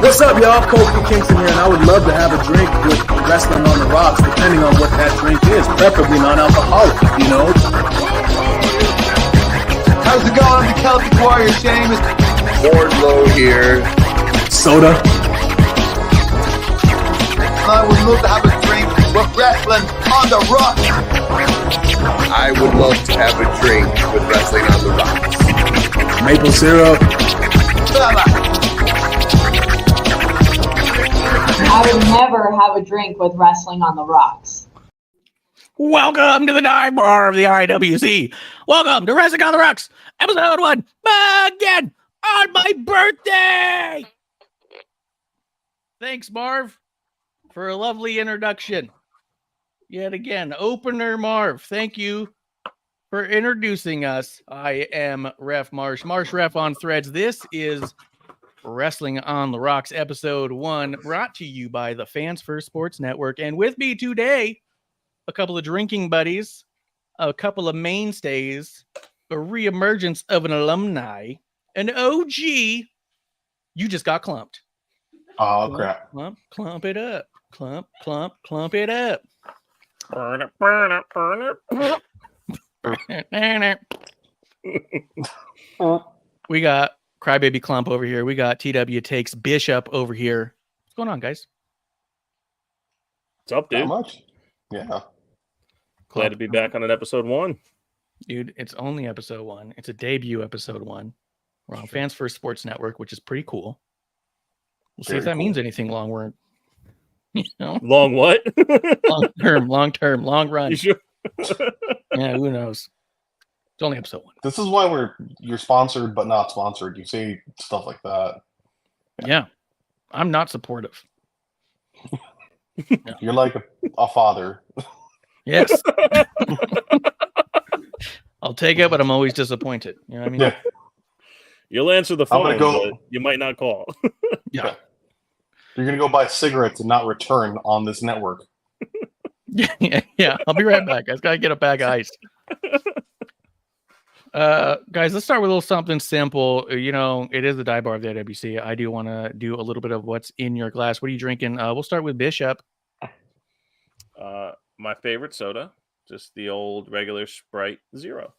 What's up, y'all? Kofi Kingston here, and I would love to have a drink with Wrestling on the Rocks, depending on what that drink is, preferably non-alcoholic, you know? How's it going? I'm the Celtic Warrior, Sheamus. Wardlow here. Soda. I would love to have a drink with Wrestling on the Rocks. I would love to have a drink with Wrestling on the Rocks. Maple syrup. I would never have a drink with Wrestling on the Rocks. Welcome to the dive bar of the IWC. Welcome to Wrestling on the Rocks, episode 1, again, on my birthday. Thanks, Marv, for a lovely introduction. Yet again, opener Marv, thank you for introducing us. I am Ref Marsh, Marsh Ref on Threads. This is Wrestling on the Rocks, episode 1, brought to you by the Fans First Sports Network. And with me today, a couple of drinking buddies, a couple of mainstays, a reemergence of an alumni, an OG. You just got clumped. Oh, crap. Clump it up. Clump it up. Burn it. We got Crybaby Klump over here. We got TW Takes Bishop over here. What's going on, guys? What's up, dude? Not much. Yeah. Glad to be back on an episode 1. Dude, it's only episode 1. It's a debut episode 1. We're on Fans First Sports Network, which is pretty cool. We'll see if that means anything long run. You know? Long what? long term, long run. You sure? Yeah, who knows? It's only episode 1. This is why you're sponsored but not sponsored. You say stuff like that. Yeah. I'm not supportive. No. You're like a father. Yes. I'll take it, but I'm always disappointed. You know what I mean? Yeah. You'll answer the phone, go, but you might not call. Yeah. You're going to go buy cigarettes and not return on this network. Yeah. I'll be right back. I just got to get a bag of ice. Guys, let's start with a little something simple. You know, it is the dive bar of the IWC. I do want to do a little bit of what's in your glass. What are you drinking? We'll start with Bishop. My favorite soda, just the old regular Sprite Zero.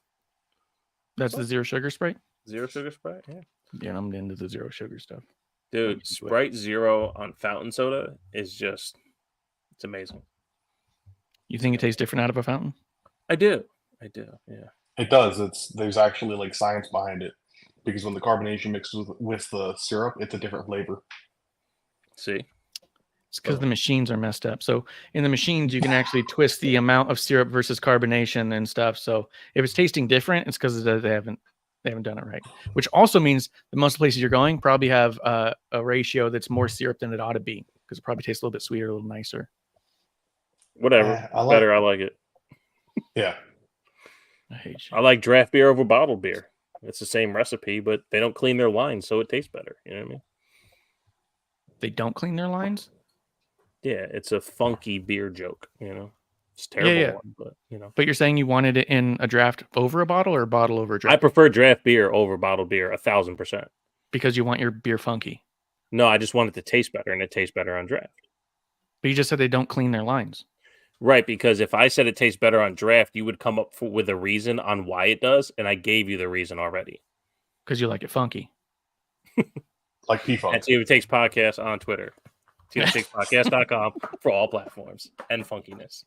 That's the zero sugar Sprite? Zero sugar Sprite? Yeah. Yeah, I'm into the zero sugar stuff. Dude, Sprite Zero on fountain soda is just, it's amazing. You think it tastes different out of a fountain? I do. Yeah. It does. There's actually like science behind it because when the carbonation mixes with the syrup, it's a different flavor. See? It's because the machines are messed up. So in the machines, you can actually twist the amount of syrup versus carbonation and stuff. So if it's tasting different, it's because they haven't done it right. Which also means that most places you're going probably have a ratio that's more syrup than it ought to be because it probably tastes a little bit sweeter, a little nicer. Whatever. I like it. Yeah. I hate you. I like draft beer over bottled beer. It's the same recipe, but they don't clean their lines, so it tastes better. You know what I mean? They don't clean their lines? Yeah, it's a funky beer joke, you know. It's a terrible one, but you know. But you're saying you wanted it in a draft over a bottle or a bottle over a draft? I prefer draft beer over bottled beer 1,000%. Because you want your beer funky. No, I just want it to taste better, and it tastes better on draft. But you just said they don't clean their lines. Right, because if I said it tastes better on draft, you would come up with a reason on why it does, and I gave you the reason already. Because you like it funky. Like P-Funk. At Tino Takes Podcast on Twitter. TinoTakesPodcast.com for all platforms and funkiness.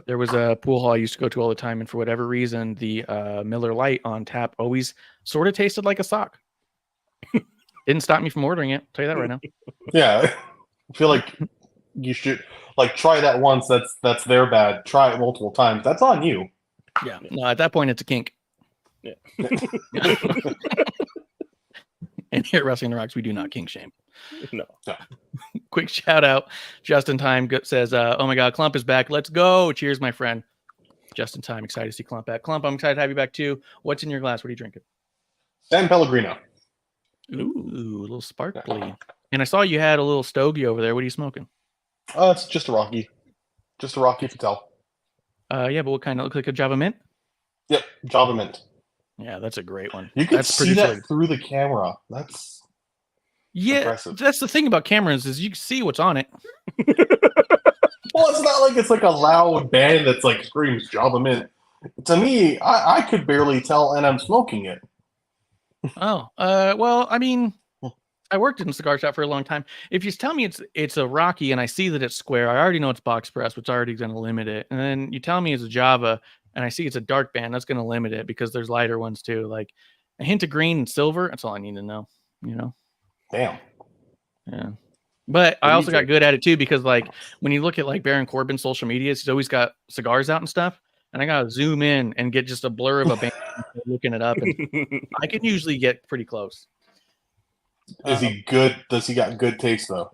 There was a pool hall I used to go to all the time, and for whatever reason, the Miller Lite on tap always sort of tasted like a sock. Didn't stop me from ordering it. I'll tell you that right now. Yeah, I feel like you should try that once. That's their bad. Try it multiple times. That's on you. Yeah. No, at that point, it's a kink. Yeah. And here at Wrestling the Rocks, we do not kink shame. No. Quick shout out. Justin Time says, oh my God, Klump is back. Let's go. Cheers, my friend. Justin Time, excited to see Klump back. Klump, I'm excited to have you back too. What's in your glass? What are you drinking? San Pellegrino. Ooh, a little sparkly. And I saw you had a little stogie over there. What are you smoking? It's just a Rocky. Just a Rocky Patel. Yeah, but what kind? Of look like a Java Mint? Yep, Java Mint. Yeah, that's a great one. You can That's see that pretty through the camera. That's impressive. That's the thing about cameras is you can see what's on it. Well, it's not like it's like a loud band that's like screams Java Mint. To me, I could barely tell, and I'm smoking it. Oh, well, I mean, I worked in a cigar shop for a long time. If you tell me it's a Rocky and I see that it's square, I already know it's box press, which is already going to limit it. And then you tell me it's a Java and I see it's a dark band, that's going to limit it because there's lighter ones too. Like a hint of green and silver, that's all I need to know, you know? Damn. Yeah. But I also got good at it too because like when you look at like Baron Corbin's social media, he's always got cigars out and stuff. And I got to zoom in and get just a blur of a band looking it up. And I can usually get pretty close. Is he good? Does he got good taste though?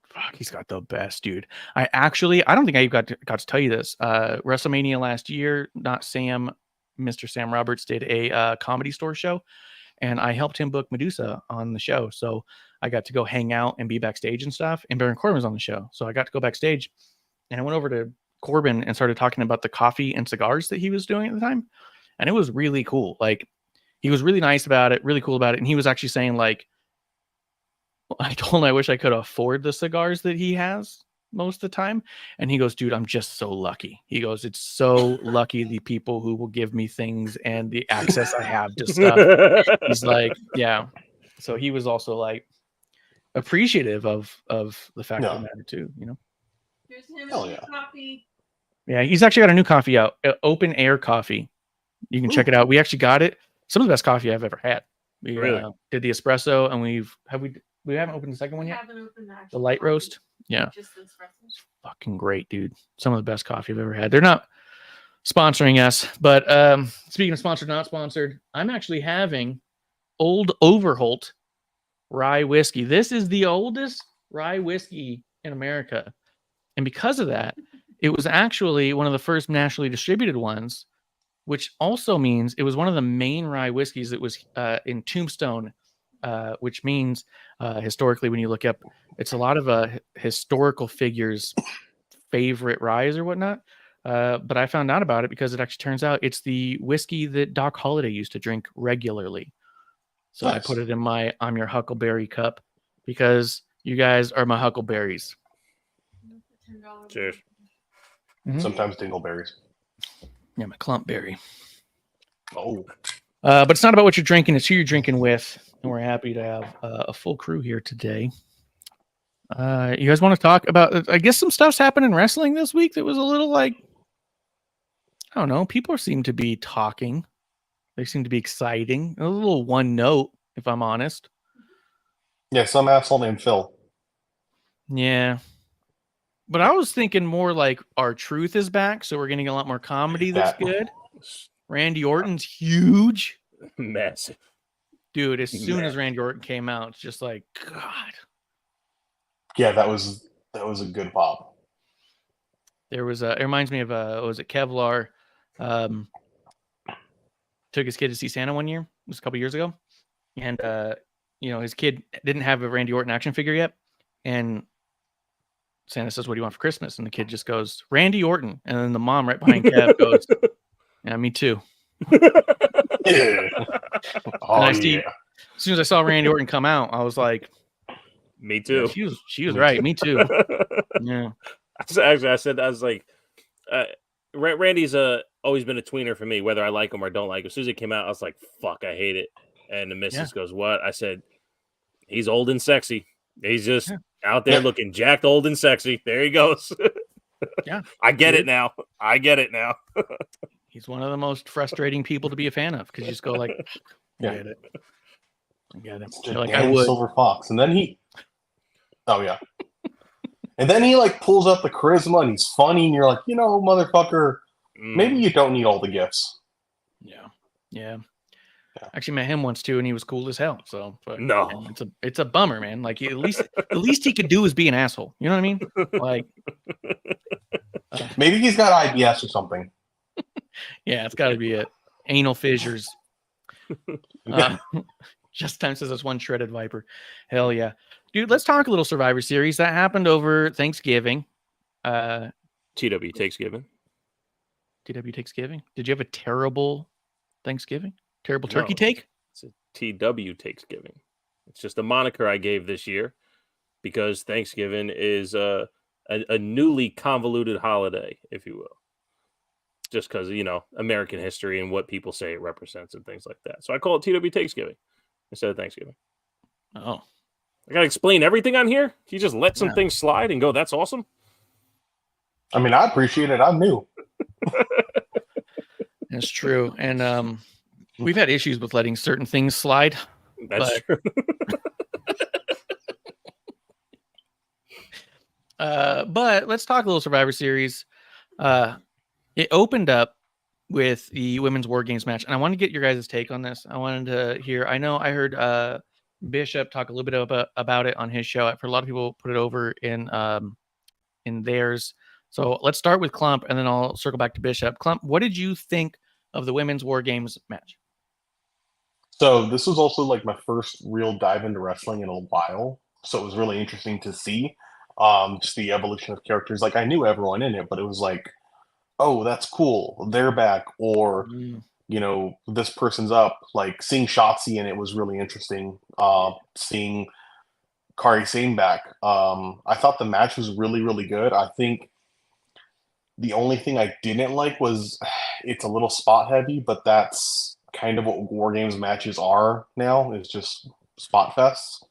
Fuck, he's got the best, dude. I don't think I got to tell you this. WrestleMania last year, Mr. Sam Roberts did a Comedy Store show, and I helped him book Medusa on the show. So I got to go hang out and be backstage and stuff. And Baron Corbin was on the show, so I got to go backstage, and I went over to Corbin and started talking about the coffee and cigars that he was doing at the time, and it was really cool. Like he was really nice about it, really cool about it, and he was actually saying like, I told him I wish I could afford the cigars that he has most of the time. And he goes, dude, I'm just so lucky. He goes, it's so lucky the people who will give me things and the access I have to stuff. He's like, yeah. So he was also like appreciative of the fact of the matter too, you know? Here's him coffee. Yeah, he's actually got a new coffee out, Open Air Coffee. You can check it out. We actually got it. Some of the best coffee I've ever had. We did the espresso, and we haven't opened the second one yet. The light roast. Yeah. Just the espresso. Fucking great, dude. Some of the best coffee I've ever had. They're not sponsoring us, but speaking of sponsored, not sponsored, I'm actually having Old Overholt rye whiskey. This is the oldest rye whiskey in America. And because of that, it was actually one of the first nationally distributed ones, which also means it was one of the main rye whiskeys that was in Tombstone, which means historically, when you look up, it's a lot of historical figures' favorite ryes or whatnot. But I found out about it because it actually turns out it's the whiskey that Doc Holliday used to drink regularly. So nice. I put it in my I'm Your Huckleberry cup because you guys are my huckleberries. Cheers. Mm-hmm. Sometimes dingleberries. Yeah, my Klumpberry. Oh. But it's not about what you're drinking, it's who you're drinking with. And we're happy to have a full crew here today. You guys want to talk about, I guess some stuff's happened in wrestling this week that was a little like, I don't know, people seem to be talking. They seem to be exciting. A little one note, if I'm honest. Yeah, some asshole named Phil. Yeah. But I was thinking more like our truth is back, so we're getting a lot more comedy that's good. Randy Orton's huge. Massive. Dude, as soon as Randy Orton came out, it's just like, God. Yeah, that was a good pop. There was it reminds me of was it Kevlar took his kid to see Santa one year. It was a couple years ago. And his kid didn't have a Randy Orton action figure yet. And Santa says, "What do you want for Christmas?" And the kid just goes, "Randy Orton." And then the mom right behind Kev goes, "Yeah, me too." Yeah. As soon as I saw Randy Orton come out, I was like, "Me too." Yeah, she was right. Me too. Yeah. I was like, Randy's always been a tweener for me, whether I like him or don't like him. As soon as it came out, I was like, fuck, I hate it. And the missus goes, what? I said, he's old and sexy. He's just out there looking jacked, old and sexy. There he goes. Yeah. I get it now. He's one of the most frustrating people to be a fan of because you just go like, I get it. You're like, I would. Silver Fox. And then he and then he like pulls up the charisma and he's funny and you're like, motherfucker, maybe you don't need all the gifts. Yeah. Actually met him once too, and he was cool as hell. So, but no, man, it's a bummer, man. Like at least he could do is be an asshole. You know what I mean? Like, maybe he's got IBS or something. Yeah, it's got to be it. Anal fissures. Just time says it's one shredded viper. Hell yeah, dude. Let's talk a little Survivor Series that happened over Thanksgiving. TW Thanksgiving. TW Thanksgiving. Did you have a terrible Thanksgiving? Terrible turkey take? It's a TW Thanksgiving. It's just a moniker I gave this year because Thanksgiving is a newly convoluted holiday, if you will. Just because, American history and what people say it represents and things like that. So I call it TW Thanksgiving instead of Thanksgiving. Oh. I got to explain everything on here? You just let some things slide and go, that's awesome? I mean, I appreciate it. I'm new. That's true. And we've had issues with letting certain things slide. That's true. But let's talk a little Survivor Series. It opened up with the women's War Games match, and I want to get your guys' take on this. I wanted to hear. I know I heard Bishop talk a little bit about it on his show. I've heard a lot of people put it over in theirs. So let's start with Klump, and then I'll circle back to Bishop. Klump, what did you think of the women's War Games match? So this was also like my first real dive into wrestling in a while. So it was really interesting to see just the evolution of characters. Like I knew everyone in it, but it was like, oh, that's cool. They're back. Or, this person's up. Like seeing Shotzi in it was really interesting. Seeing Kairi Sane back. I thought the match was really, really good. I think the only thing I didn't like was it's a little spot heavy, but that's kind of what War Games matches are now, is just spot fests.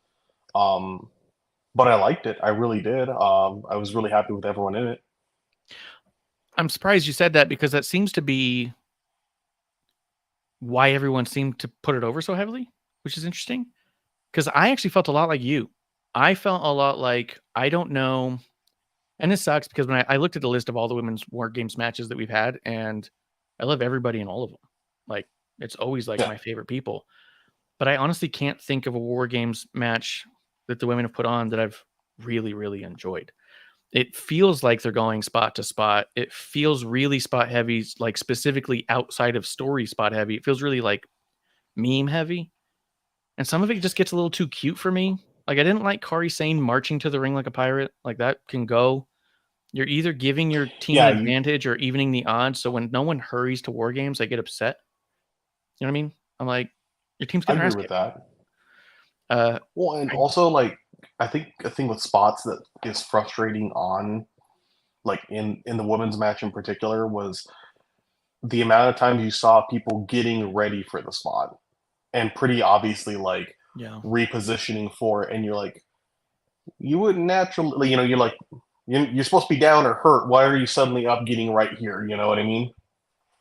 But I liked it. I really did. I was really happy with everyone in it. I'm surprised you said that because that seems to be why everyone seemed to put it over so heavily, which is interesting. Because I actually felt a lot like you. I felt a lot like, I don't know. And this sucks because when I looked at the list of all the women's War Games matches that we've had, and I love everybody in all of them. Like, it's always like my favorite people. But I honestly can't think of a War Games match that the women have put on that I've really, really enjoyed. It feels like they're going spot to spot. It feels really spot heavy, like specifically outside of story spot heavy. It feels really like meme heavy. And some of it just gets a little too cute for me. Like I didn't like Kairi Sane marching to the ring like a pirate. Like that can go. You're either giving your team an advantage or evening the odds. So when no one hurries to War Games, I get upset. You know what I mean? I'm like, your team's getting I agree with that. Well, and also like I think a thing with spots that is frustrating on like in the women's match in particular was the amount of times you saw people getting ready for the spot and pretty obviously like repositioning for it, and you're like, you wouldn't naturally, you're like, you're supposed to be down or hurt. Why are you suddenly up getting right here? You know what I mean?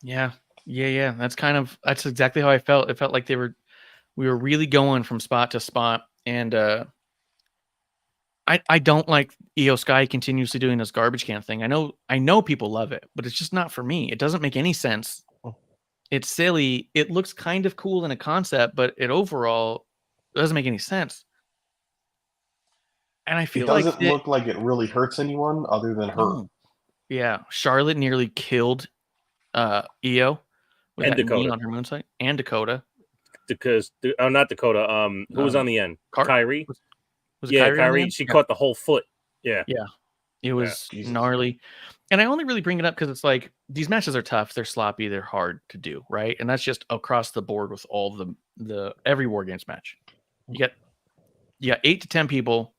Yeah. That's exactly how I felt. It felt like we were really going from spot to spot. And I don't like Io Sky continuously doing this garbage can thing. I know people love it, but it's just not for me. It doesn't make any sense. It's silly. It looks kind of cool in a concept, but it overall doesn't make any sense. And I feel it doesn't look like it really hurts anyone other than her. Yeah, Charlotte nearly killed Io with and that Dakota knee on her moonsault, and Dakota. Because not Dakota. Who was on the end? Kyrie. Was it Kyrie. She caught the whole foot. Yeah. It was gnarly. And I only really bring it up because it's like these matches are tough. They're sloppy. They're hard to do, right? And that's just across the board with all the every War Games match. You got 8 to 10 people.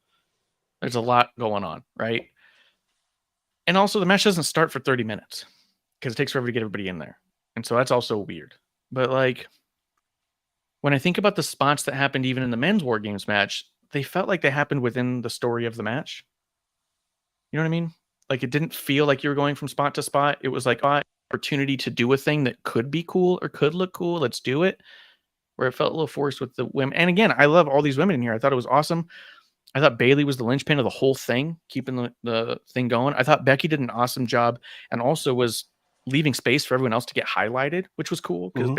There's a lot going on, right? And also the match doesn't start for 30 minutes because it takes forever to get everybody in there. And so that's also weird. But like when I think about the spots that happened even in the men's War Games match, they felt like they happened within the story of the match. You know what I mean? Like it didn't feel like you were going from spot to spot. It was like opportunity to do a thing that could be cool or could look cool. Let's do it. Where it felt a little forced with the women. And again, I love all these women in here. I thought it was awesome. I thought Bayley was the linchpin of the whole thing, keeping the thing going. I thought Becky did an awesome job and also was leaving space for everyone else to get highlighted, which was cool because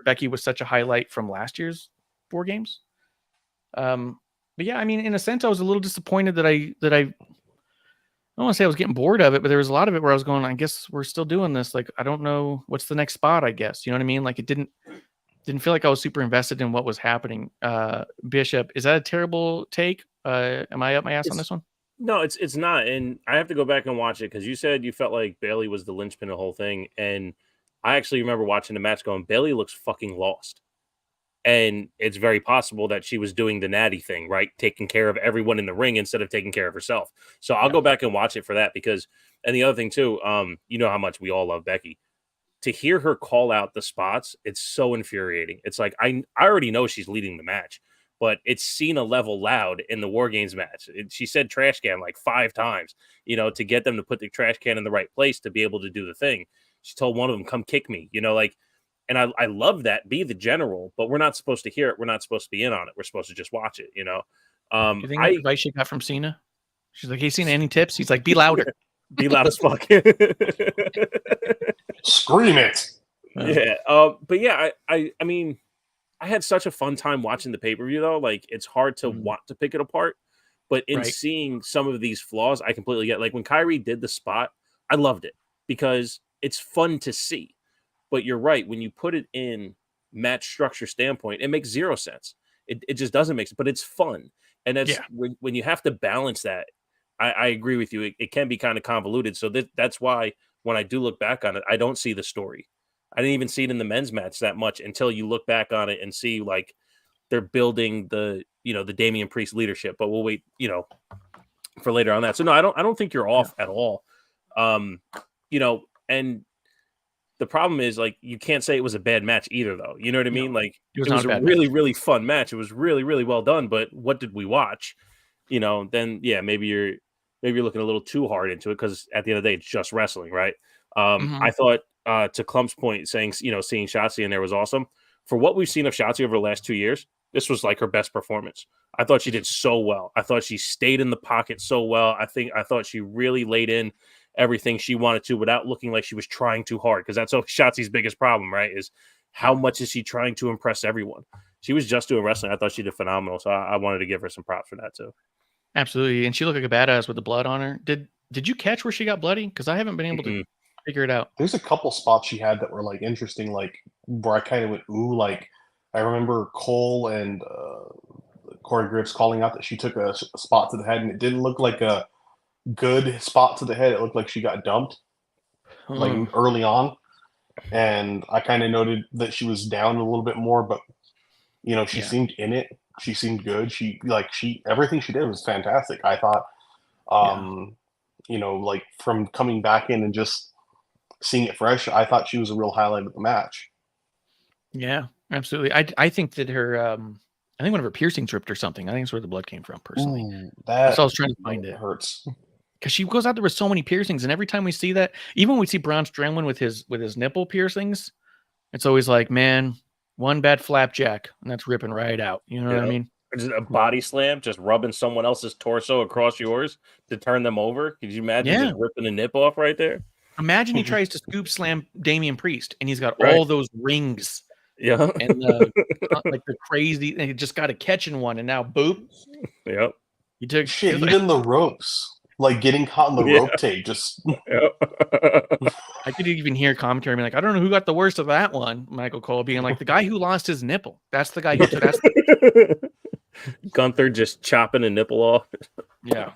Becky was such a highlight from last year's War Games. But yeah, I mean, in a sense, I was a little disappointed that I don't want to say I was getting bored of it, but there was a lot of it where I was going, I guess we're still doing this. Like, I don't know what's the next spot, I guess. You know what I mean? Like it didn't feel like I was super invested in what was happening. Bishop, is that a terrible take? Am I up my ass on this one? No, it's not. And I have to go back and watch it because you said you felt like Bayley was the linchpin of the whole thing. And I actually remember watching the match going, Bayley looks fucking lost. And it's very possible that she was doing the natty thing, right? Taking care of everyone in the ring instead of taking care of herself. So I'll go back and watch it for that because, and the other thing too, you know how much we all love Becky. To hear her call out the spots, it's so infuriating. It's like, I already know she's leading the match, but it's seen a level loud in the War Games match. She said trash can like 5 times, you know, to get them to put the trash can in the right place to be able to do the thing. She told one of them, come kick me, you know, like, and I love that, be the general, but we're not supposed to hear it. We're not supposed to be in on it. We're supposed to just watch it, you know? You think the advice she got from Cena? She's like, hey, Cena, any tips? He's like, be louder. Be loud as fuck. Scream it. Yeah. But yeah, I mean, I had such a fun time watching the pay-per-view though. Like it's hard to want to pick it apart, but in seeing some of these flaws, I completely get. Like when Kyrie did the spot, I loved it because it's fun to see. But you're right, when you put it in match structure standpoint, it makes 0 sense. It just doesn't make sense, but it's fun. And that's when you have to balance that. I agree with you. It can be kind of convoluted. So that's why when I do look back on it, I don't see the story. I didn't even see it in the men's match that much until you look back on it and see like they're building the Damian Priest leadership. But we'll wait, for later on that. So no, I don't think you're off at all. And the problem is like you can't say it was a bad match either, though. You know what I mean? Like it was a really, really fun match. It was really, really well done. But what did we watch? Then maybe you're looking a little too hard into it because at the end of the day, it's just wrestling, right? I thought to Klump's point, saying seeing Shotzi in there was awesome. For what we've seen of Shotzi over the last 2 years, this was like her best performance. I thought she did so well. I thought she stayed in the pocket so well. I thought she really laid in everything she wanted to without looking like she was trying too hard, because that's Shotzi's biggest problem, right? Is how much is she trying to impress everyone? She was just doing wrestling. I thought she did phenomenal, so I wanted to give her some props for that too. Absolutely, and she looked like a badass with the blood on her. Did you catch where she got bloody? Because I haven't been able to figure it out. There's a couple spots she had that were like interesting, like where I kind of went ooh. Like I remember Cole and Corey Graves calling out that she took a spot to the head, and it didn't look like a good spot to the head. It looked like she got dumped like early on, and I kind of noted that she was down a little bit more, but she seemed in it. She seemed good. Everything she did was fantastic. I thought, like from coming back in and just seeing it fresh, I thought she was a real highlight of the match. Yeah, absolutely. I think that her, I think one of her piercings ripped or something. I think that's where the blood came from, personally. Ooh, so I was trying to find it. Hurts. Because she goes out there with so many piercings, and every time we see that, even when we see Braun Strowman with his nipple piercings, it's always like, man, one bad flapjack, and that's ripping right out. You know what I mean? Just a body slam, just rubbing someone else's torso across yours to turn them over. Could you imagine just ripping a nip off right there? Imagine he tries to scoop slam Damian Priest, and he's got all those rings. Yeah. And like the crazy, and he just got a catch in one, and now boop. Yep. You took shit, even the ropes. Like getting caught in the rope tape, just. I could even hear commentary being like, I don't know who got the worst of that one. Michael Cole being like, the guy who lost his nipple. That's the guy who took that. Gunther just chopping a nipple off. Yeah.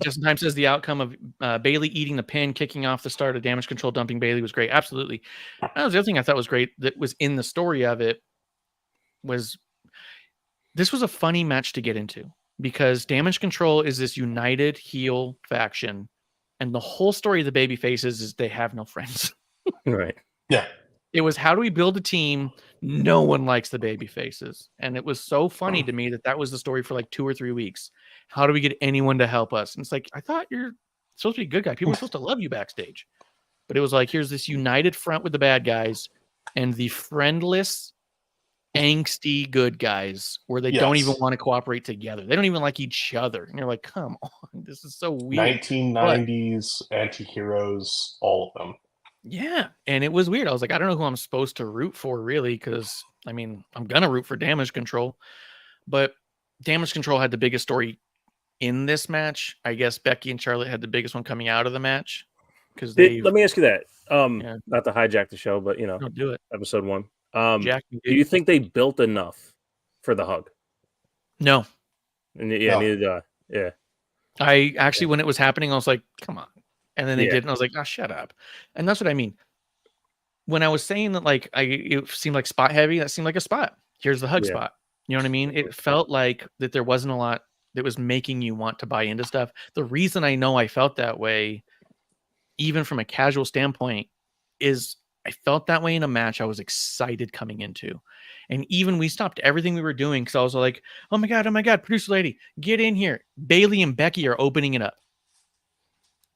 Justin Time says the outcome of Bayley eating the pin, kicking off the start of Damage Control, dumping Bayley was great. Absolutely. That was the other thing I thought was great that was in the story of it. This was a funny match to get into, because Damage Control is this united heel faction And the whole story of the baby faces is they have no friends. Right. Yeah. It was how do we build a team? No one likes the baby faces. And it was so funny to me that was the story for like 2 or 3 weeks. How do we get anyone to help us? And it's like, I thought you're supposed to be a good guy. People are supposed to love you backstage. But it was like, here's this united front with the bad guys and the friendless, angsty good guys where they don't even want to cooperate together. They don't even like each other. And you're like, come on, this is so weird. 1990s anti-heroes, all of them. Yeah, and it was weird. I was like, I don't know who I'm supposed to root for, really, because, I mean, I'm going to root for Damage Control. But Damage Control had the biggest story in this match. I guess Becky and Charlotte had the biggest one coming out of the match. Let me ask you that. Not to hijack the show, but, don't do it. Episode 1. Jack, do you think they built enough for the hug? No. And neither do I. Yeah. I actually, when it was happening, I was like, come on. And then they did, and I was like, oh, shut up. And that's what I mean. When I was saying that, like, it seemed like spot heavy, that seemed like a spot. Here's the hug spot. You know what I mean? It felt like that there wasn't a lot that was making you want to buy into stuff. The reason I know I felt that way, even from a casual standpoint, is I felt that way in a match I was excited coming into. And even we stopped everything we were doing because I was like, oh my God, producer lady, get in here. Bailey and Becky are opening it up.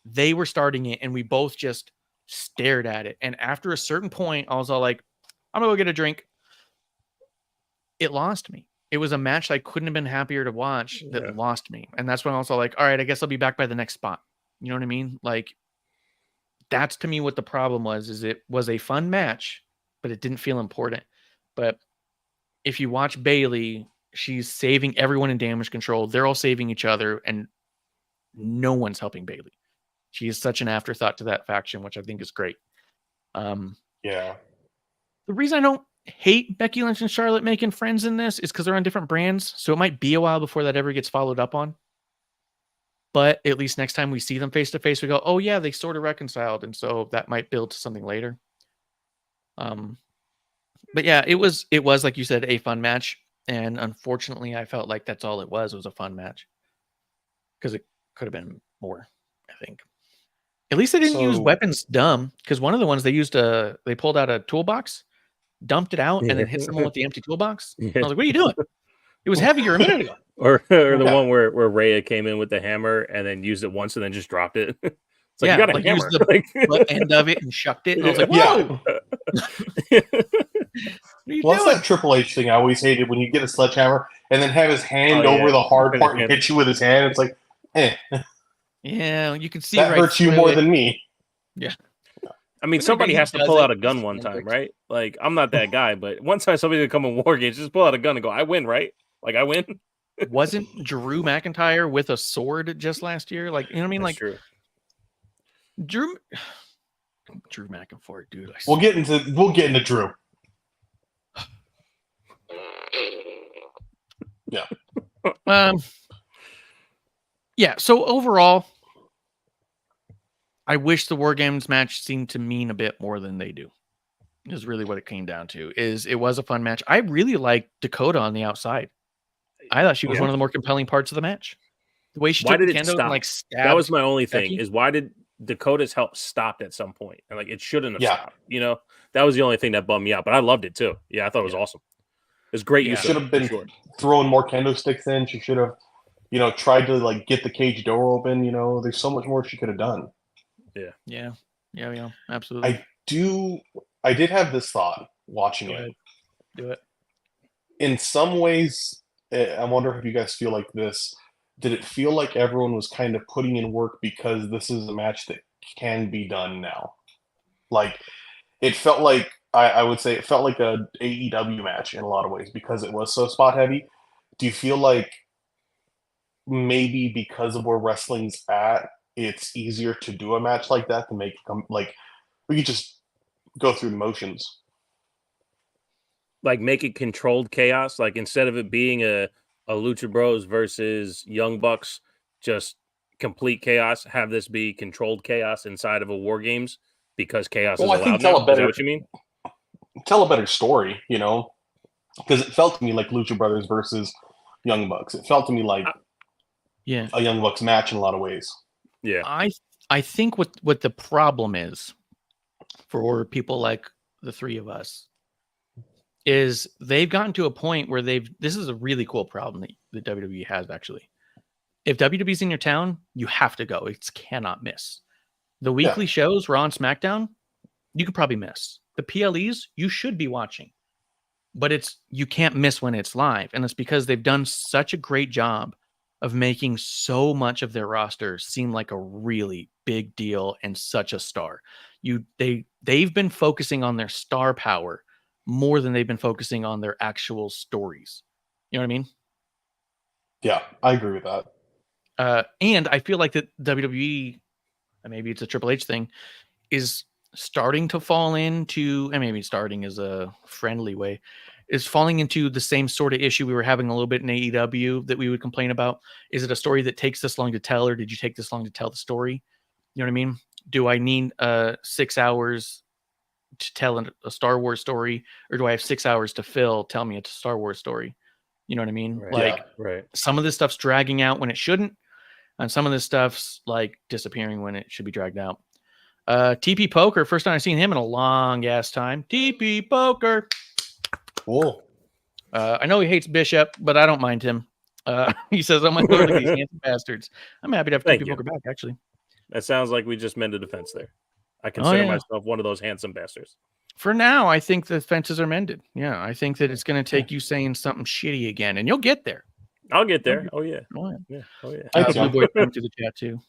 They were starting it, and we both just stared at it. And after a certain point, I was all like, I'm going to go get a drink. It lost me. It was a match I couldn't have been happier to watch that lost me. And that's when I was all like, all right, I guess I'll be back by the next spot. You know what I mean? Like, that's to me what the problem was, is it was a fun match, but it didn't feel important. But if you watch Bailey, she's saving everyone in Damage Control. They're all saving each other, and no one's helping Bailey. She is such an afterthought to that faction, which I think is great. The reason I don't hate Becky Lynch and Charlotte making friends in this is because they're on different brands. So it might be a while before that ever gets followed up on. But at least next time we see them face to face, we go, oh yeah, they sort of reconciled. And so that might build to something later. But yeah, it was like you said, a fun match. And unfortunately, I felt like that's all it was a fun match. Because it could have been more, I think. At least they didn't use weapons dumb, because one of the ones they used, they pulled out a toolbox, dumped it out, and then hit someone with the empty toolbox. I was like, what are you doing? It was heavier a minute ago. Or the one where Rhea came in with the hammer and then used it once and then just dropped it. It's like, you got a hammer. Used the butt end of it and shucked it. And I was like, whoa! What's that Triple H thing I always hated, when you get a sledgehammer and then have his hand over the hard part and hit you with his hand? It's like, Yeah, you can see that hurts you more than me. Yeah. I mean, somebody has to pull out a gun one time, right? Like, I'm not that guy, but one time somebody would come in War Games, just pull out a gun and go, I win, right? Like, I win. Wasn't Drew McIntyre with a sword just last year? Like, you know what I mean? That's like, true. Drew McIntyre, dude. We'll get into Drew. Yeah. Yeah. So overall, I wish the War Games match seemed to mean a bit more than they do. Is really what it came down to. It was a fun match. I really liked Dakota on the outside. I thought she was one of the more compelling parts of the match. The way she took the kendo and like stabbed. That was my only thing. Becky. Is why did Dakota's help stopped at some point? And like, it shouldn't have stopped. You know, that was the only thing that bummed me out. But I loved it too. Yeah, I thought it was awesome. It was great. You should have been throwing more kendo sticks in. She should have, tried to like get the cage door open. There's so much more she could have done. Yeah, absolutely. I did have this thought watching it. Do it. In some ways, I wonder if you guys feel like this. Did it feel like everyone was kind of putting in work because this is a match that can be done now? Like, it felt like, I would say it felt like a AEW match in a lot of ways because it was so spot heavy. Do you feel like maybe because of where wrestling's at, it's easier to do a match like that to make it like we could just go through the motions? Like, make it controlled chaos. Like, instead of it being a Lucha Bros versus Young Bucks, just complete chaos, have this be controlled chaos inside of a War Games because chaos is allowed. Is that what you mean? Tell a better story, because it felt to me like Lucha Brothers versus Young Bucks. It felt to me like a Young Bucks match in a lot of ways. Yeah, I think what the problem is for people like the three of us is they've gotten to a point where this is a really cool problem that WWE has actually. If WWE's in your town, you have to go. It cannot miss. The weekly shows, Raw and SmackDown, you could probably miss. The PLEs, you should be watching. But you can't miss when it's live. And it's because they've done such a great job of making so much of their roster seem like a really big deal and such a star. They've been focusing on their star power more than they've been focusing on their actual stories. You know what I mean? Yeah, I agree with that. And I feel like that WWE, and maybe it's a Triple H thing, is starting to fall into, and maybe starting is a friendly way, is falling into the same sort of issue we were having a little bit in AEW that we would complain about. Is it a story that takes this long to tell, or did you take this long to tell the story? You know what I mean? Do I need 6 hours to tell a Star Wars story, or do I have 6 hours to tell me it's a Star Wars story? You know what I mean? Right. Right. Some of this stuff's dragging out when it shouldn't, and some of this stuff's like disappearing when it should be dragged out. TP Poker, first time I've seen him in a long ass time. TP Poker. Cool. I know he hates Bishop, but I don't mind him. He says, "Oh my God, these handsome bastards." I'm happy to have TP Poker back, actually. That sounds like we just mended a fence there. I consider myself one of those handsome bastards. For now, I think the fences are mended. Yeah, I think that it's going to take you saying something shitty again, and you'll get there. I'll get there. Oh yeah. Oh, Yeah. Oh yeah. I think Blue Boy come to the chat too.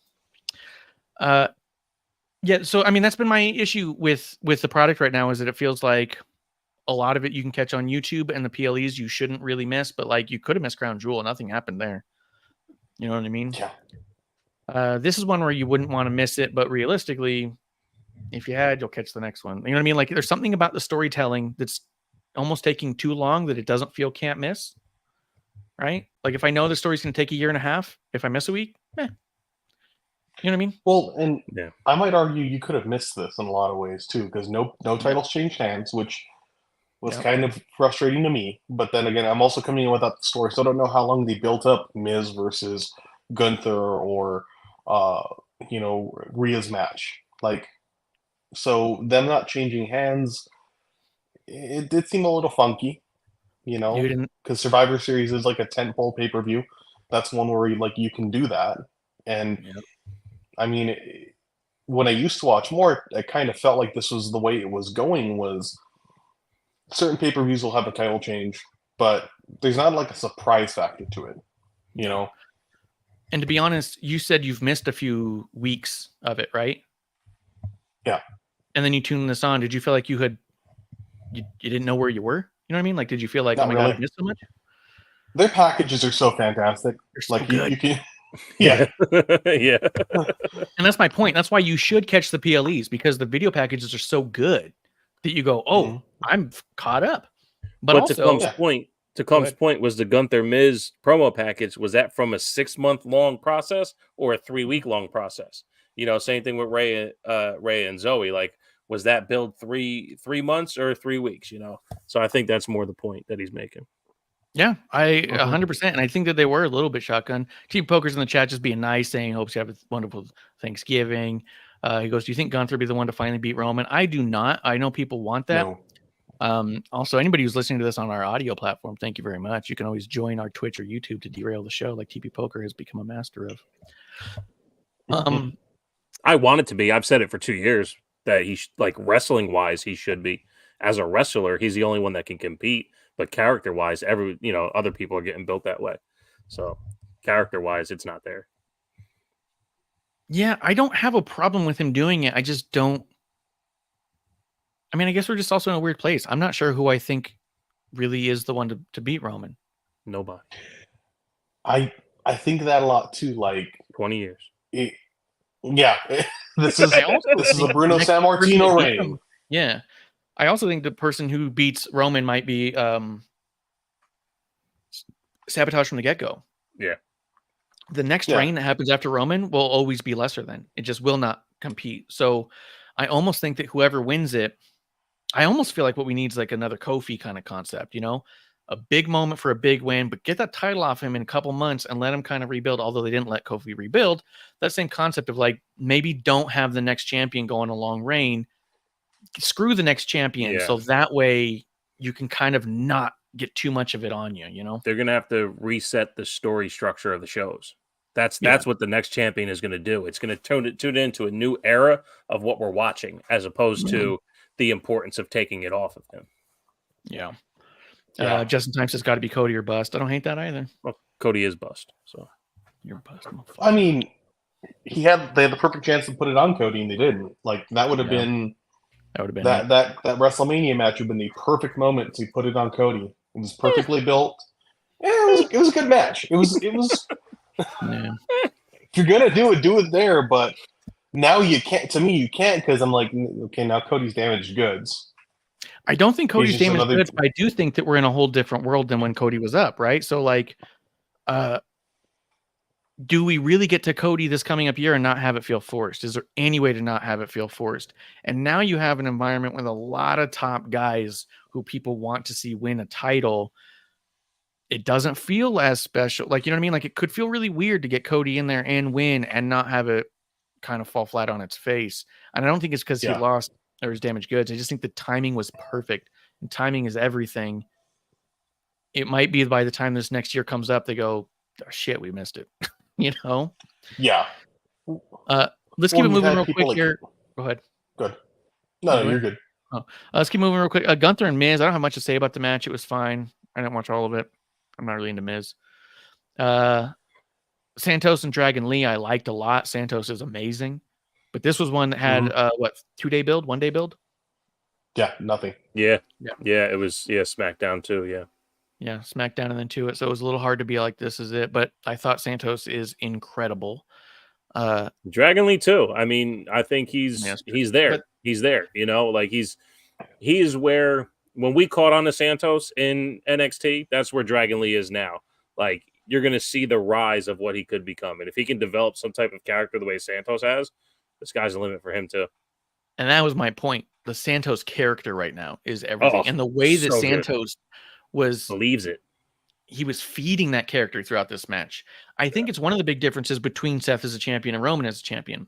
Yeah. So I mean, that's been my issue with the product right now, is that it feels like a lot of it you can catch on YouTube, and the PLEs you shouldn't really miss, but like you could have missed Crown Jewel, nothing happened there. You know what I mean? Yeah. This is one where you wouldn't want to miss it, but realistically, if you had, you'll catch the next one. You know what I mean? Like there's something about the storytelling that's almost taking too long that it doesn't feel can't miss. Right? Like if I know the story's going to take a year and a half, if I miss a week, You know what I mean? Well, and I might argue you could have missed this in a lot of ways too, because no titles changed hands, which was kind of frustrating to me. But then again, I'm also coming in without the story, so I don't know how long they built up Miz versus Gunther or Rhea's match. Like, so them not changing hands, it did seem a little funky, because Survivor Series is like a tentpole pay-per-view. That's one where you can do that. And I mean, when I used to watch more, I kind of felt like this was the way it was going, was certain pay-per-views will have a title change, but there's not like a surprise factor to it, And to be honest, you said you've missed a few weeks of it, right? Yeah. And then you tuned this on. Did you feel like you didn't know where you were? You know what I mean? Like, did you feel like, Not oh my really. God, I missed so much? Their packages are so fantastic. They're so like good. you can, yeah. Yeah. And that's my point. That's why you should catch the PLEs, because the video packages are so good that you go, oh, I'm caught up. But also, to Klump's point, was the Gunther Miz promo package, was that from a 6-month long process or a 3-week long process? Same thing with Ray and Zoe. Like, was that build 3 months or 3 weeks? So I think that's more the point that he's making. Yeah, I 100%. And I think that they were a little bit shotgun. Team Poker's in the chat just being nice, saying hopes you have a wonderful Thanksgiving. He goes, do you think Gunther will be the one to finally beat Roman? I do not. I know people want that. No. Also, anybody who's listening to this on our audio platform, thank you very much. You can always join our Twitch or YouTube to derail the show, like TP Poker has become a master of. I want it to be. I've said it for 2 years that he wrestling wise, he should be. As a wrestler, he's the only one that can compete. But character wise, other people are getting built that way. So character wise, it's not there. Yeah, I don't have a problem with him doing it. I just don't. I mean, I guess we're just also in a weird place. I'm not sure who I think really is the one to beat Roman. Nobody. I think that a lot too. Like 20 years. This is a Bruno Sammartino reign. Yeah. I also think the person who beats Roman might be Sabotage from the get-go. Yeah. The next reign that happens after Roman will always be lesser than. It just will not compete. So I almost think that whoever wins it, I almost feel like what we need is like another Kofi kind of concept, a big moment for a big win, but get that title off him in a couple months and let him kind of rebuild. Although they didn't let Kofi rebuild, that same concept of like, maybe don't have the next champion go on a long reign, screw the next champion. Yeah. So that way you can kind of not get too much of it on you, you know? They're going to have to reset the story structure of the shows. That's Yeah. what the next champion is going to do. It's going to tune into a new era of what we're watching, as opposed to the importance of taking it off of him. Yeah. Yeah. Justin Time says got to be Cody or bust. I don't hate that either. Well, Cody is bust, so You're bust. I mean, they had the perfect chance to put it on Cody, and they didn't. Like that would have been that WrestleMania match would have been the perfect moment to put it on Cody. It was perfectly built. Yeah, it was a good match. It was. Yeah. If you're gonna do it there, but now you can't. To me, you can't because I'm like, okay, now Cody's damaged goods. I don't think Cody's He's just damaged another- goods, but I do think that we're in a whole different world than when Cody was up, right? So, like, do we really get to Cody this coming up year and not have it feel forced? Is there any way to not have it feel forced? And now you have an environment with a lot of top guys who people want to see win a title. It doesn't feel as special. Like, you know what I mean? Like, it could feel really weird to get Cody in there and win and not have it kind of fall flat on its face. And I don't think it's because he lost or his damaged goods. I just think the timing was perfect, and timing is everything. It might be by the time this next year comes up, they go, oh, shit, we missed it. You know? Yeah. Let's keep it moving real quick here. Go ahead. Good. No, you're good. Let's keep moving real quick. Gunther and Miz. I don't have much to say about the match. It was fine. I didn't watch all of it. I'm not really into Miz. Santos and Dragon Lee, I liked a lot. Santos is amazing. But this was one that had 2-day build, 1-day build? Yeah, nothing. Yeah, it was SmackDown too. Yeah, SmackDown and then to it. So it was a little hard to be like, this is it. But I thought Santos is incredible. Dragon Lee too. I mean, I think he's there. He's there. You know, like he is where when we caught on to Santos in NXT, that's where Dragon Lee is now. Like, you're going to see the rise of what he could become. And if he can develop some type of character the way Santos has, the sky's the limit for him too. And that was my point. The Santos character right now is everything. And the way that Santos believes it. He was feeding that character throughout this match. I think it's one of the big differences between Seth as a champion and Roman as a champion.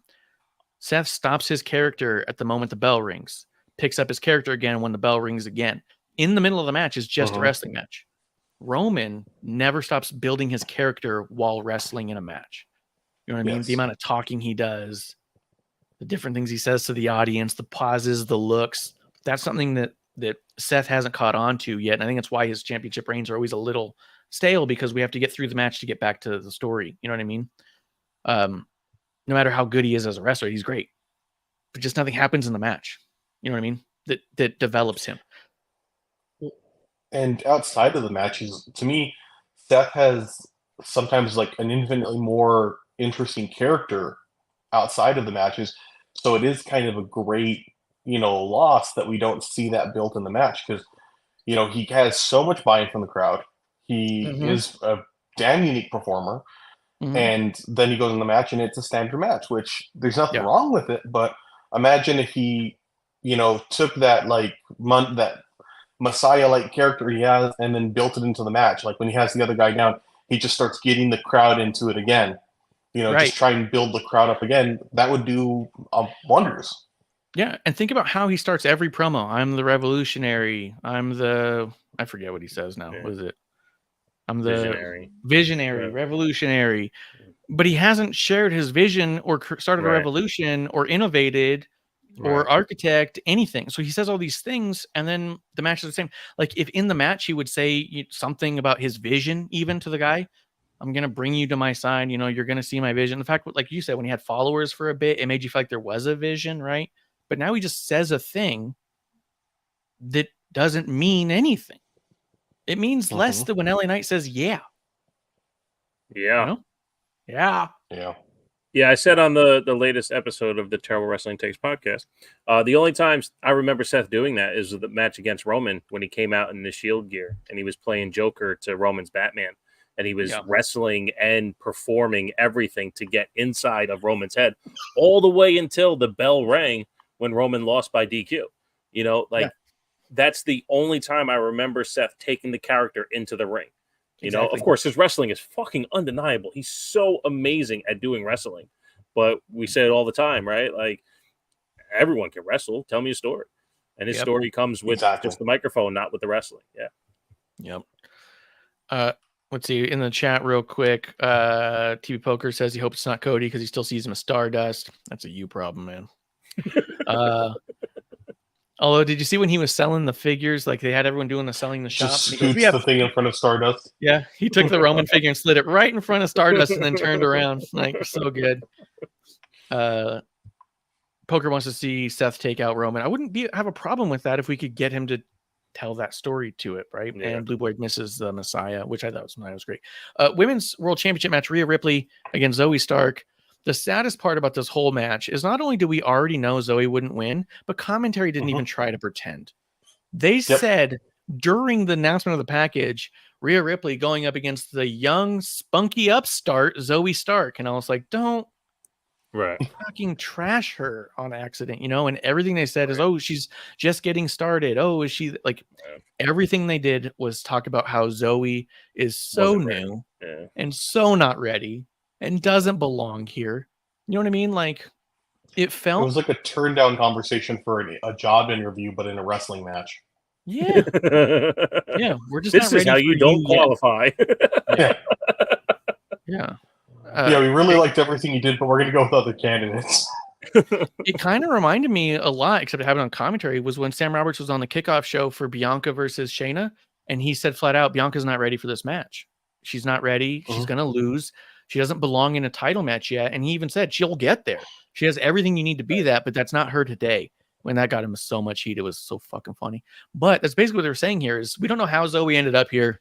Seth stops his character at the moment the bell rings, picks up his character again when the bell rings again. In the middle of the match is just a wrestling match. Roman never stops building his character while wrestling in a match. You know what I mean? The amount of talking he does, the different things he says to the audience, the pauses, the looks. That's something that Seth hasn't caught on to yet. And I think that's why his championship reigns are always a little stale, because we have to get through the match to get back to the story. You know what I mean? No matter how good he is as a wrestler, he's great. But just nothing happens in the match. You know what I mean? That develops him. And outside of the matches, to me, Seth has sometimes like an infinitely more interesting character outside of the matches. So it is kind of a great, loss that we don't see that built in the match, because, he has so much buy-in from the crowd. He is a damn unique performer. And then he goes in the match and it's a standard match, which there's nothing wrong with it. But imagine if he, took that that Messiah-like character he has and then built it into the match. Like when he has the other guy down, he just starts getting the crowd into it again. Just try and build the crowd up again. That would do wonders. Yeah, and think about how he starts every promo. I'm the revolutionary. I forget what he says now. What is it? I'm the visionary, revolutionary. But he hasn't shared his vision or started a revolution or innovated or architect anything. So he says all these things, and then the match is the same. Like if in the match he would say something about his vision, even to the guy, I'm going to bring you to my side. You're going to see my vision. The fact, like you said, when he had followers for a bit, it made you feel like there was a vision, right? But now he just says a thing that doesn't mean anything. It means less than when LA Knight says, yeah. Yeah. Yeah. Yeah, I said on the latest episode of the Terrible Wrestling Takes podcast, the only times I remember Seth doing that is the match against Roman when he came out in the Shield gear and he was playing Joker to Roman's Batman. And he was wrestling and performing everything to get inside of Roman's head all the way until the bell rang when Roman lost by DQ. that's the only time I remember Seth taking the character into the ring. You know, Exactly. of course, his wrestling is fucking undeniable. He's so amazing at doing wrestling. But we say it all the time, right? Like, everyone can wrestle. Tell me a story. And his story comes with just the microphone, not with the wrestling. Yeah. Yep. Let's see in the chat real quick. TV Poker says he hopes it's not Cody because he still sees him as Stardust. That's a you problem, man. Although, did you see when he was selling the figures? Like they had everyone doing the selling the shop. Just And he goes, scoots the thing in front of Stardust. Yeah, he took the Roman figure and slid it right in front of Stardust and then turned around. Like, so good. Poker wants to see Seth take out Roman. I wouldn't have a problem with that if we could get him to tell that story to it, right? Yeah. And Blue Boy misses the Messiah, which I thought was great. Women's World Championship match, Rhea Ripley against Zoe Stark. The saddest part about this whole match is not only do we already know Zoe wouldn't win, but commentary didn't even try to pretend. They said during the announcement of the package, Rhea Ripley going up against the young, spunky upstart, Zoe Stark. And I was like, don't fucking trash her on accident, you know? And everything they said is, oh, she's just getting started. Oh, is she like everything they did was talk about how Zoe is so new and so not ready and doesn't belong here. You know what I mean? Like it was like a turn down conversation for a job interview, but in a wrestling match. Yeah. Yeah. We're just this not is ready how for you don't qualify. Yeah. Yeah. We really liked everything you did, but we're going to go with other candidates. It kind of reminded me a lot, except it happened on commentary, was when Sam Roberts was on the kickoff show for Bianca versus Shayna, and he said flat out, Bianca's not ready for this match. She's not ready. She's going to lose. She doesn't belong in a title match yet. And he even said she'll get there. She has everything you need to be that, but that's not her today. When that got him so much heat, it was so fucking funny. But that's basically what they're saying here is we don't know how Zoe ended up here,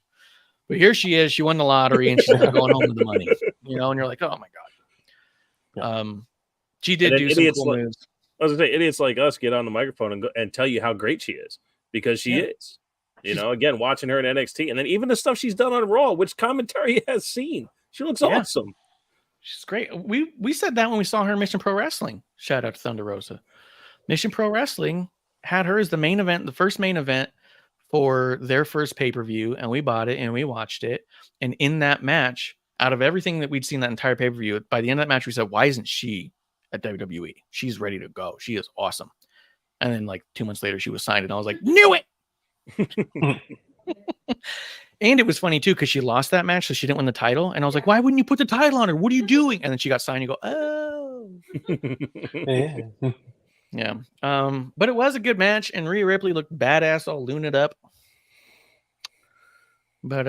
but here she is. She won the lottery and she's not going home with the money, you know? And you're like, oh my God. She did do some cool moves. I was gonna say, idiots like us get on the microphone and tell you how great she is because she is. You know, again, watching her in NXT and then even the stuff she's done on Raw, which commentary has seen. She looks awesome. She's great. We said that when we saw her in Mission Pro Wrestling. Shout out to Thunder Rosa. Mission Pro Wrestling had her as the main event, the first main event for their first pay-per-view, and we bought it and we watched it. And in that match, out of everything that we'd seen that entire pay-per-view, by the end of that match, we said, why isn't she at WWE? She's ready to go. She is awesome. And then like 2 months later, she was signed, and I was like, knew it. And it was funny too, because she lost that match, so she didn't win the title. And I was like, why wouldn't you put the title on her? What are you doing? And then she got signed. You go, oh. Yeah. But it was a good match, and Rhea Ripley looked badass, all looning up. But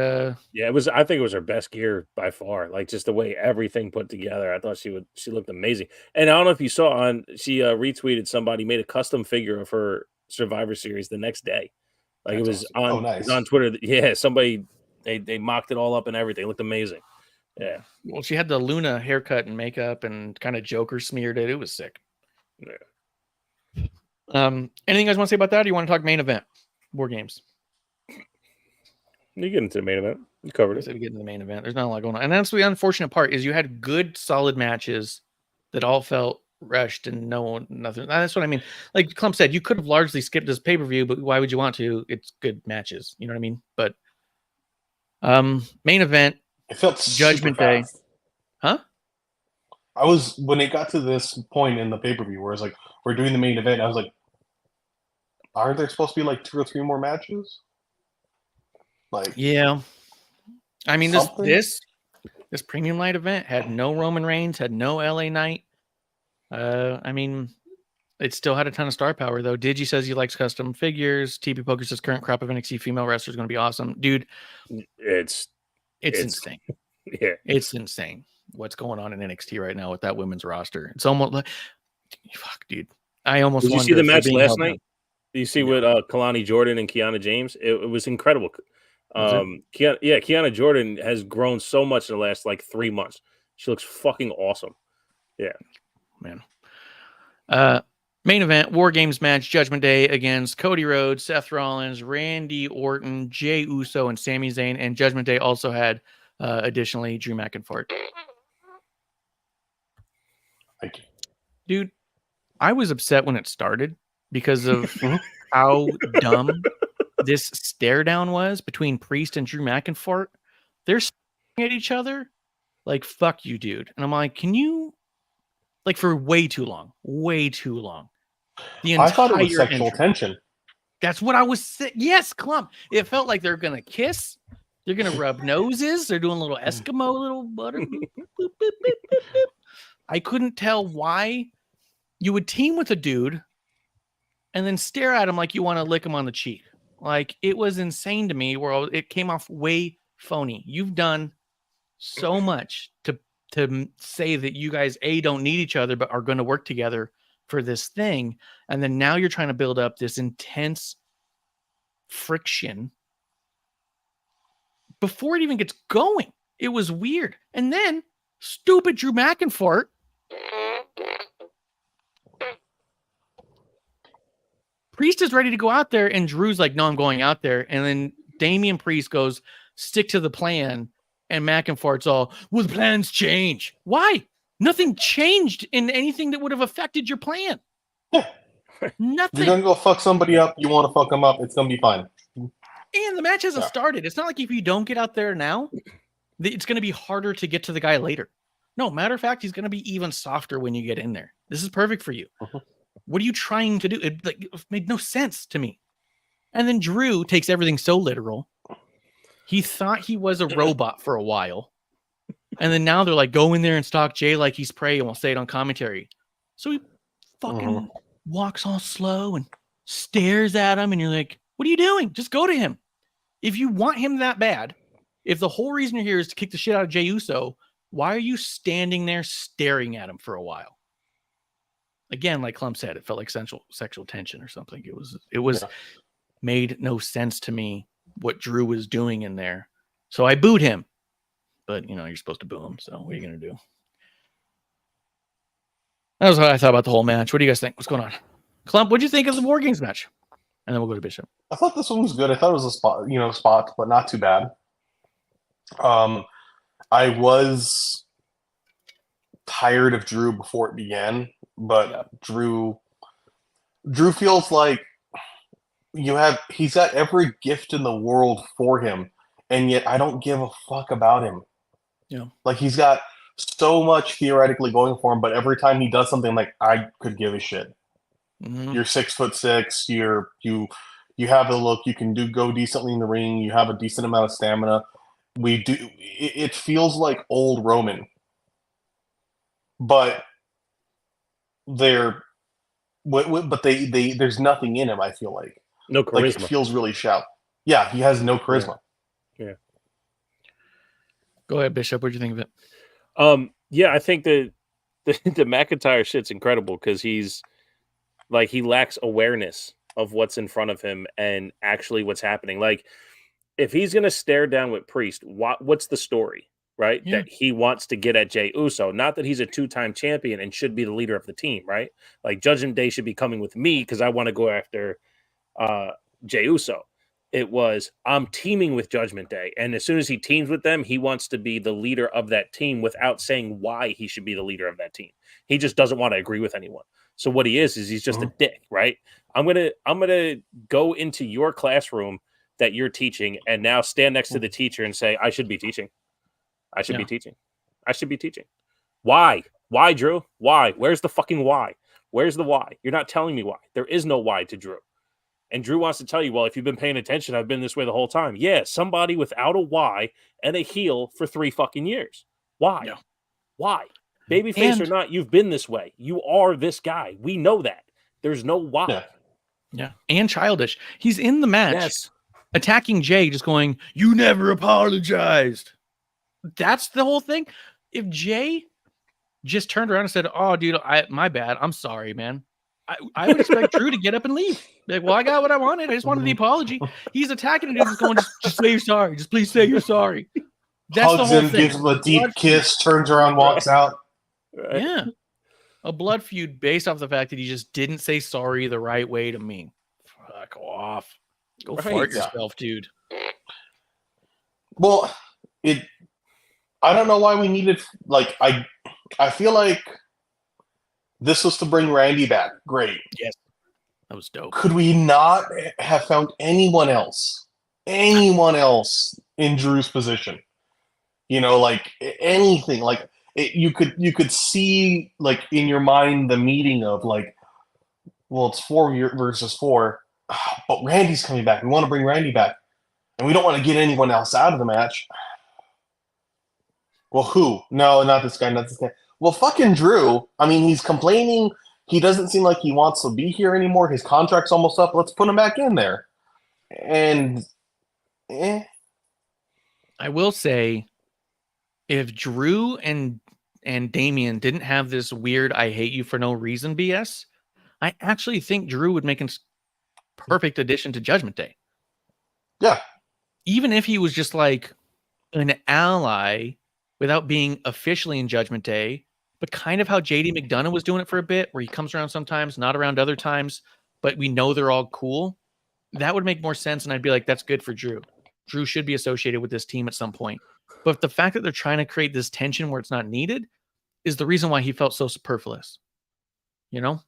yeah, it was. I think it was her best gear by far. Like just the way everything put together. I thought she looked amazing. And I don't know if you saw she retweeted somebody made a custom figure of her Survivor Series the next day. Like it was awesome. on it was on Twitter. Yeah, somebody they mocked it all up and everything. It looked amazing. Yeah. Well, she had the Luna haircut and makeup and kind of Joker smeared it. It was sick. Yeah. Anything you guys want to say about that? Or you want to talk main event? War Games. You get into the main event. You covered it. We get into the main event. There's not a lot going on. And that's the unfortunate part is you had good, solid matches that all felt rushed and nothing. That's what I mean. Like Klump said, you could have largely skipped this pay-per-view, but why would you want to? It's good matches. You know what I mean? But main event. It felt Judgment Day. Huh? When it got to this point in the pay-per-view where it's like, we're doing the main event, I was like, aren't there supposed to be like 2 or 3 more matches? Like, yeah. I mean, this premium light event had no Roman Reigns, had no LA Knight. I mean, it still had a ton of star power, though. Digi says he likes custom figures. TP Poker says current crop of NXT female wrestlers is going to be awesome. Dude, it's insane. Yeah. It's insane what's going on in NXT right now with that women's roster. It's almost like, fuck, dude. I almost Did you see the match last night? Did you see with Kalani Jordan and Kiana James? It was incredible. Kiana Jordan has grown so much in the last like 3 months. She looks fucking awesome. Yeah. Man. Main event, War Games match, Judgment Day against Cody Rhodes, Seth Rollins, Randy Orton, Jey Uso, and Sami Zayn. And Judgment Day also had, additionally, Drew McIntyre. Thank you. Dude, I was upset when it started because of how dumb this stare down was between Priest and Drew McIntyre. They're staring at each other like, fuck you, dude. And I'm like, can you, like, for way too long. The I thought it was entire sexual entrance. tension. That's what I was saying. Yes, Klump. It felt like they're going to kiss. They're going to rub noses. They're doing a little Eskimo, little butter. Boop, boop, boop, boop, boop, boop. I couldn't tell why you would team with a dude and then stare at him like you want to lick him on the cheek. Like, it was insane to me where it came off way phony. You've done so much to say that you guys, A, don't need each other, but are going to work together for this thing. And then now you're trying to build up this intense friction before it even gets going. It was weird. And then stupid Drew McIntyre Priest is ready to go out there, and Drew's like, no, I'm going out there. And then Damian Priest goes, stick to the plan. And McIntyre's all, well, the plans change. Why? Nothing changed in anything that would have affected your plan. Yeah. Nothing. You're going to go fuck somebody up. You want to fuck them up. It's going to be fine. And the match hasn't started. It's not like if you don't get out there now, it's going to be harder to get to the guy later. No, matter of fact, he's going to be even softer when you get in there. This is perfect for you. What are you trying to do? It made no sense to me. And then Drew takes everything so literal. He thought he was a robot for a while. And then now they're like, go in there and stalk Jay like he's prey, and we'll say it on commentary. So he fucking walks all slow and stares at him, and you're like, what are you doing? Just go to him. If you want him that bad, if the whole reason you're here is to kick the shit out of Jey Uso, why are you standing there staring at him for a while? Again, like Klump said, it felt like sexual tension or something. It was made no sense to me what Drew was doing in there. So I booed him. But, you're supposed to boo him, so what are you going to do? That was what I thought about the whole match. What do you guys think? What's going on? Klump, what do you think of the War Games match? And then we'll go to Bishop. I thought this one was good. I thought it was a spot, but not too bad. I was tired of Drew before it began, but Drew feels like he's got every gift in the world for him, and yet I don't give a fuck about him. Yeah. Like, he's got so much theoretically going for him, but every time he does something, like, I could give a shit. Mm-hmm. You're 6'6", you have the look, you can go decently in the ring, you have a decent amount of stamina. It feels like old Roman. But there's nothing in him, I feel like. No charisma. Like, it feels really shallow. Yeah, he has no charisma. Yeah. Go ahead, Bishop. What do you think of it? Yeah, I think the McIntyre shit's incredible because he's like, he lacks awareness of what's in front of him and actually what's happening. Like, if he's gonna stare down with Priest, what's the story, right? Yeah. That he wants to get at Jey Uso. Not that he's a 2-time champion and should be the leader of the team, right? Like, Judgment Day should be coming with me because I want to go after Jey Uso. It was, I'm teaming with Judgment Day. And as soon as he teams with them, he wants to be the leader of that team without saying why he should be the leader of that team. He just doesn't want to agree with anyone. So what he is he's just a dick, right? I'm gonna go into your classroom that you're teaching and now stand next to the teacher and say, I should be teaching. I should be teaching. I should be teaching. Why? Why, Drew? Why? Where's the fucking why? Where's the why? You're not telling me why. There is no why to Drew. And Drew wants to tell you, well, if you've been paying attention, I've been this way the whole time. Yeah, somebody without a why and a heel for 3 fucking years. Why? Yeah. Why? Babyface or not, you've been this way. You are this guy. We know that. There's no why. Yeah. And childish. He's in the match attacking Jay, just going, you never apologized. That's the whole thing. If Jay just turned around and said, oh, dude, my bad. I'm sorry, man. I would expect Drew to get up and leave. Like, well, I got what I wanted. I just wanted the apology. He's attacking and he's going, just say you're sorry. Just please say you're sorry. That's Hugs the whole him, thing. gives him a deep kiss, turns around, walks out. Right. Yeah. A blood feud based off the fact that he just didn't say sorry the right way to me. Fuck off. Go fart yourself, dude. Well, I don't know why we needed, like, I feel like this was to bring Randy back. Great. Yes. That was dope. Could we not have found anyone else in Drew's position? You know, like anything. Like you could see like in your mind the meeting of like, well, it's 4 versus 4, but Randy's coming back. We want to bring Randy back, and we don't want to get anyone else out of the match. Well, who? No, not this guy, not this guy. Well, fucking Drew. I mean, he's complaining. He doesn't seem like he wants to be here anymore. His contract's almost up. Let's put him back in there. And, I will say, if Drew and Damian didn't have this weird "I hate you for no reason" BS, I actually think Drew would make a perfect addition to Judgment Day. Yeah. Even if he was just like an ally without being officially in Judgment Day, but kind of how JD McDonough was doing it for a bit, where he comes around sometimes, not around other times, but we know they're all cool. That would make more sense, and I'd be like, that's good for Drew. Drew should be associated with this team at some point. But the fact that they're trying to create this tension where it's not needed is the reason why he felt so superfluous. You know?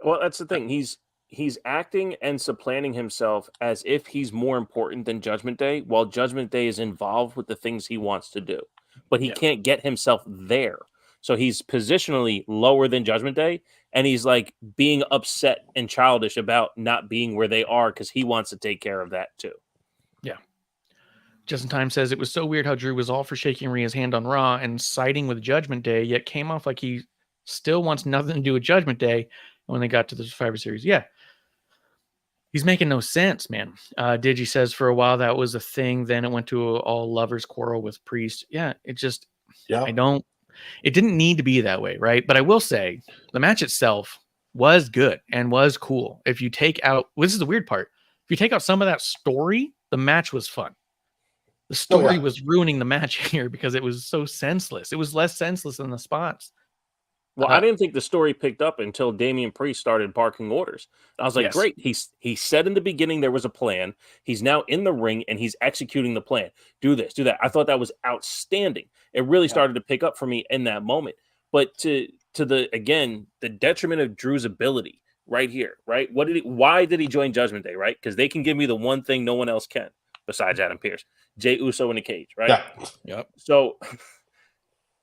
Well, that's the thing. He's acting and supplanting himself as if he's more important than Judgment Day, while Judgment Day is involved with the things he wants to do. But he can't get himself there. So he's positionally lower than Judgment Day, and he's like being upset and childish about not being where they are because he wants to take care of that too. Yeah. Just in Time says it was so weird how Drew was all for shaking Rhea's hand on Raw and siding with Judgment Day, yet came off like he still wants nothing to do with Judgment Day when they got to the Survivor Series. Yeah. He's making no sense, man. Digi says for a while that was a thing. Then it went to all lovers quarrel with Priest. Yeah, it just, it didn't need to be that way, right? But I will say the match itself was good and was cool. If you take out, this is the weird part. If you take out some of that story, the match was fun. The story was ruining the match here because it was so senseless. It was less senseless than the spots. Well, I didn't think the story picked up until Damian Priest started barking orders. I was like, great. He said in the beginning there was a plan. He's now in the ring and he's executing the plan. Do this, do that. I thought that was outstanding. It really started to pick up for me in that moment. But to the detriment of Drew's ability right here, right? Why did he join Judgment Day, right? Because they can give me the one thing no one else can besides Adam Pearce. Jey Uso in a cage, right? Yeah. Yep. So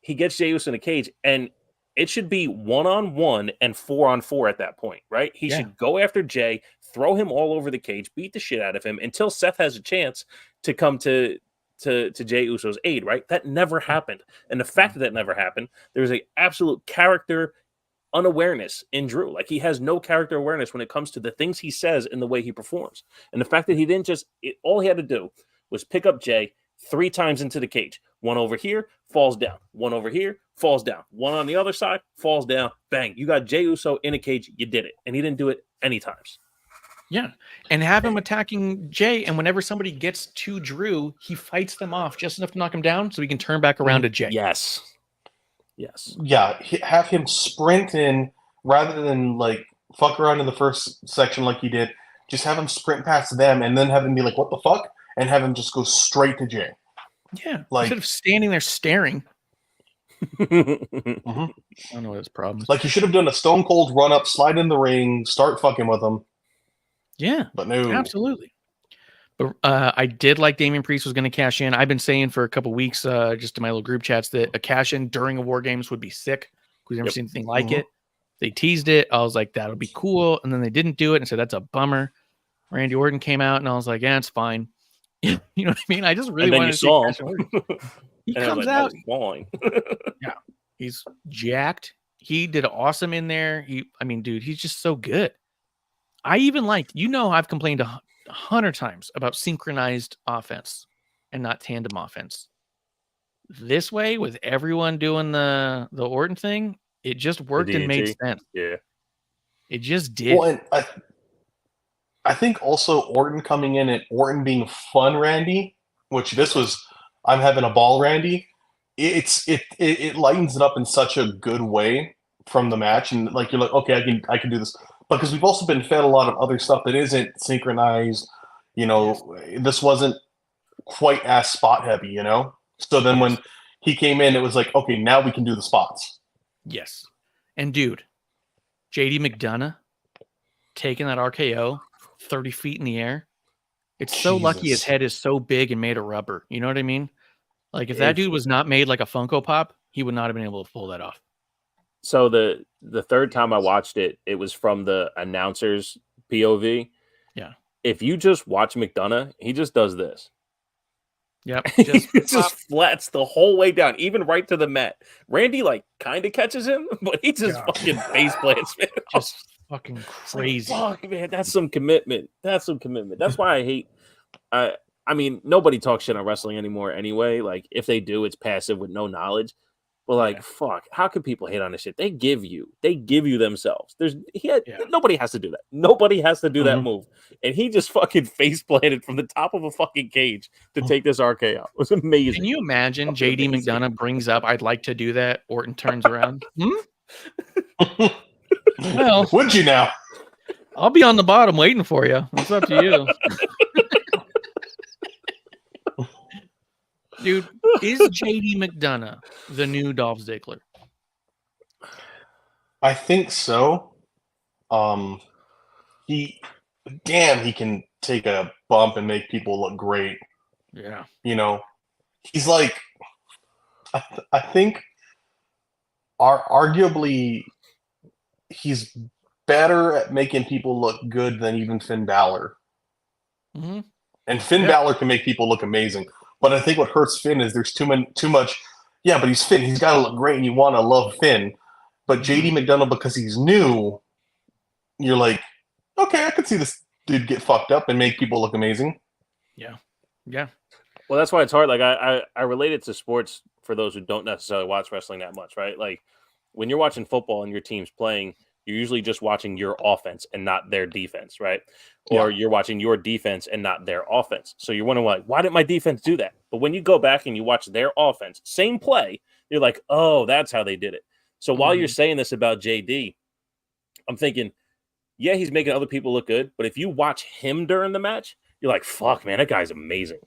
he gets Jey Uso in a cage, and it should be 1-on-1 and 4-on-4 at that point, right? He should go after Jey, throw him all over the cage, beat the shit out of him until Seth has a chance to come to Jey Uso's aid, right? That never happened. And the fact that never happened, there's an absolute character unawareness in Drew. Like, he has no character awareness when it comes to the things he says and the way he performs. And the fact that he didn't all he had to do was pick up Jey 3 times into the cage. One over here, falls down. One over here, falls down. One on the other side, falls down. Bang. You got Jey Uso in a cage. You did it. And he didn't do it any times. Yeah. And have him attacking Jey. And whenever somebody gets to Drew, he fights them off just enough to knock him down so he can turn back around to Jey. Yes. Yeah. Have him sprint in rather than like fuck around in the first section like he did. Just have him sprint past them and then have him be like, what the fuck? And have him just go straight to Jey. Yeah. Like, instead of standing there staring. I don't know what his problem is. Like, you should have done a Stone Cold run up, slide in the ring, start fucking with him. Yeah. But no. Absolutely. But I did like Damian Priest was going to cash in. I've been saying for a couple weeks, just in my little group chats, that a cash in during a War Games would be sick. We've never seen anything like it. They teased it. I was like, that'll be cool. And then they didn't do it and said, that's a bummer. Randy Orton came out and I was like, yeah, it's fine. You know what I mean? I just really wanted to see Cash Orton. He comes out. Yeah, he's jacked. He did awesome in there. Dude, he's just so good. I even liked, I've complained 100 times about synchronized offense and not tandem offense. This way, with everyone doing the Orton thing, it just worked and made sense. Yeah, it just did. Well, and I think also Orton coming in and Orton being fun Randy, which this was, I'm having a ball Randy. It lightens it up in such a good way from the match, and like you're like, okay, I can do this. Because we've also been fed a lot of other stuff that isn't synchronized. This wasn't quite as spot heavy. So then when he came in, it was like, okay, now we can do the spots. Yes, and dude, JD McDonough taking that RKO 30 feet in the air. It's so lucky his Jesus. head is so big and made of rubber. You know what I mean? Like, if that dude was not made like a Funko Pop, he would not have been able to pull that off. So the third time I watched it, it was from the announcer's POV. Yeah. If you just watch McDonough, he just does this. Yep. He just flats the whole way down, even right to the mat. Randy like kind of catches him, but he just fucking face plants, man. Just fucking crazy. Like, fuck, man, that's some commitment. That's some commitment. That's why I hate. I mean, nobody talks shit on wrestling anymore anyway. Like, if they do, it's passive with no knowledge. But like, fuck, how can people hate on this shit? They give you themselves. Nobody has to do that. Nobody has to do that move. And he just fucking face planted from the top of a fucking cage to take this RKO. It was amazing. Can you imagine JD McDonough brings up, I'd like to do that. Orton turns around. Well, would you now? I'll be on the bottom waiting for you. It's up to you. Dude, is JD McDonough the new Dolph Ziggler? I think so. He can take a bump and make people look great. Yeah. You know, he's like, I think arguably he's better at making people look good than even Finn Balor. Mm-hmm. And Finn Balor can make people look amazing. But I think what hurts Finn is there's too much. Yeah, but he's Finn. He's got to look great, and you want to love Finn. But JD McDonough, because he's new, you're like, okay, I could see this dude get fucked up and make people look amazing. Yeah. Well, that's why it's hard. Like, I relate it to sports for those who don't necessarily watch wrestling that much, right? Like, when you're watching football and your team's playing, you're usually just watching your offense and not their defense, right? Or you're watching your defense and not their offense. So you're wondering, like, why didn't my defense do that? But when you go back and you watch their offense, same play, you're like, oh, that's how they did it. So while you're saying this about JD, I'm thinking, yeah, he's making other people look good. But if you watch him during the match, you're like, fuck, man, that guy's amazing.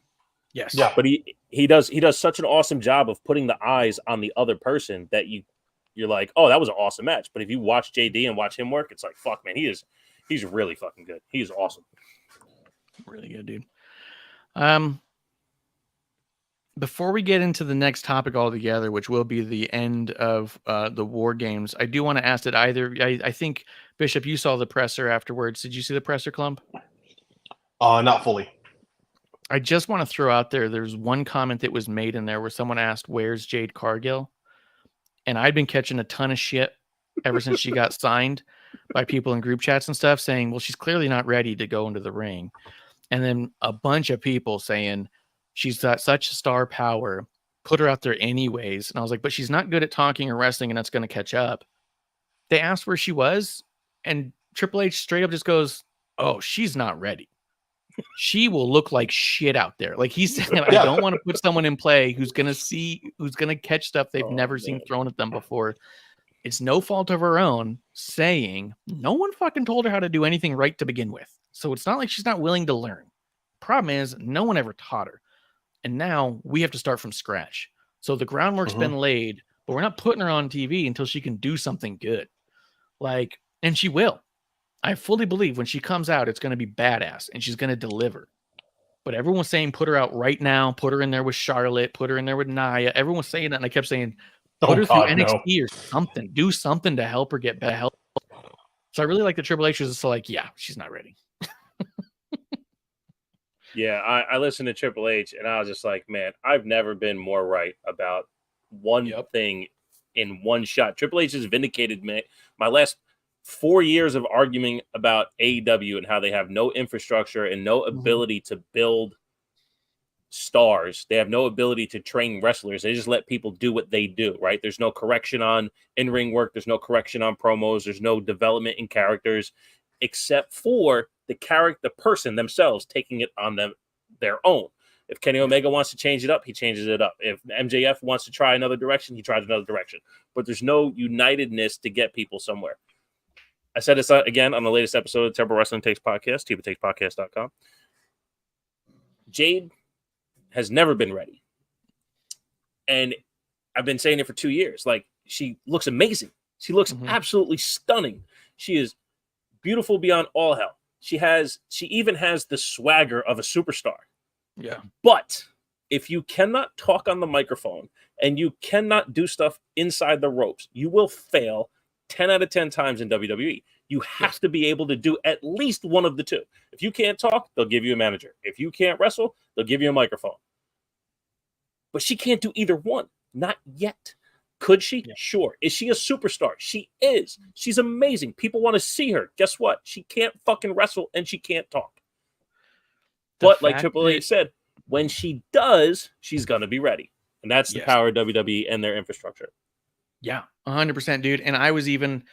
Yes. Yeah. But he does such an awesome job of putting the eyes on the other person that you're like, oh, that was an awesome match. But if you watch JD and watch him work, it's like, fuck, man, he's really fucking good. He's awesome. Really good, dude. Before we get into the next topic altogether, which will be the end of the War Games, I do want to ask that I think, Bishop, you saw the presser afterwards. Did you see the presser, Klump? Not fully. I just want to throw out there's one comment that was made in there where someone asked, where's Jade Cargill? And I'd been catching a ton of shit ever since she got signed by people in group chats and stuff saying, well, she's clearly not ready to go into the ring. And then a bunch of people saying she's got such star power, put her out there anyways. And I was like, but she's not good at talking or wrestling, and that's going to catch up. They asked where she was, and Triple H straight up just goes, oh, she's not ready. She will look like shit out there. Like he said, I don't want to put someone in play who's going to catch stuff they've never seen thrown at them before. It's no fault of her own, saying no one fucking told her how to do anything right to begin with. So it's not like she's not willing to learn. Problem is, no one ever taught her. And now we have to start from scratch. So the groundwork's been laid, but we're not putting her on TV until she can do something good. And she will. I fully believe when she comes out, it's going to be badass and she's going to deliver. But everyone's saying, put her out right now, put her in there with Charlotte, put her in there with Nia. Everyone's saying that. And I kept saying, put her through NXT or something, do something to help her get better. So I really like the Triple H was just like, yeah, she's not ready. Yeah, I listened to Triple H and I was just like, man, I've never been more right about one thing in one shot. Triple H has vindicated me. My last 4 years of arguing about AEW and how they have no infrastructure and no ability to build stars. They have no ability to train wrestlers. They just let people do what they do, right? There's no correction on in-ring work. There's no correction on promos. There's no development in characters except for the person themselves taking it on their own. If Kenny Omega wants to change it up, he changes it up. If MJF wants to try another direction, he tries another direction. But there's no unitedness to get people somewhere. I said this again on the latest episode of Temple Wrestling Takes Podcast, TeePaTakesPodcast.com. Jade has never been ready. And I've been saying it for 2 years. Like, she looks amazing. She looks absolutely stunning. She is beautiful beyond all hell. She even has the swagger of a superstar. Yeah. But if you cannot talk on the microphone and you cannot do stuff inside the ropes, you will fail 10 out of 10 times in WWE. You have to be able to do at least one of the two. If you can't talk, they'll give you a manager. If you can't wrestle, they'll give you a microphone. But she can't do either one. Not yet. Could she? Yeah. Sure. Is she a superstar? She is. She's amazing. People want to see her. Guess what? She can't fucking wrestle and she can't talk. But like Triple H said, when she does, she's going to be ready. And that's the power of WWE and their infrastructure. Yeah, 100%, dude. And I was even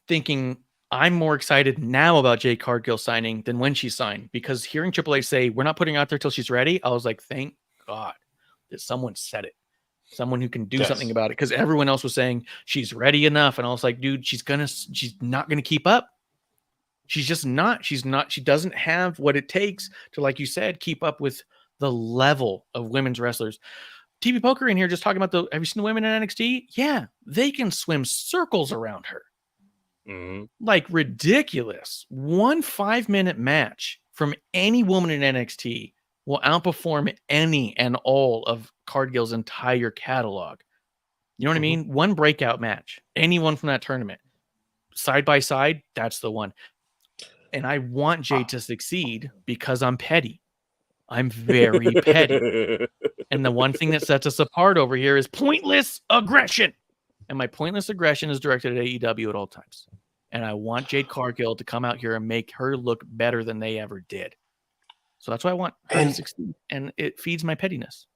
thinking I'm more excited now about Jade Cargill signing than when she signed, because hearing Triple H say, we're not putting her out there till she's ready, I was like, thank God that someone said it. Someone who can do something about it, because everyone else was saying she's ready enough. And I was like, dude, she's not going to keep up. She's just not. She doesn't have what it takes to, like you said, keep up with the level of women's wrestlers. TV Poker in here just talking about have you seen the women in NXT? Yeah, they can swim circles around her. Mm-hmm. Like ridiculous. 1 5-minute match from any woman in NXT will outperform any and all of Cargill's entire catalog. You know what I mean? One breakout match, anyone from that tournament, side by side, that's the one. And I want Jade to succeed because I'm petty. I'm very petty. And the one thing that sets us apart over here is pointless aggression. And my pointless aggression is directed at AEW at all times. And I want Jade Cargill to come out here and make her look better than they ever did. So that's why I want her to succeed. And it feeds my pettiness.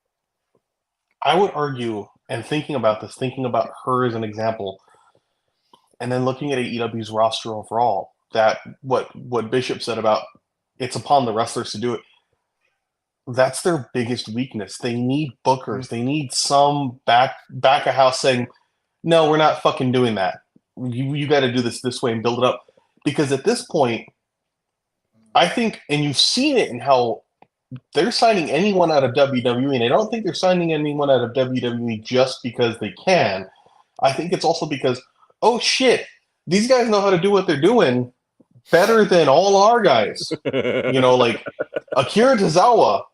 I would argue, and thinking about her as an example, and then looking at AEW's roster overall, that what Bishop said about it's upon the wrestlers to do it, that's their biggest weakness. They need bookers. They need some back of house saying, no, we're not fucking doing that. You got to do this way and build it up. Because at this point, I think, and you've seen it in how they're signing anyone out of WWE, and I don't think they're signing anyone out of WWE just because they can. I think it's also because, oh shit, these guys know how to do what they're doing better than all our guys. Like Akira Tozawa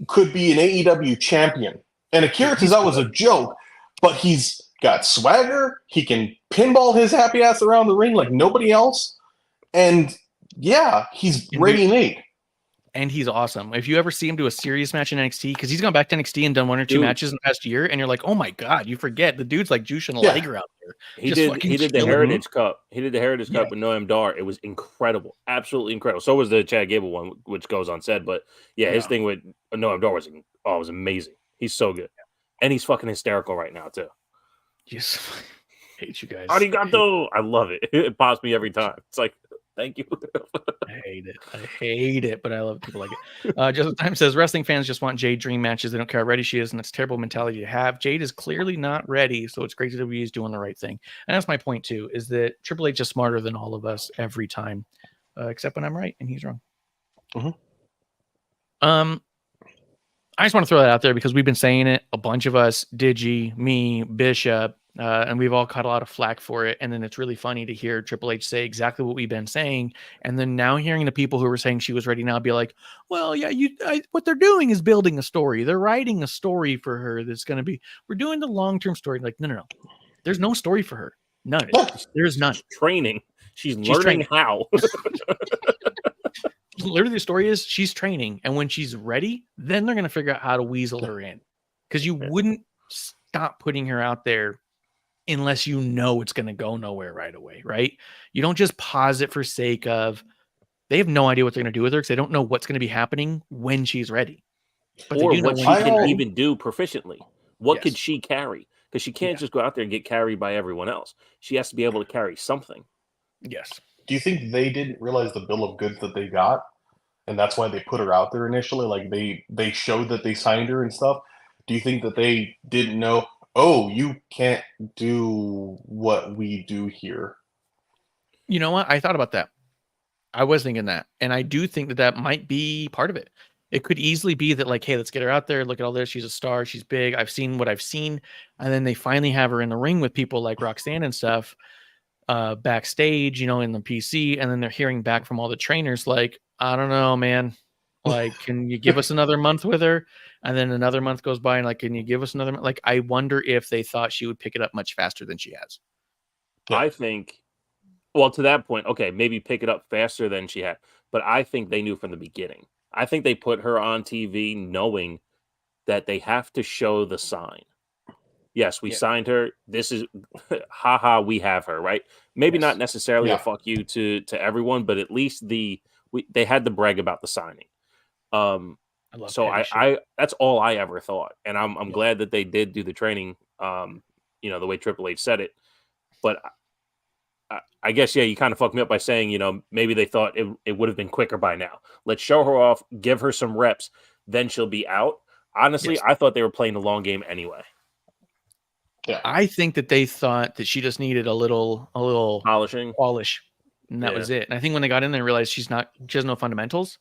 could be an AEW champion. And Akira Tozawa's a joke, but he's got swagger. He can pinball his happy ass around the ring like nobody else. And yeah, he's ready-made. And he's awesome. If you ever see him do a serious match in NXT, because he's gone back to NXT and done 1 or 2 matches in the past year, and you're like, oh my God, you forget the dude's like Jushin Liger out there. He did the Heritage Cup. He did the Heritage Cup with Noam Dar. It was incredible, absolutely incredible. So was the Chad Gable one, which goes unsaid. But his thing with Noam Dar was amazing. He's so good, and he's fucking hysterical right now too. Just hate you guys. Arigato. I love it. It pops me every time. It's like, thank you. I hate it, but I love people like it. Just Time says wrestling fans just want Jade dream matches. They don't care how ready she is, and it's a terrible mentality to have. Jade is clearly not ready, so it's great that WWE is doing the right thing. And that's my point too, is that Triple H is smarter than all of us every time, except when I'm right and he's wrong. I just want to throw that out there because we've been saying it, a bunch of us, Digi, me, Bishop, and we've all caught a lot of flack for it. And then it's really funny to hear Triple H say exactly what we've been saying. And then now hearing the people who were saying she was ready now be like, well, yeah, what they're doing is building a story. They're writing a story for her that's going to be, we're doing the long-term story. Like, no. There's no story for her. None. There's none. Training. She's learning how. Literally, the story is she's training, and when she's ready, then they're going to figure out how to weasel her in. Because you wouldn't stop putting her out there unless you know it's going to go nowhere right away, right? You don't just pause it for sake of. They have no idea what they're going to do with her because they don't know what's going to be happening when she's ready. But or what she can even do proficiently. What could she carry? Because she can't just go out there and get carried by everyone else. She has to be able to carry something. Yes. Do you think they didn't realize the bill of goods that they got, and that's why they put her out there initially? Like they showed that they signed her and stuff. Do you think that they didn't know? Oh, you can't do what we do here. You know what? I thought about that. I was thinking that, and I do think that might be part of it. It could easily be that, like, hey, let's get her out there. Look at all this. She's a star. She's big. I've seen what I've seen, and then they finally have her in the ring with people like Roxanne and stuff. backstage, in the PC, and then they're hearing back from all the trainers like, I don't know, man. Like, can you give us another month with her? And then another month goes by, and like, can you give us another month? Like, I wonder if they thought she would pick it up much faster than she has. Yeah. I think, well, to that point, okay, maybe pick it up faster than she had, but I think they knew from the beginning. I think they put her on TV knowing that they have to show the sign. Yes, we signed her. This is, haha, we have her, right? Maybe not necessarily a fuck you to everyone, but at least they had to brag about the signing. I that's all I ever thought, and I'm glad that they did do the training. The way Triple H said it, but I guess you kind of fucked me up by saying maybe they thought it would have been quicker by now. Let's show her off, give her some reps, then she'll be out. Honestly, I thought they were playing the long game anyway. Yeah. I think that they thought that she just needed a little polish, and that was it. And I think when they got in there and realized she has no fundamentals,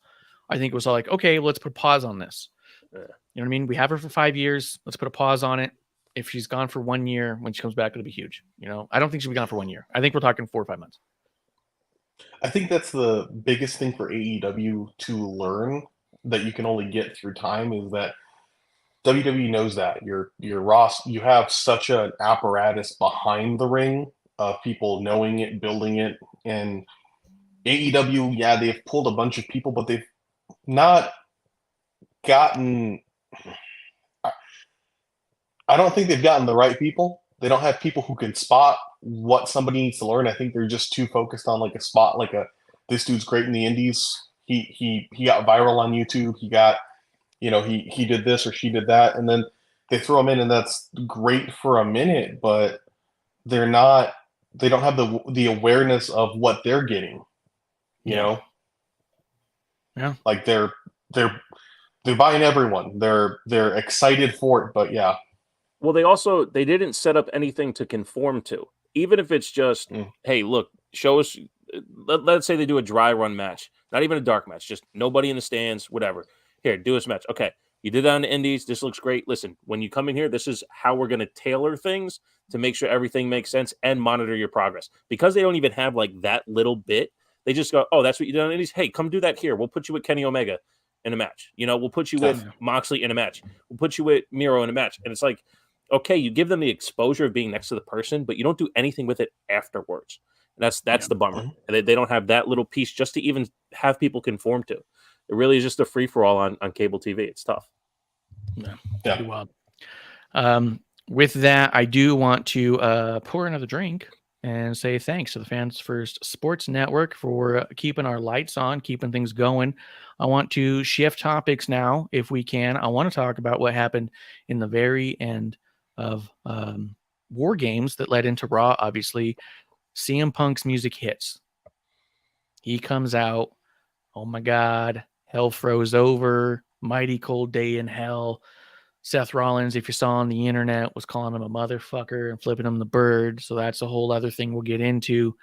I think it was all like, okay, let's put a pause on this. Yeah. You know what I mean? We have her for 5 years. Let's put a pause on it. If she's gone for 1 year, when she comes back, it'll be huge. I don't think she'll be gone for 1 year. I think we're talking 4 or 5 months. I think that's the biggest thing for AEW to learn that you can only get through time is that WWE knows that your roster, you have such an apparatus behind the ring of people knowing it, building it, and AEW, they've pulled a bunch of people, but they've not gotten. I don't think they've gotten the right people. They don't have people who can spot what somebody needs to learn. I think they're just too focused on like a spot, like this dude's great in the indies. He got viral on YouTube. He got. He did this or she did that, and then they throw him in, and that's great for a minute, but they don't have the awareness of what they're getting. Yeah. Like they're buying everyone. They're excited for it, but yeah. Well, they didn't set up anything to conform to, even if it's just, hey, look, show us. Let's say they do a dry run match, not even a dark match, just nobody in the stands, whatever. Here, do this match. Okay, you did that on the indies. This looks great. Listen, when you come in here, this is how we're going to tailor things to make sure everything makes sense and monitor your progress. Because they don't even have like that little bit, they just go, oh, that's what you did on the indies? Hey, come do that here. We'll put you with Kenny Omega in a match. We'll put you with Moxley in a match. We'll put you with Miro in a match. And it's like, okay, you give them the exposure of being next to the person, but you don't do anything with it afterwards. And that's the bummer. They don't have that little piece just to even have people conform to. It really is just a free-for-all on cable TV. It's tough. Yeah. Wild. With that, I do want to pour another drink and say thanks to the Fans First Sports Network for keeping our lights on, keeping things going. I want to shift topics now, if we can. I want to talk about what happened in the very end of War Games that led into Raw. Obviously, CM Punk's music hits. He comes out. Oh, my God. Hell froze over. Mighty cold day in hell. Seth Rollins, if you saw on the internet, was calling him a motherfucker and flipping him the bird. So that's a whole other thing we'll get into.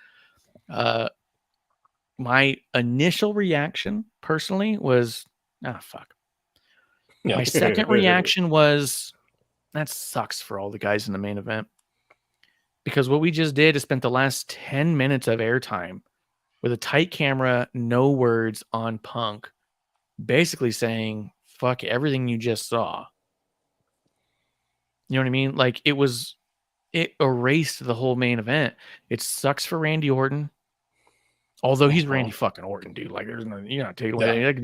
My initial reaction, personally, was, fuck. Yeah. My second reaction was, that sucks for all the guys in the main event. Because what we just did is spent the last 10 minutes of airtime with a tight camera, no words on Punk, basically saying, fuck everything you just saw. You know what I mean? Like, it erased the whole main event. It sucks for Randy Orton. Although he's Randy fucking Orton, dude. Like, you're not taking away that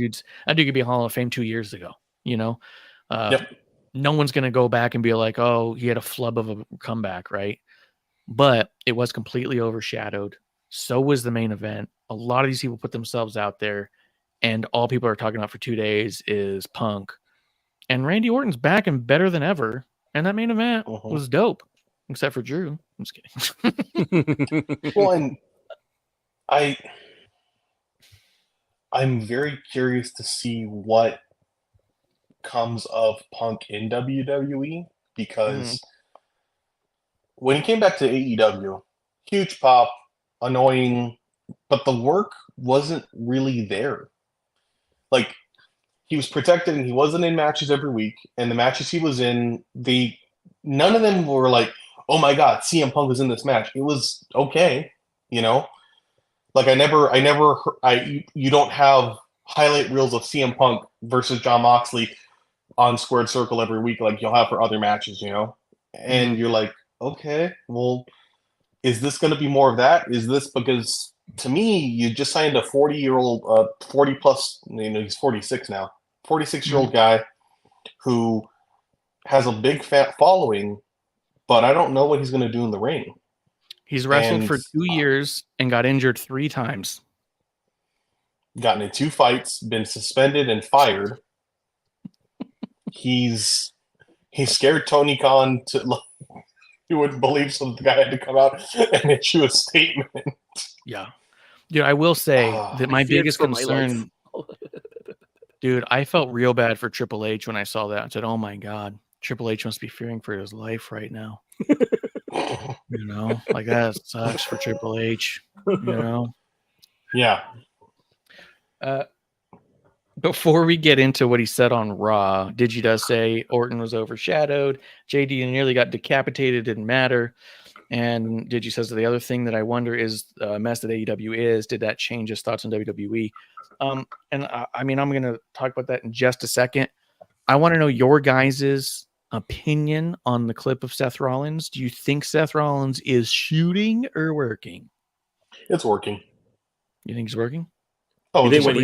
dude could be Hall of Fame 2 years ago, No one's going to go back and be like, oh, he had a flub of a comeback, right? But it was completely overshadowed. So was the main event. A lot of these people put themselves out there, and all people are talking about for 2 days is Punk. And Randy Orton's back and better than ever. And that main event was dope, except for Drew. I'm just kidding. Well, and I'm very curious to see what comes of Punk in WWE, because when he came back to AEW, huge pop, annoying, but the work wasn't really there. Like, he was protected and he wasn't in matches every week, and the matches he was in, none of them were like, oh my God, CM Punk was in this match. It was okay. You know, like you don't have highlight reels of CM Punk versus John Moxley on Squared Circle every week like you'll have for other matches, you know? And you're like, okay, well, is this going to be more of that? Is this because to me, you just signed a 40-year-old, 40 plus, you know, he's 46 now, 46-year-old guy who has a big fat following, but I don't know what he's going to do in the ring. He's wrestled for 2 years and got injured 3 times. Gotten in 2 fights, been suspended and fired. He's scared Tony Khan to. You wouldn't believe some guy had to come out and issue a statement. Yeah, dude. I will say that my biggest concern, dude. I felt real bad for Triple H when I saw that. I said, "Oh my God, Triple H must be fearing for his life right now." You know, like that sucks for Triple H. You know. Yeah. Before we get into what he said on Raw, Digi does say Orton was overshadowed. JD nearly got decapitated, didn't matter. And Digi says the other thing that I wonder is mess that AEW is, did that change his thoughts on WWE? I mean, I'm going to talk about that in just a second. I want to know your guys' opinion on the clip of Seth Rollins. Do you think Seth Rollins is shooting or working? It's working. You think he's working? Oh, you think when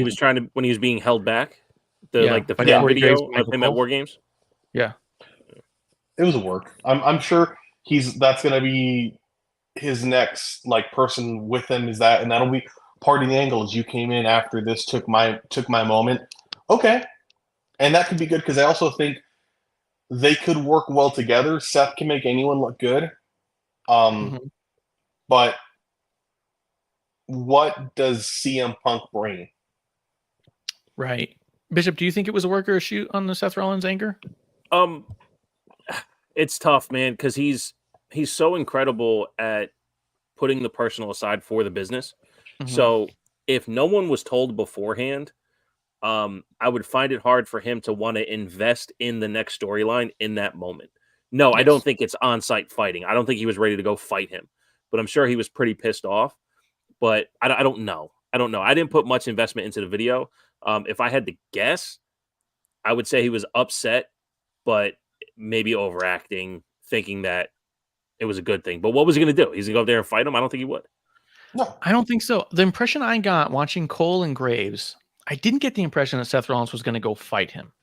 he was being held back, the fan video of him at War Games? Yeah, it was a work. I'm sure that's going to be his next like person with him. Is that, and that'll be part of the angle. Is you came in after this, took my moment. Okay, and that could be good because I also think they could work well together. Seth can make anyone look good, but what does CM Punk bring? Right. Bishop, do you think it was a work or a shoot on the Seth Rollins anger? It's tough, man, because he's so incredible at putting the personal aside for the business. So if no one was told beforehand, I would find it hard for him to want to invest in the next storyline in that moment. No, I don't think it's on-site fighting. I don't think he was ready to go fight him, but I'm sure he was pretty pissed off. But I don't know. I didn't put much investment into the video. If I had to guess, I would say he was upset, but maybe overacting, thinking that it was a good thing. But what was he going to do? He's going to go up there and fight him? I don't think he would. No. I don't think so. The impression I got watching Cole and Graves, I didn't get the impression that Seth Rollins was going to go fight him.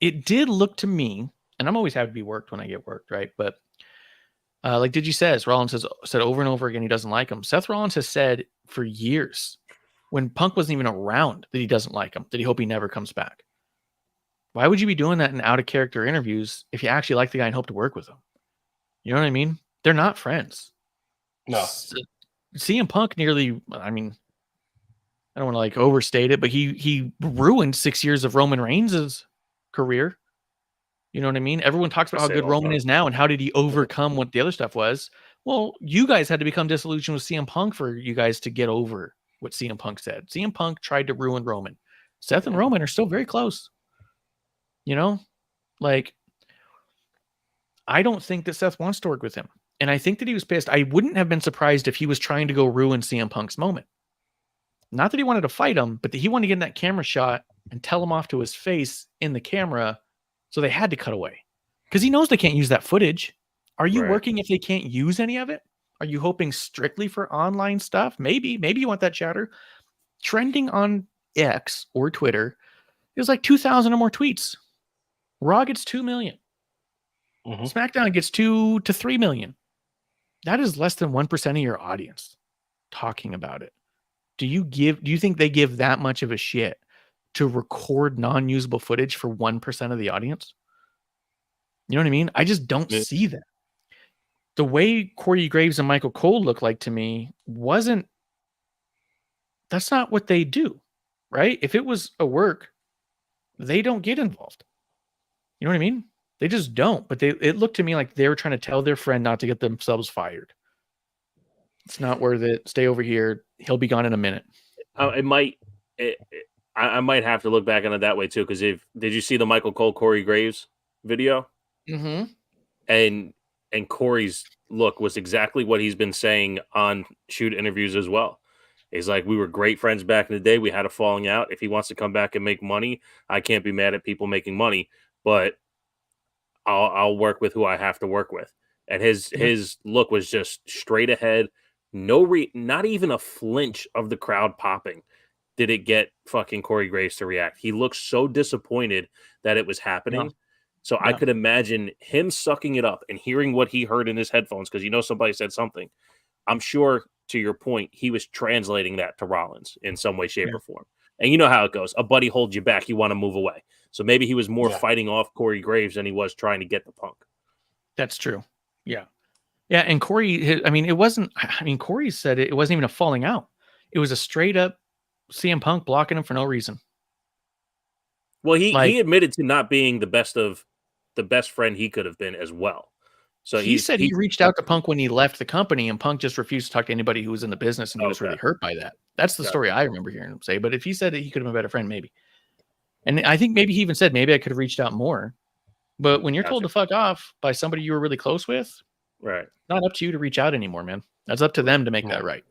It did look to me, and I'm always happy to be worked when I get worked, right? But like Digi says, Rollins has said over and over again he doesn't like him. Seth Rollins has said for years, when Punk wasn't even around, that he doesn't like him, that he hope he never comes back. Why would you be doing that in out-of-character interviews if you actually like the guy and hope to work with him? You know what I mean? They're not friends. No. CM Punk nearly, I mean, I don't want to like overstate it, but he ruined 6 years of Roman Reigns' career. You know what I mean? Everyone talks about how good Roman is now and how did he overcome what the other stuff was. Well, you guys had to become disillusioned with CM Punk for you guys to get over what CM Punk said. CM Punk tried to ruin Roman. Seth and Roman are still very close. You know? Like, I don't think that Seth wants to work with him. And I think that he was pissed. I wouldn't have been surprised if he was trying to go ruin CM Punk's moment. Not that he wanted to fight him, but that he wanted to get in that camera shot and tell him off to his face in the camera. So they had to cut away because he knows they can't use that footage. Are you working if they can't use any of it? Are you hoping strictly for online stuff? Maybe you want that chatter. Trending on X or Twitter is like 2,000 or more tweets. Raw gets 2 million. SmackDown gets 2 to 3 million. That is less than 1% of your audience talking about it. Do you think they give that much of a shit to record non-usable footage for 1% of the audience? You know what I mean? I just don't see that. The way Corey Graves and Michael Cole look like to me that's not what they do, right? If it was a work, they don't get involved. You know what I mean? They just don't. But it looked to me like they were trying to tell their friend not to get themselves fired. It's not worth it. Stay over here. He'll be gone in a minute. I might have to look back on it that way too. Because did you see the Michael Cole Corey Graves video? Mm-hmm. And Corey's look was exactly what he's been saying on shoot interviews as well. He's like, we were great friends back in the day. We had a falling out. If he wants to come back and make money, I can't be mad at people making money, but I'll work with who I have to work with. And his look was just straight ahead. Not even a flinch of the crowd popping did it get fucking Corey Graves to react. He looked so disappointed that it was happening. Yeah. So I could imagine him sucking it up and hearing what he heard in his headphones, because somebody said something. I'm sure, to your point, he was translating that to Rollins in some way, shape, or form. And you know how it goes. A buddy holds you back. You want to move away. So maybe he was more fighting off Corey Graves than he was trying to get the Punk. That's true. Yeah. Yeah. And Corey, Corey said it wasn't even a falling out. It was a straight up CM Punk blocking him for no reason. Well, he admitted to not being the best friend he could have been as well. So he said he reached out to Punk when he left the company, and Punk just refused to talk to anybody who was in the business, and he was really hurt by that. That's the story I remember hearing him say. But if he said that he could have been a better friend, maybe. And I think maybe he even said, maybe I could have reached out more. But when you're told to fuck off by somebody you were really close with, right, not up to you to reach out anymore, man. That's up to them to make that right.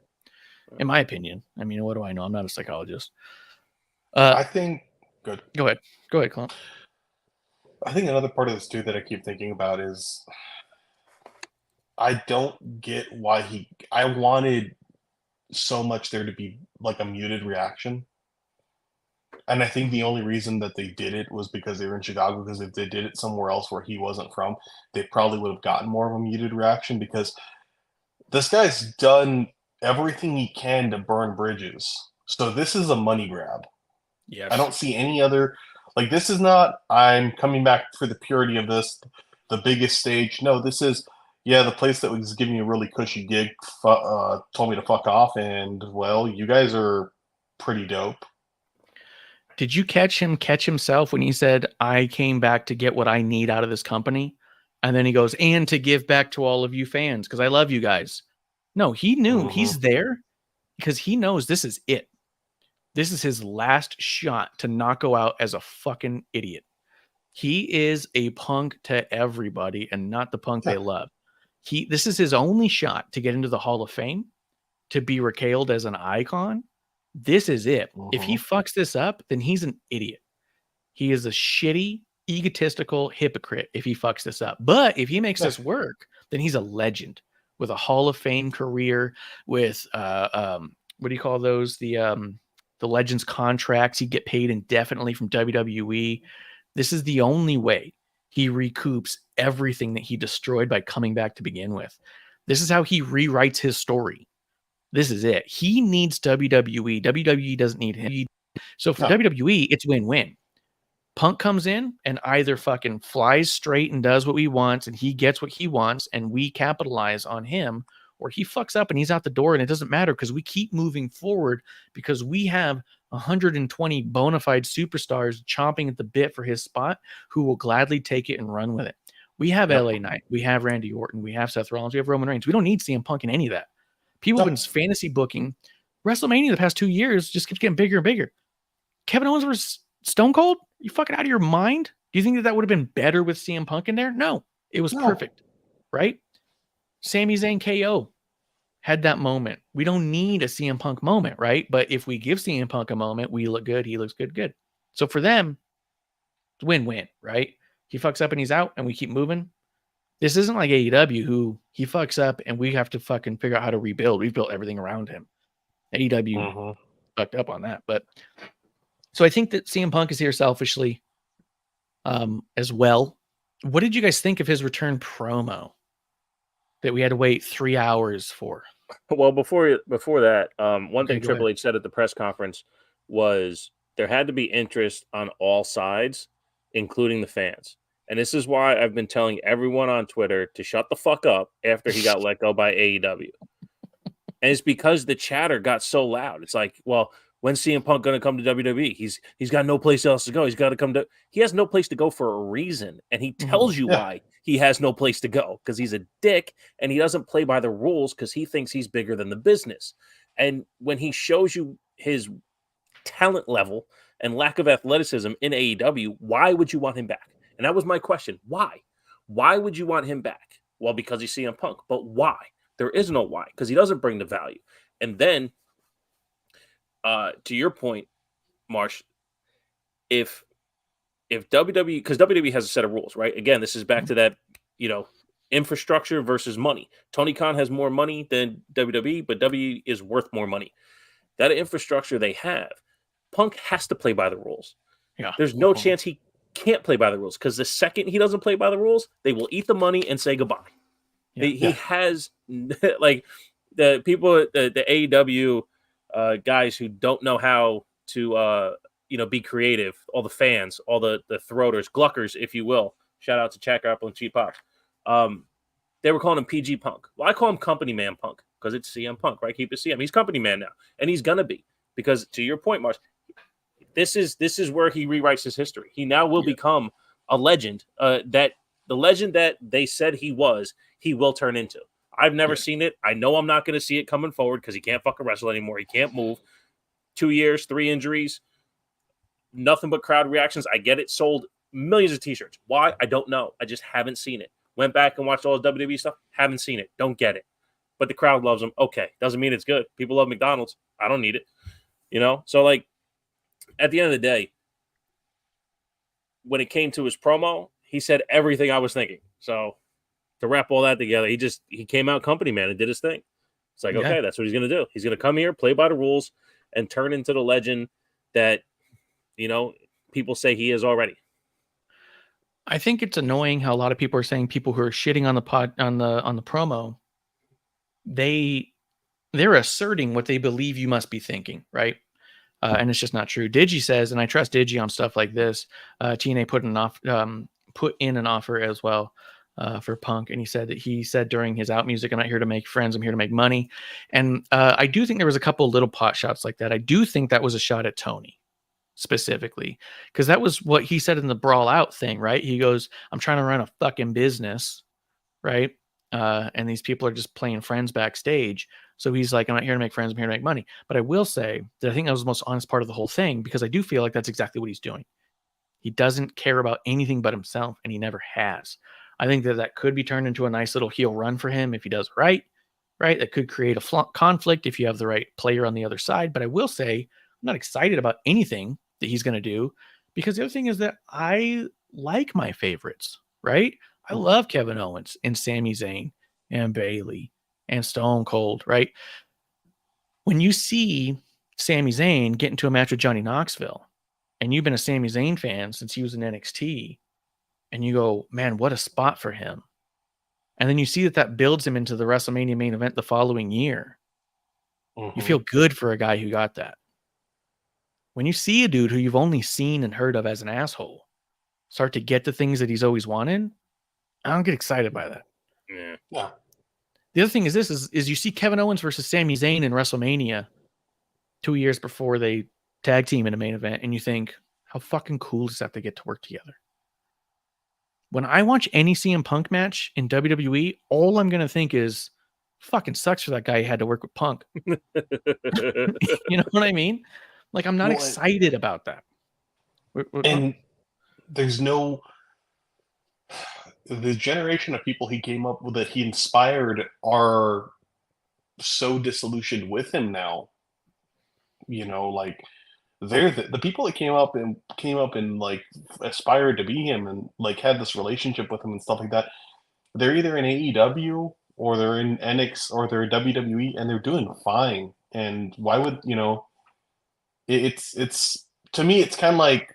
In my opinion. I mean, what do I know? I'm not a psychologist. I think good. Go ahead, Klump. I think another part of this too that I keep thinking about is I don't get why I wanted so much there to be like a muted reaction. And I think the only reason that they did it was because they were in Chicago, because if they did it somewhere else where he wasn't from, they probably would have gotten more of a muted reaction, because this guy's done everything he can to burn bridges. So this is a money grab. Yes. I don't see any other, like, this is not, I'm coming back for the purity of this, the biggest stage. No, this is, the place that was giving you a really cushy gig told me to fuck off, and, well, you guys are pretty dope. Did you catch himself when he said, I came back to get what I need out of this company? And then he goes, and to give back to all of you fans, because I love you guys. No, he knew he's there because he knows this is it. This is his last shot to not go out as a fucking idiot. He is a punk to everybody and not the punk they love. This is his only shot to get into the Hall of Fame, to be recaled as an icon. This is it. If he fucks this up, then he's an idiot. He is a shitty, egotistical hypocrite if he fucks this up. But if he makes this work, then he's a legend with a Hall of Fame career, with what do you call those? The Legends contracts. He'd get paid indefinitely from WWE. This is the only way he recoups everything that he destroyed by coming back to begin with. This is how he rewrites his story. This is it. He needs WWE. WWE doesn't need him. So for WWE, it's win-win. Punk comes in and either fucking flies straight and does what he wants, and he gets what he wants, and we capitalize on him, or he fucks up and he's out the door, and it doesn't matter because we keep moving forward because we have 120 bona fide superstars chomping at the bit for his spot who will gladly take it and run with it. We have LA Knight. We have Randy Orton. We have Seth Rollins. We have Roman Reigns. We don't need CM Punk in any of that. People have been fantasy booking WrestleMania the past 2 years, just keeps getting bigger and bigger. Kevin Owens versus Stone Cold? Are you fucking out of your mind? Do you think that would have been better with CM Punk in there? No, it was perfect, right? Sami Zayn KO had that moment. We don't need a CM Punk moment, right? But if we give CM Punk a moment, we look good, he looks good. So for them, it's win-win, right? He fucks up and he's out and we keep moving. This isn't like AEW, who he fucks up and we have to fucking figure out how to rebuild. We've built everything around him. AEW fucked up on that. But so I think that CM Punk is here selfishly as well. What did you guys think of his return promo that we had to wait 3 hours for? Well, before that, one thing Triple H said at the press conference was there had to be interest on all sides, including the fans. And this is why I've been telling everyone on Twitter to shut the fuck up after he got let go by AEW. And it's because the chatter got so loud. It's like, well, when's CM Punk going to come to WWE? He's got no place else to go. He's got to come to. He has no place to go for a reason, and he tells you why he has no place to go, because he's a dick and he doesn't play by the rules because he thinks he's bigger than the business. And when he shows you his talent level and lack of athleticism in AEW, why would you want him back? And that was my question. Why? Why would you want him back? Well, because he's CM Punk. But why? There is no why, because he doesn't bring the value. And then, to your point, Marsh, if WWE, because WWE has a set of rules, right? Again, this is back to that, infrastructure versus money. Tony Khan has more money than WWE, but WWE is worth more money. That infrastructure they have, Punk has to play by the rules. Yeah. There's no chance he can't play by the rules, because the second he doesn't play by the rules, they will eat the money and say goodbye. Yeah. He has, like, the people, the AEW guys who don't know how to, be creative, all the fans, all the throaters, gluckers, if you will. Shout out to Chad Apple and Cheap Pops. They were calling him PG Punk. Well, I call him Company Man Punk because it's CM Punk, right? Keep it CM. He's Company Man now, and he's gonna be, because to your point, Marsh, this is where he rewrites his history. He now will become a legend. That the legend that they said he was, he will turn into. I've never seen it. I know I'm not going to see it coming forward because he can't fucking wrestle anymore. He can't move. 2 years, 3 injuries, nothing but crowd reactions. I get it. Sold millions of t-shirts. Why? I don't know. I just haven't seen it. Went back and watched all his WWE stuff. Haven't seen it. Don't get it. But the crowd loves him. Okay. Doesn't mean it's good. People love McDonald's. I don't need it. So, like, at the end of the day, when it came to his promo, he said everything I was thinking. So to wrap all that together, he came out Company Man and did his thing. It's like, okay, that's what he's going to do. He's going to come here, play by the rules, and turn into the legend that, people say he is already. I think it's annoying how a lot of people are saying people who are shitting on the promo, they're asserting what they believe you must be thinking, right? And it's just not true. Digi says, and I trust Digi on stuff like this. TNA put in an offer as well for Punk, and he said during his out music, "I'm not here to make friends. I'm here to make money." And I do think there was a couple of little pot shots like that. I do think that was a shot at Tony specifically, because that was what he said in the Brawl Out thing, right? He goes, "I'm trying to run a fucking business," right? And these people are just playing friends backstage. So he's like, "I'm not here to make friends. I'm here to make money." But I will say that I think that was the most honest part of the whole thing, because I do feel like that's exactly what he's doing. He doesn't care about anything but himself, and he never has. I think that could be turned into a nice little heel run for him if he does it right? That could create a conflict if you have the right player on the other side. But I will say I'm not excited about anything that he's going to do, because the other thing is that I like my favorites, right? I love Kevin Owens and Sami Zayn and Bayley and Stone Cold, right? When you see Sami Zayn get into a match with Johnny Knoxville, and you've been a Sami Zayn fan since he was in NXT, and you go, man, what a spot for him. And then you see that builds him into the WrestleMania main event the following year. You feel good for a guy who got that. When you see a dude who you've only seen and heard of as an asshole start to get the things that he's always wanted, I don't get excited by that. Yeah. The other thing is this is you see Kevin Owens versus Sami Zayn in WrestleMania 2 years before they tag team in a main event, and you think, how fucking cool is that they get to work together? When I watch any CM Punk match in WWE, all I'm going to think is, fucking sucks for that guy who had to work with Punk. You know what I mean? Like, I'm not excited about that. And there's the generation of people he came up with that he inspired are so disillusioned with him now. Like, they're the people that came up and like aspired to be him and like had this relationship with him and stuff like that. They're either in AEW or they're in NXT or they're WWE, and they're doing fine. And why would it's to me, it's kind of like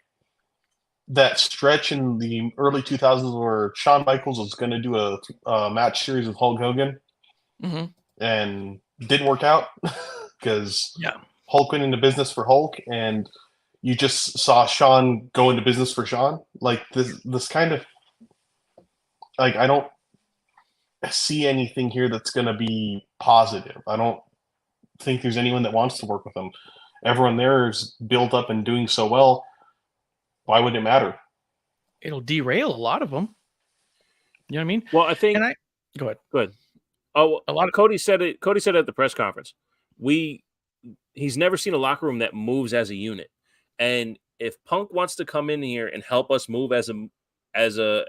that stretch in the early 2000s where Shawn Michaels was going to do a match series with Hulk Hogan, and didn't work out because Hulk went into business for Hulk, and you just saw Shawn go into business for Shawn. Like this kind of, like, I don't see anything here that's going to be positive. I don't think there's anyone that wants to work with him. Everyone there is built up and doing so well. Why would it matter? It'll derail a lot of them. You know what I mean? Well, I think. Go ahead. Oh, Cody said it. Cody said it at the press conference. He's never seen a locker room that moves as a unit. And if Punk wants to come in here and help us move as a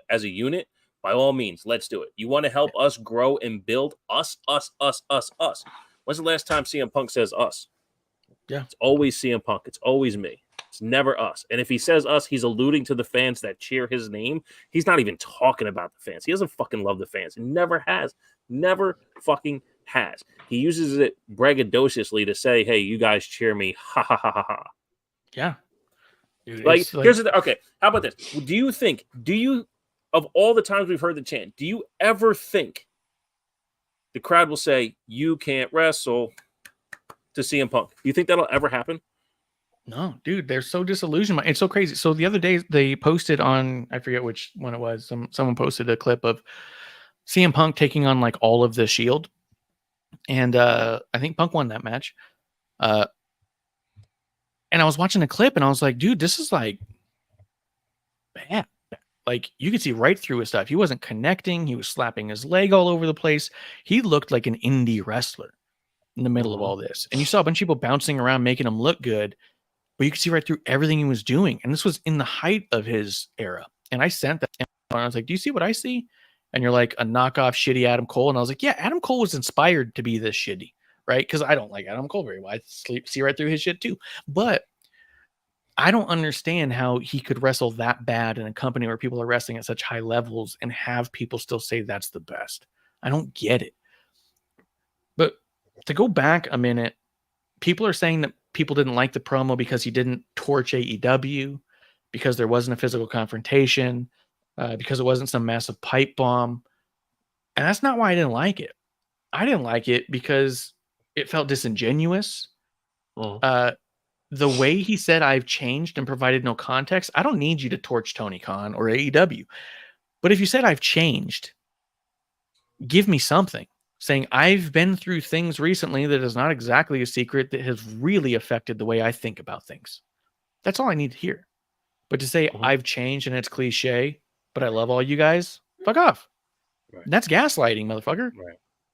unit, By all means, let's do it. You want to help us grow and build us. When's the last time CM Punk says us? Yeah. It's always CM Punk. It's always me. It's never us. And if he says us, he's alluding to the fans that cheer his name. He's not even talking about the fans. He doesn't fucking love the fans. He never has. Never fucking has. He uses it braggadociously to say, hey, you guys cheer me. Ha ha ha ha ha. Yeah. Dude, Here's the okay. How about this? Do you of all the times we've heard the chant, do you ever think the crowd will say, you can't wrestle to CM Punk? Do you think that'll ever happen? No, dude, they're so disillusioned. It's so crazy. So the other day they posted on, I forget which one it was. Someone posted a clip of CM Punk taking on like all of the Shield. And I think Punk won that match. And I was watching the clip and I was like, dude, this is like bad. Like you could see right through his stuff. He wasn't connecting. He was slapping his leg all over the place. He looked like an indie wrestler in the middle of all this. And you saw a bunch of people bouncing around, making him look good, but you could see right through everything he was doing. And this was in the height of his era. And I sent that and I was like, do you see what I see? And you're like a knockoff shitty Adam Cole. And I was like, yeah, Adam Cole was inspired to be this shitty, right? Because I don't like Adam Cole very well. I see right through his shit too. But I don't understand how he could wrestle that bad in a company where people are wrestling at such high levels and have people still say that's the best. I don't get it. But to go back a minute, people are saying that people didn't like the promo because he didn't torch AEW, because there wasn't a physical confrontation, because it wasn't some massive pipe bomb. And that's not why I didn't like it. I didn't like it because it felt disingenuous. The way he said I've changed and provided no context, I don't need you to torch Tony Khan or AEW. But if you said I've changed, give me something. Saying I've been through things recently that is not exactly a secret that has really affected the way I think about things. That's all I need to hear. But to say I've changed and it's cliche, but I love all you guys, fuck off. Right. That's gaslighting, motherfucker.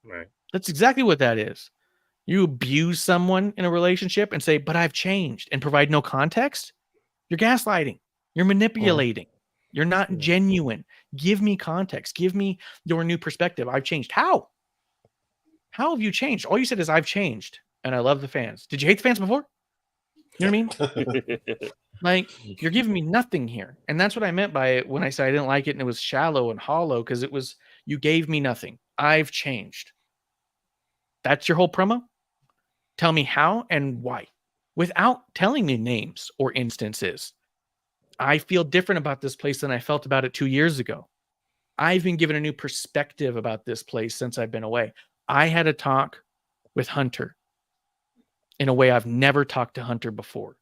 Right. That's exactly what that is. You abuse someone in a relationship and say, but I've changed, and provide no context. You're gaslighting. You're manipulating. You're not genuine. Give me context. Give me your new perspective. I've changed. How? How have you changed? All you said is I've changed and I love the fans. Did you hate the fans before? You know what I mean? Like, you're giving me nothing here. And that's what I meant by it when I said I didn't like it and it was shallow and hollow, because it was, you gave me nothing. I've changed. That's your whole promo? Tell me how and why, without telling me names or instances. I feel different about this place than I felt about it 2 years ago. I've been given a new perspective about this place since I've been away. I had a talk with Hunter in a way I've never talked to Hunter before.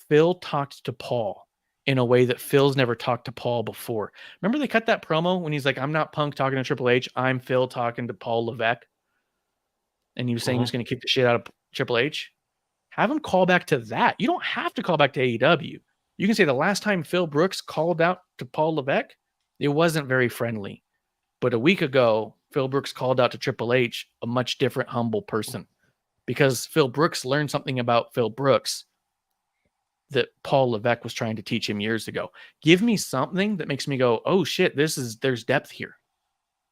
Phil talked to Paul in a way that Phil's never talked to Paul before. Remember they cut that promo when he's like, I'm not Punk talking to Triple H. I'm Phil talking to Paul Levesque. And he was saying he was going to kick the shit out of Triple H. Have him call back to that. You don't have to call back to AEW. You can say the last time Phil Brooks called out to Paul Levesque, it wasn't very friendly. But a week ago, Phil Brooks called out to Triple H, a much different, humble person. Because Phil Brooks learned something about Phil Brooks that Paul Levesque was trying to teach him years ago. Give me something that makes me go, oh shit, there's depth here.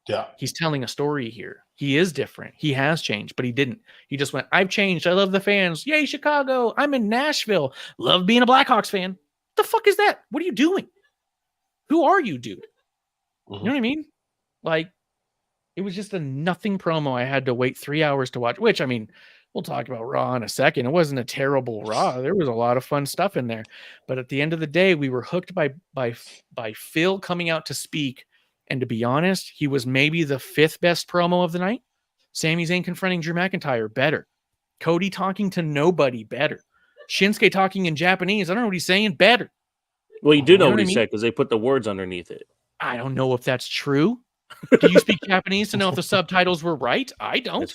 Yeah. He's telling a story here. He is different. He has changed, but he didn't. He just went, I've changed. I love the fans. Yay, Chicago. I'm in Nashville. Love being a Blackhawks fan. What the fuck is that? What are you doing? Who are you, dude? You know what I mean? Like, it was just a nothing promo. I had to wait 3 hours to watch, which, I mean, we'll talk about Raw in a second. It wasn't a terrible Raw. There was a lot of fun stuff in there. But at the end of the day, we were hooked by Phil coming out to speak. And to be honest, he was maybe the 5th best promo of the night. Sami Zayn confronting Drew McIntyre, better. Cody talking to nobody, better. Shinsuke talking in Japanese, I don't know what he's saying, better. Well, you do know what I he mean? said because they put the words underneath it. I don't know if that's true. Do you speak Japanese to know if the subtitles were right? I don't.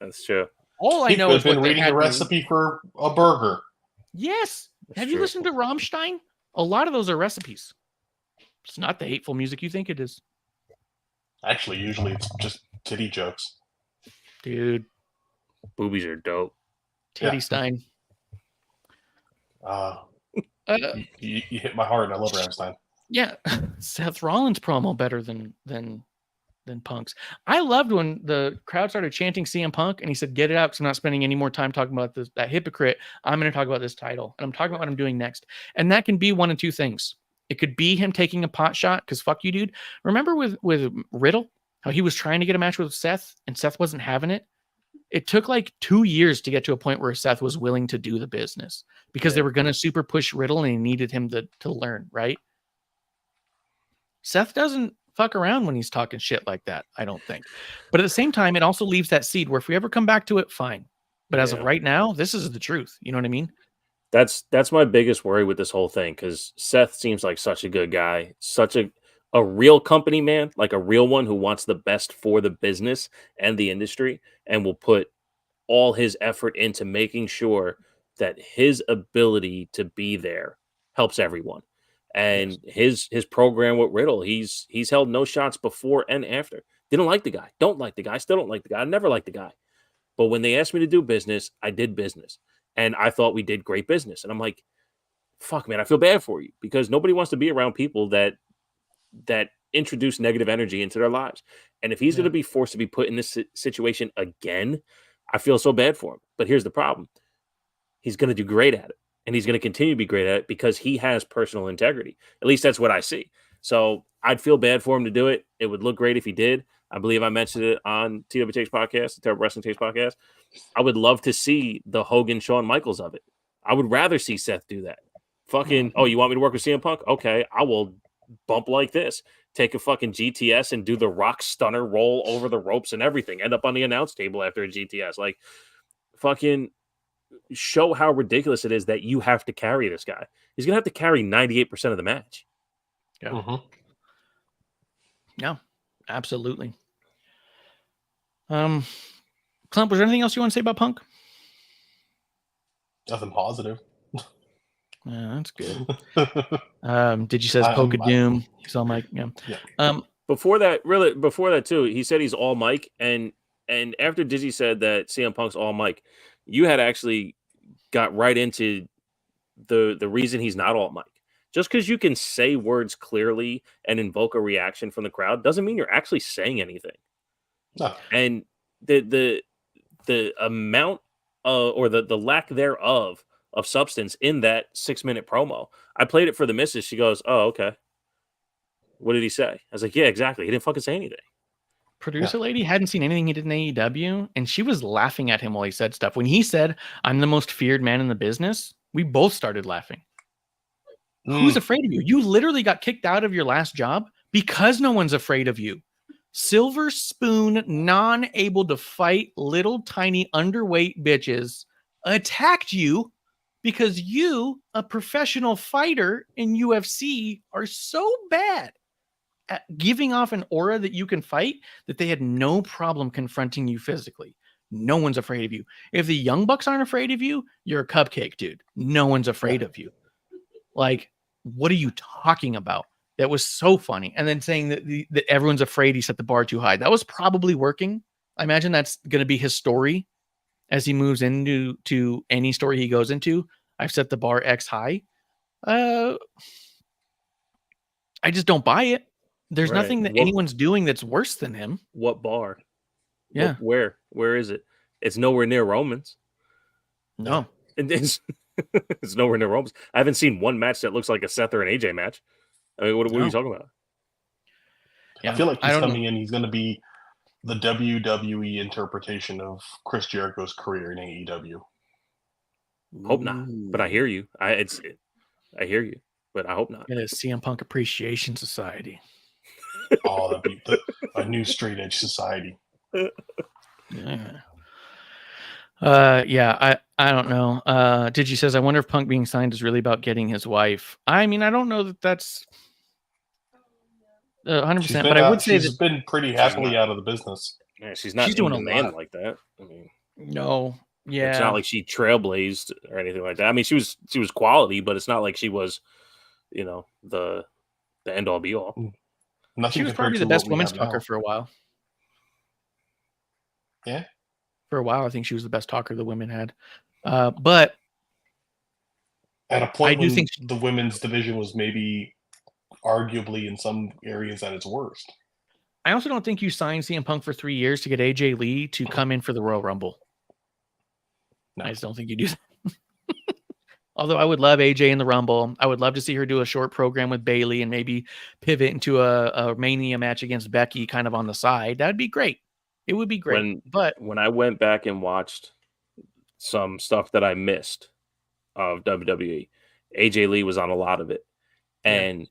That's true. All I He know could is have been what they reading had a me- recipe for a burger. Yes. Have you true. listened to Rammstein? A lot of those are recipes. It's not the hateful music you think it is. Actually, usually it's just titty jokes. Dude, Boobies are dope. Titty Yeah. Stein. You hit my heart, and I love Ramstein. Yeah, Seth Rollins promo better than Punk's. I loved when the crowd started chanting CM Punk and he said, "Get it out, because I'm not spending any more time talking about that hypocrite. I'm going to talk about this title, and I'm talking about what I'm doing next." And that can be one of two things. It could be him taking a pot shot because fuck you, dude. Remember with Riddle, how he was trying to get a match with Seth and Seth wasn't having it? It took like 2 years to get to a point where Seth was willing to do the business because they were going to super push Riddle and he needed him to learn, right? Seth doesn't fuck around when he's talking shit like that, I don't think. But at the same time, it also leaves that seed where if we ever come back to it, fine. But as of right now, this is the truth. You know what I mean? That's my biggest worry with this whole thing, because Seth seems like such a good guy, such a real company man, like a real one who wants the best for the business and the industry, and will put all his effort into making sure that his ability to be there helps everyone. And his program with Riddle, he's held no shots before and after. Didn't like the guy, don't like the guy, still don't like the guy, I never liked the guy. But when they asked me to do business, I did business. And I thought we did great business. And I'm like, fuck, man, I feel bad for you, because nobody wants to be around people that introduce negative energy into their lives. And if he's going to be forced to be put in this situation again, I feel so bad for him. But here's the problem. He's going to do great at it. And he's going to continue to be great at it because he has personal integrity. At least that's what I see. So I'd feel bad for him to do it. It would look great if he did. I believe I mentioned it on TW Takes Podcast, the Terrible Wrestling Takes Podcast. I would love to see the Hogan Shawn Michaels of it. I would rather see Seth do that. Fucking, oh, you want me to work with CM Punk? Okay, I will bump like this. Take a fucking GTS and do the Rock Stunner roll over the ropes and everything. End up on the announce table after a GTS. Like, fucking show how ridiculous it is that you have to carry this guy. He's going to have to carry 98% of the match. Yeah. Mm-hmm. Yeah, absolutely. Klump, was there anything else you want to say about Punk? Nothing positive. Yeah, that's good. Did you say Poke of Doom? He's all Mike. Yeah. Before that too, he said he's all Mike, and after Dizzy said that CM Punk's all Mike, you had actually got right into the reason he's not all Mike. Just because you can say words clearly and invoke a reaction from the crowd doesn't mean you're actually saying anything. No. And the amount or the lack thereof of substance in that 6-minute promo. I played it for the missus. She goes, "Oh, okay. What did he say?" I was like, "Yeah, exactly. He didn't fucking say anything." Producer lady hadn't seen anything he did in AEW, and she was laughing at him while he said stuff. When he said, "I'm the most feared man in the business," we both started laughing. Who's afraid of you? You literally got kicked out of your last job because no one's afraid of you. Silver spoon, non-able to fight little tiny underweight bitches attacked you because you, a professional fighter in UFC, are so bad at giving off an aura that you can fight that they had no problem confronting you physically. No one's afraid of you. If the Young Bucks aren't afraid of you, you're a cupcake, dude. No one's afraid of you. Like, what are you talking about? That was so funny. And then saying that everyone's afraid he set the bar too high. That was probably working. I imagine that's going to be his story as he moves into any story he goes into. I've set the bar X high. I just don't buy it. There's nothing that anyone's doing that's worse than him. What bar? Yeah. Where is it? It's nowhere near Romans. No. It's nowhere near Romans. I haven't seen one match that looks like a Seth or an AJ match. I mean, what are you talking about? Yeah, I feel like he's coming in. He's going to be the WWE interpretation of Chris Jericho's career in AEW. Hope not, but I hear you. I hear you, but I hope not. It is CM Punk Appreciation Society. Oh, that'd be a new straight edge society. Yeah. I don't know. Digi says, I wonder if Punk being signed is really about getting his wife. I mean, I don't know that that's 100%, but I would say she's been pretty happily out of the business. Yeah, she's not doing a man lot like that. I mean, no, yeah, it's not like she trailblazed or anything like that. I mean, she was quality, but it's not like she was, the end all be all. Nothing. She was probably the best women's talker for a while. Yeah. For a while, I think she was the best talker the women had. But at a point, I do think the women's division was maybe arguably in some areas at its worst. I also don't think you signed CM Punk for 3 years to get AJ Lee to come in for the Royal Rumble. No. I just don't think you do that. Although I would love AJ in the Rumble. I would love to see her do a short program with Bayley and maybe pivot into a Mania match against Becky kind of on the side. That'd be great. It would be great. But when I went back and watched some stuff that I missed of WWE, AJ Lee was on a lot of it. And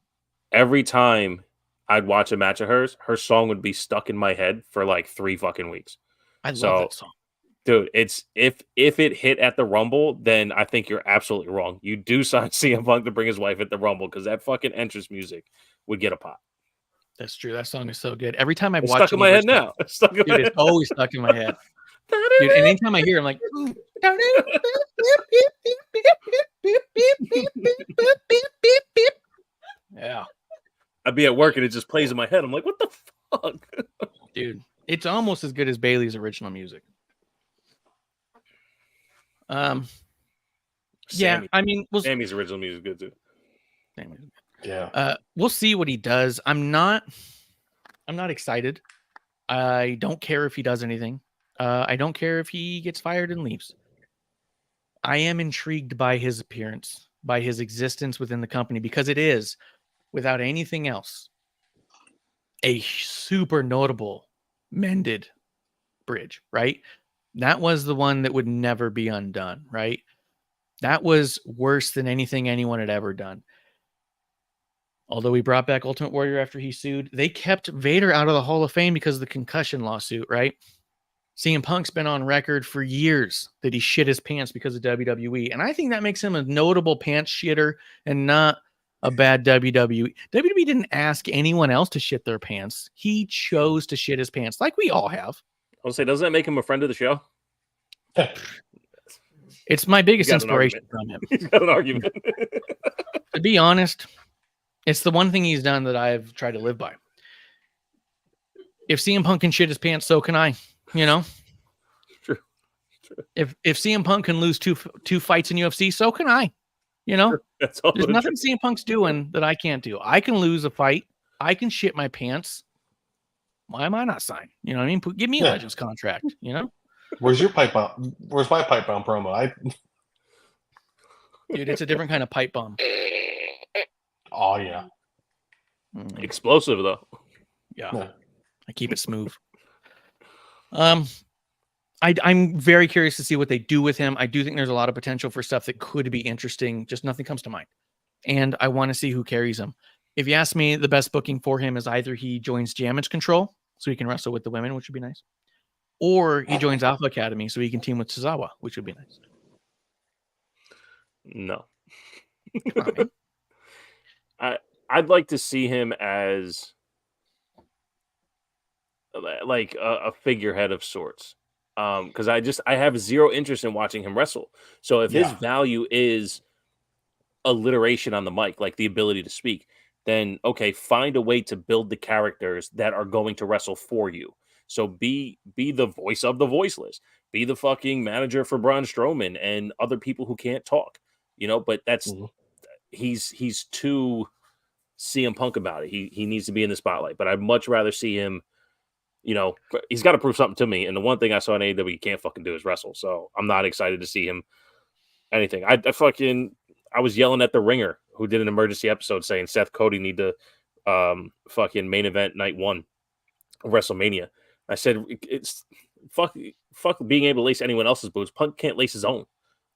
every time I'd watch a match of hers, her song would be stuck in my head for like 3 fucking weeks. I love that song. Dude, it's if it hit at the Rumble, then I think you're absolutely wrong. You do sign CM Punk to bring his wife at the Rumble because that fucking entrance music would get a pop. That's true. That song is so good. Every time I watch stuck in my head now. It's stuck in my head. It's always stuck in my head. Dude, and anytime I hear it, I'm like, yeah. I'd be at work and it just plays in my head. I'm like, what the fuck? Dude, it's almost as good as Bailey's original music. Yeah, I mean, Sammy's original music is good too. Yeah. We'll see what he does. I'm not excited. I don't care if he does anything. I don't care if he gets fired and leaves. I am intrigued by his appearance, by his existence within the company, because it is, without anything else, a super notable mended bridge, right? That was the one that would never be undone, right? That was worse than anything anyone had ever done. Although we brought back Ultimate Warrior after he sued, they kept Vader out of the Hall of Fame because of the concussion lawsuit, right? CM Punk's been on record for years that he shit his pants because of WWE. And I think that makes him a notable pants shitter and not a bad WWE. WWE didn't ask anyone else to shit their pants. He chose to shit his pants like we all have. I'll say, doesn't that make him a friend of the show? It's my biggest inspiration from him. He's got an argument. To be honest, it's the one thing he's done that I've tried to live by. If CM Punk can shit his pants, so can I. You know? True. If CM Punk can lose two fights in UFC, so can I. You know? That's all. There's nothing CM Punk's doing that I can't do. I can lose a fight. I can shit my pants. Why am I not signed? You know what I mean? Give me a Legends contract, you know? Where's your pipe bomb? Where's my pipe bomb promo? Dude, it's a different kind of pipe bomb. Oh, yeah. Explosive, though. Yeah. I keep it smooth. I'm very curious to see what they do with him. I do think there's a lot of potential for stuff that could be interesting. Just nothing comes to mind. And I want to see who carries him. If you ask me, the best booking for him is either he joins Damage Control so he can wrestle with the women, which would be nice. Or he joins Alpha Academy so he can team with Tozawa, which would be nice. No. I'd like to see him as like a figurehead of sorts. Because I have zero interest in watching him wrestle. So if his value is alliteration on the mic, like the ability to speak, then okay, find a way to build the characters that are going to wrestle for you. So be the voice of the voiceless. Be the fucking manager for Braun Strowman and other people who can't talk. You know, but that's he's too CM Punk about it. He needs to be in the spotlight. But I'd much rather see him. You know, he's got to prove something to me. And the one thing I saw in AEW he can't fucking do is wrestle. So I'm not excited to see him anything. I was yelling at the Ringer who did an emergency episode saying Seth Cody need to fucking main event night 1 of WrestleMania. I said it's fuck being able to lace anyone else's boots. Punk can't lace his own.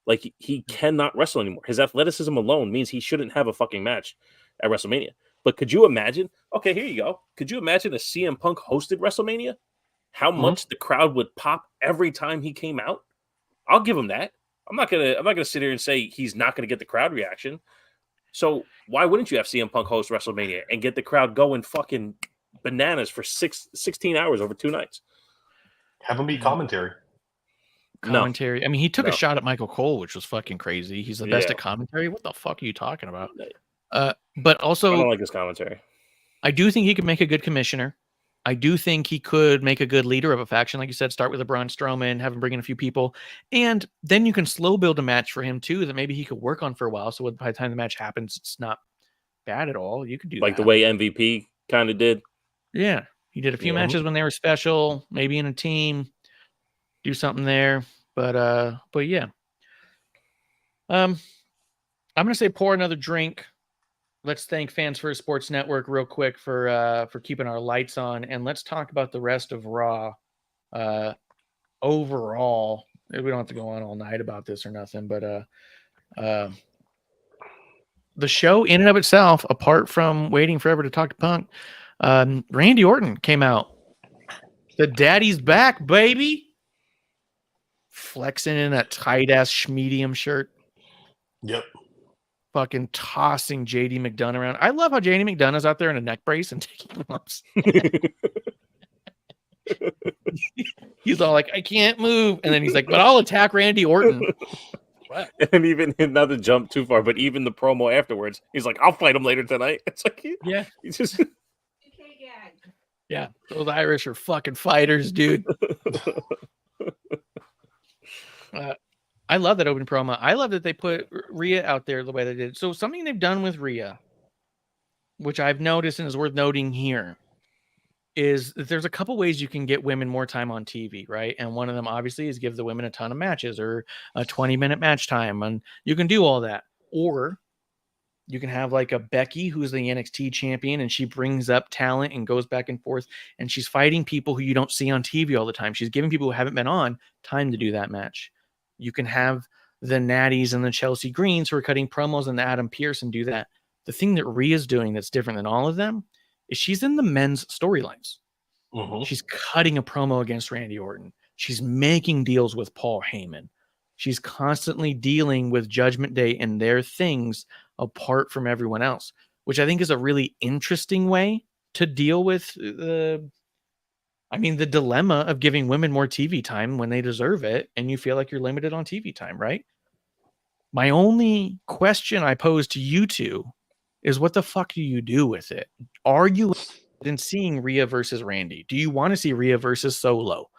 Like he cannot wrestle anymore. His athleticism alone means he shouldn't have a fucking match at WrestleMania. But could you imagine? Okay, here you go. Could you imagine a CM Punk hosted WrestleMania? How much the crowd would pop every time he came out? I'll give him that. I'm not gonna sit here and say he's not gonna get the crowd reaction. So why wouldn't you have CM Punk host WrestleMania and get the crowd going fucking bananas for 16 hours over 2 nights? Have him be commentary. Commentary. I mean, he took a shot at Michael Cole, which was fucking crazy. He's the best at commentary. What the fuck are you talking about? But also, I don't like this commentary. I do think he could make a good commissioner. I do think he could make a good leader of a faction. Like you said, start with a Braun Strowman, have him bring in a few people. And then you can slow build a match for him too that maybe he could work on for a while. So by the time the match happens, it's not bad at all. You could do like that. the way MVP kind of did. Yeah, he did a few matches when they were special, maybe in a team, do something there. But yeah. I'm gonna say pour another drink. Let's thank Fans First Sports Network real quick for keeping our lights on, and let's talk about the rest of Raw. Overall, we don't have to go on all night about this or nothing, but the show in and of itself, apart from waiting forever to talk to Punk, Randy Orton came out. The daddy's back, baby. Flexing in that tight ass medium shirt. Yep. Fucking tossing JD McDonough around. I love how JD McDonough's out there in a neck brace and taking bumps. He's all like, I can't move. And then he's like, but I'll attack Randy Orton. What? And even not to jump too far, but even the promo afterwards, he's like, I'll fight him later tonight. It's like, yeah. He's just... Yeah, those Irish are fucking fighters, dude. I love that opening promo. I love that they put Rhea out there the way they did. So something they've done with Rhea, which I've noticed and is worth noting here, is that there's a couple ways you can get women more time on TV, right? And one of them obviously is give the women a ton of matches or a 20-minute match time. And you can do all that. Or you can have like a Becky who's the NXT champion and she brings up talent and goes back and forth and she's fighting people who you don't see on TV all the time. She's giving people who haven't been on time to do that match. You can have the Natties and the Chelsea Greens who are cutting promos and the Adam Pearce and do that. The thing that Rhea's doing that's different than all of them is she's in the men's storylines. Mm-hmm. She's cutting a promo against Randy Orton. She's making deals with Paul Heyman. She's constantly dealing with Judgment Day and their things apart from everyone else, which I think is a really interesting way to deal with the dilemma of giving women more TV time when they deserve it and you feel like you're limited on TV time, right? My only question I pose to you two is what the fuck do you do with it? Are you in seeing Rhea versus Randy? Do you want to see Rhea versus Solo?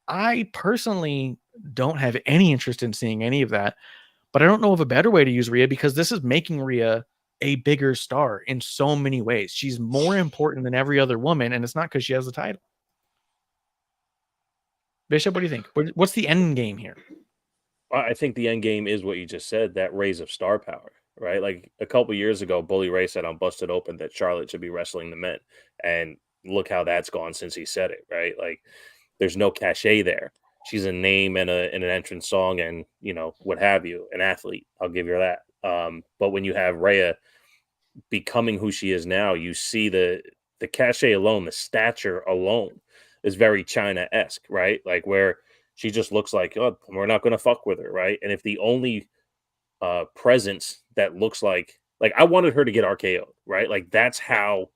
I personally don't have any interest in seeing any of that, but I don't know of a better way to use Rhea because this is making Rhea a bigger star in so many ways. She's more important than every other woman, and it's not because she has the title. Bishop, what do you think? What's the end game here? I think the end game is what you just said, that raise of star power, right? Like a couple years ago, Bully Ray said on Busted Open that Charlotte should be wrestling the men. And look how that's gone since he said it, right? Like there's no cachet there. She's a name and an entrance song and, what have you, an athlete. I'll give you that. But when you have Rhea becoming who she is now, you see the cachet alone, the stature alone is very China-esque, right? Like where she just looks like, oh, we're not going to fuck with her, right? And if the only presence that looks like I wanted her to get RKO'd, right? Like that's how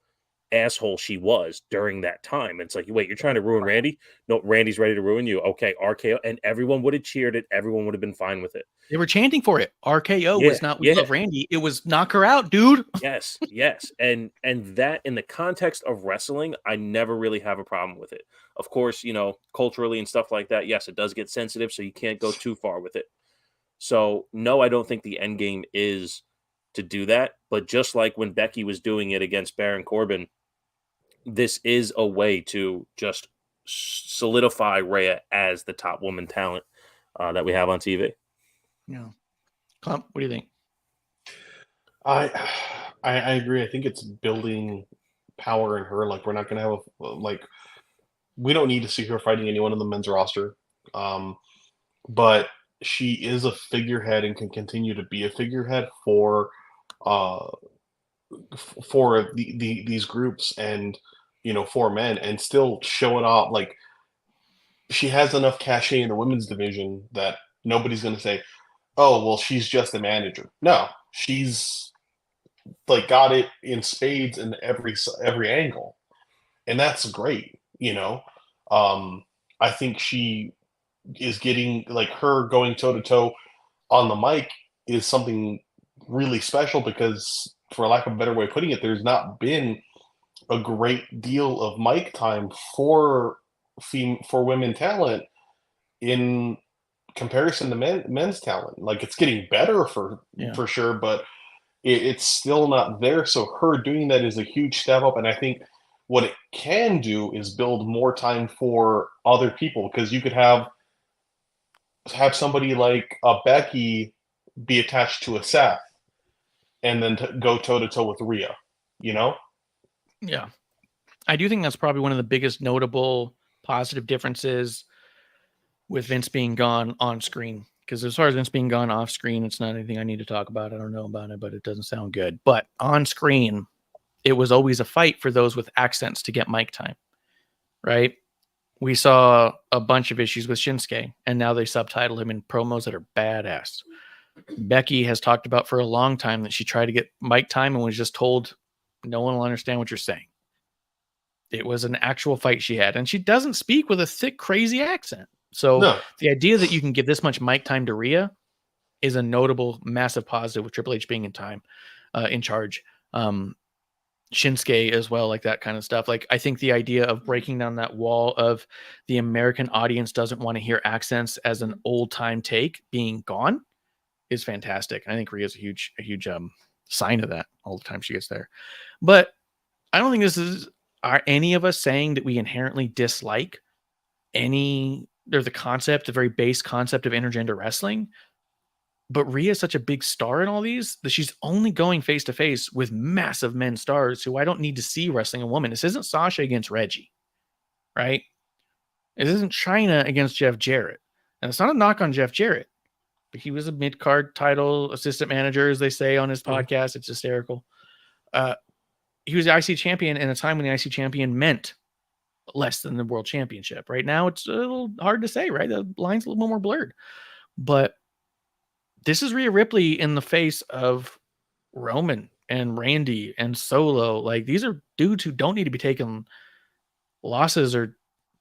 asshole she was during that time. It's like, wait, you're trying to ruin Randy? No, Randy's ready to ruin you. Okay, RKO. And everyone would have cheered it. Everyone would have been fine with it. They were chanting for it. RKO was not we love Randy. It was knock her out, dude. Yes. And that in the context of wrestling, I never really have a problem with it. Of course, culturally and stuff like that, yes, it does get sensitive, so you can't go too far with it. So, no, I don't think the end game is to do that. But just like when Becky was doing it against Baron Corbin, this is a way to just solidify Rhea as the top woman talent that we have on TV. Yeah. Klump, what do you think? I agree. I think it's building power in her. Like we're not going to have we don't need to see her fighting anyone in the men's roster. But she is a figurehead and can continue to be a figurehead for these groups and for men and still show it off. Like she has enough cachet in the women's division that nobody's going to say, oh, well, she's just a manager. No, she's got it in spades in every angle. And that's great. I think she is getting her going toe to toe on the mic is something really special because for lack of a better way of putting it, there's not been a great deal of mic time for women talent in comparison to men's talent. Like it's getting better for sure, but it's still not there. So her doing that is a huge step up. And I think what it can do is build more time for other people, because you could have somebody like Becky be attached to a Seth and then go toe-to-toe with Rhea, you know? Yeah. I do think that's probably one of the biggest notable positive differences with Vince being gone on screen. Because as far as Vince being gone off screen, it's not anything I need to talk about. I don't know about it, but it doesn't sound good. But on screen, it was always a fight for those with accents to get mic time, right? We saw a bunch of issues with Shinsuke, and now they subtitle him in promos that are badass. Becky has talked about for a long time that she tried to get mic time and was just told, no one will understand what you're saying. It was an actual fight she had, and she doesn't speak with a thick, crazy accent. So the idea that you can give this much mic time to Rhea is a notable, massive positive with Triple H being in charge. Shinsuke as well, like that kind of stuff. Like, I think the idea of breaking down that wall of the American audience doesn't want to hear accents as an old time take being gone is fantastic. And I think Rhea's a huge sign of that all the time she gets there. But I don't think are any of us saying that we inherently dislike the very base concept of intergender wrestling. But Rhea is such a big star in all these that she's only going face to face with massive men stars who I don't need to see wrestling a woman. This isn't Sasha against Reggie, right? It isn't Chyna against Jeff Jarrett. And it's not a knock on Jeff Jarrett, but he was a mid-card title assistant manager, as they say on his podcast. It's hysterical. He was the IC champion in a time when the IC champion meant less than the world championship. Right now, it's a little hard to say, right? The line's a little more blurred. But this is Rhea Ripley in the face of Roman and Randy and Solo. Like, these are dudes who don't need to be taking losses or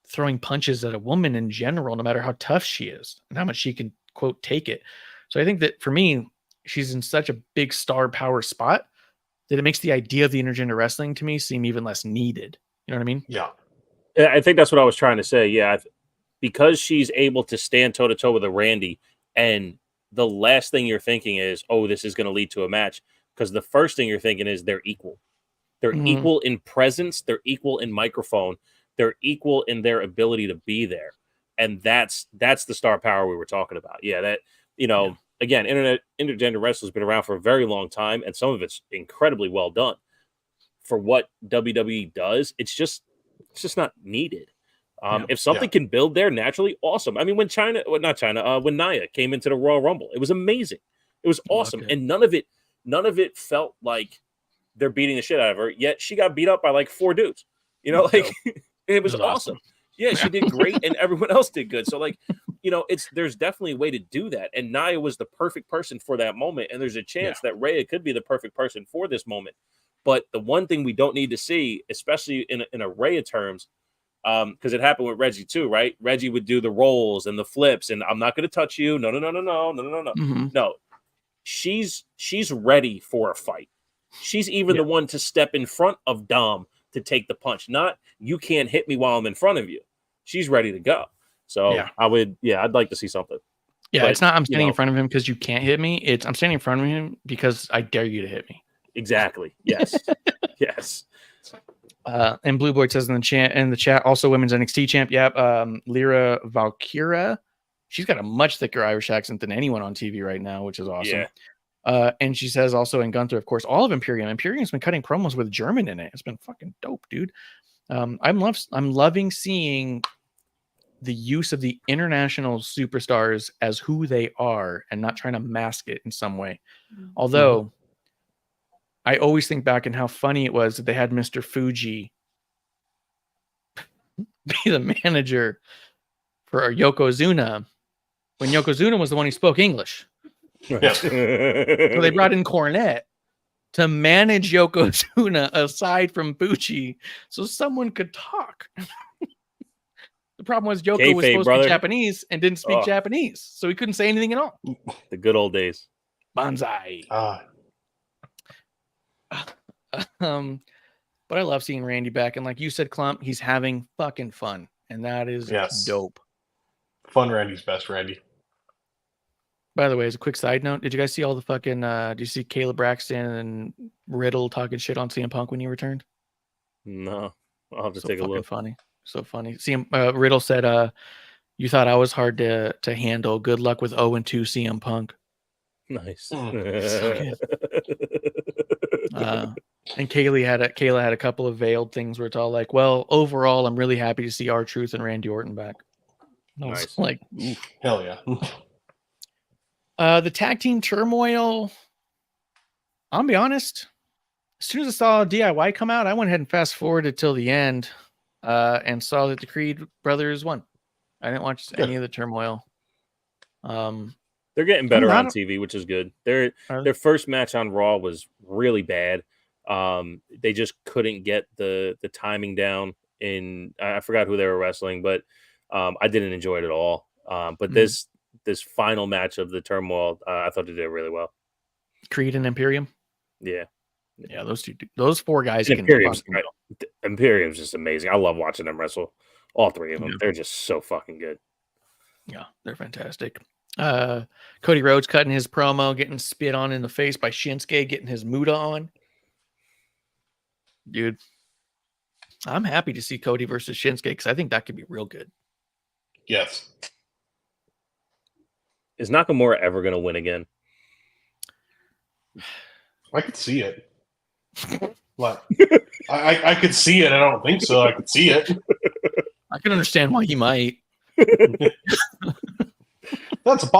throwing punches at a woman in general, no matter how tough she is and how much she can, quote, take it. So I think that for me, she's in such a big star power spot that it makes the idea of the intergender wrestling to me seem even less needed. You know what I mean? Yeah. I think that's what I was trying to say. Yeah. Because she's able to stand toe to toe with a Randy, and the last thing you're thinking is, oh, this is going to lead to a match. Because the first thing you're thinking is they're equal. They're equal in presence. They're equal in microphone. They're equal in their ability to be there. And that's the star power we were talking about. Yeah, that, again, intergender wrestling has been around for a very long time, and some of it's incredibly well done. For what WWE does, it's just not needed. If something can build there naturally, awesome. I mean, when when Nia came into the Royal Rumble, it was amazing. It was awesome. And none of it felt like they're beating the shit out of her, yet she got beat up by like 4 dudes. It was awesome. Yeah, she did great, and everyone else did good. So, there's definitely a way to do that. And Nia was the perfect person for that moment, and there's a chance that Rhea could be the perfect person for this moment. But the one thing we don't need to see, especially in a Rhea terms, because it happened with Reggie too, right? Reggie would do the rolls and the flips, and I'm not going to touch you. No. No, she's ready for a fight. She's even the one to step in front of Dom to take the punch. Not, you can't hit me while I'm in front of you. She's ready to go. So I'd like to see something. Yeah, but, it's not I'm standing in front of him because you can't hit me. It's I'm standing in front of him because I dare you to hit me. Exactly. Yes. Yes. And Blue Boy says in the chat, also women's NXT champ. Yep. Lyra Valkyra. She's got a much thicker Irish accent than anyone on TV right now, which is awesome. Yeah. And she says also in Gunther, of course, all of Imperium. Imperium's been cutting promos with German in it. It's been fucking dope, dude. I'm loving seeing the use of the international superstars as who they are and not trying to mask it in some way. Although I always think back in how funny it was that they had Mr. Fuji be the manager for Yokozuna when Yokozuna was the one who spoke English. So they brought in Cornette to manage Yokozuna aside from Fuji so someone could talk. The problem was Yoko was supposed to be Japanese and didn't speak Japanese, so he couldn't say anything at all. The good old days. Banzai. But I love seeing Randy back, and like you said, Klump, he's having fucking fun, and that is dope. Fun Randy's best Randy. By the way, as a quick side note, did you guys see all the fucking? Did you see Caleb Braxton and Riddle talking shit on CM Punk when he returned? No, I'll have to So take a fucking look. funny. So funny. CM Riddle said, "You thought I was hard to handle. Good luck with 0-2 CM Punk." Nice. So good. And Kayla had a couple of veiled things where it's all like, well, overall, I'm really happy to see R-Truth and Randy Orton back. I was Nice. like, oof. Hell yeah. The tag team turmoil. I'll be honest. As soon as I saw DIY come out, I went ahead and fast forwarded till the end, and saw that the Creed brothers won. I didn't watch any of the turmoil. They're getting better on TV, which is good. Their first match on Raw was really bad. They just couldn't get the timing down. I forgot who they were wrestling, but I didn't enjoy it at all. But this final match of the turmoil, I thought they did really well. Creed and Imperium. Yeah, those four guys. Imperium's just amazing. I love watching them wrestle. All three of them. They're just so fucking good. Yeah, they're fantastic. Cody Rhodes cutting his promo, getting spit on in the face by Shinsuke, getting his Muda on. Dude, I'm happy to see Cody versus Shinsuke because I think that could be real good. Yes. Is Nakamura ever going to win again? I could see it. What? I could see it. I don't think so. I could see it. I can understand why he might. That's a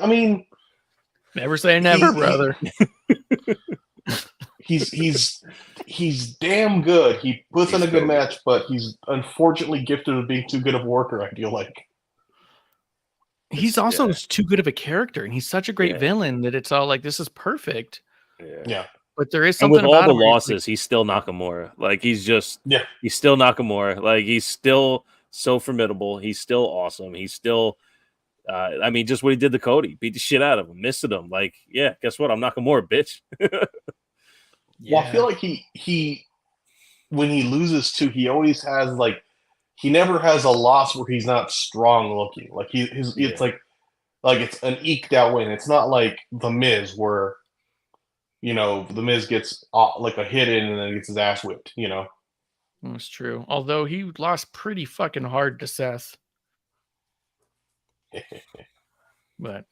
I mean, never say never, brother. He's damn good. He puts in a good match, but he's unfortunately gifted with being too good of a worker, I feel like. He's also too good of a character, and he's such a great villain that it's all like, this is perfect. Yeah. But there is something and with about all the him losses, he's still Nakamura. Like, he's still Nakamura. Like, he's still so formidable. He's still awesome. He's still, I mean, just what he did to Cody, beat the shit out of him, missed him. Like, yeah, guess what? I'm Nakamura, bitch. Well, I feel like he when he loses too, he always has like, he never has a loss where he's not strong looking. Like it's like it's an eked out win. It's not like the Miz where, the Miz gets like a hit in and then gets his ass whipped. That's true. Although he lost pretty fucking hard to Seth. But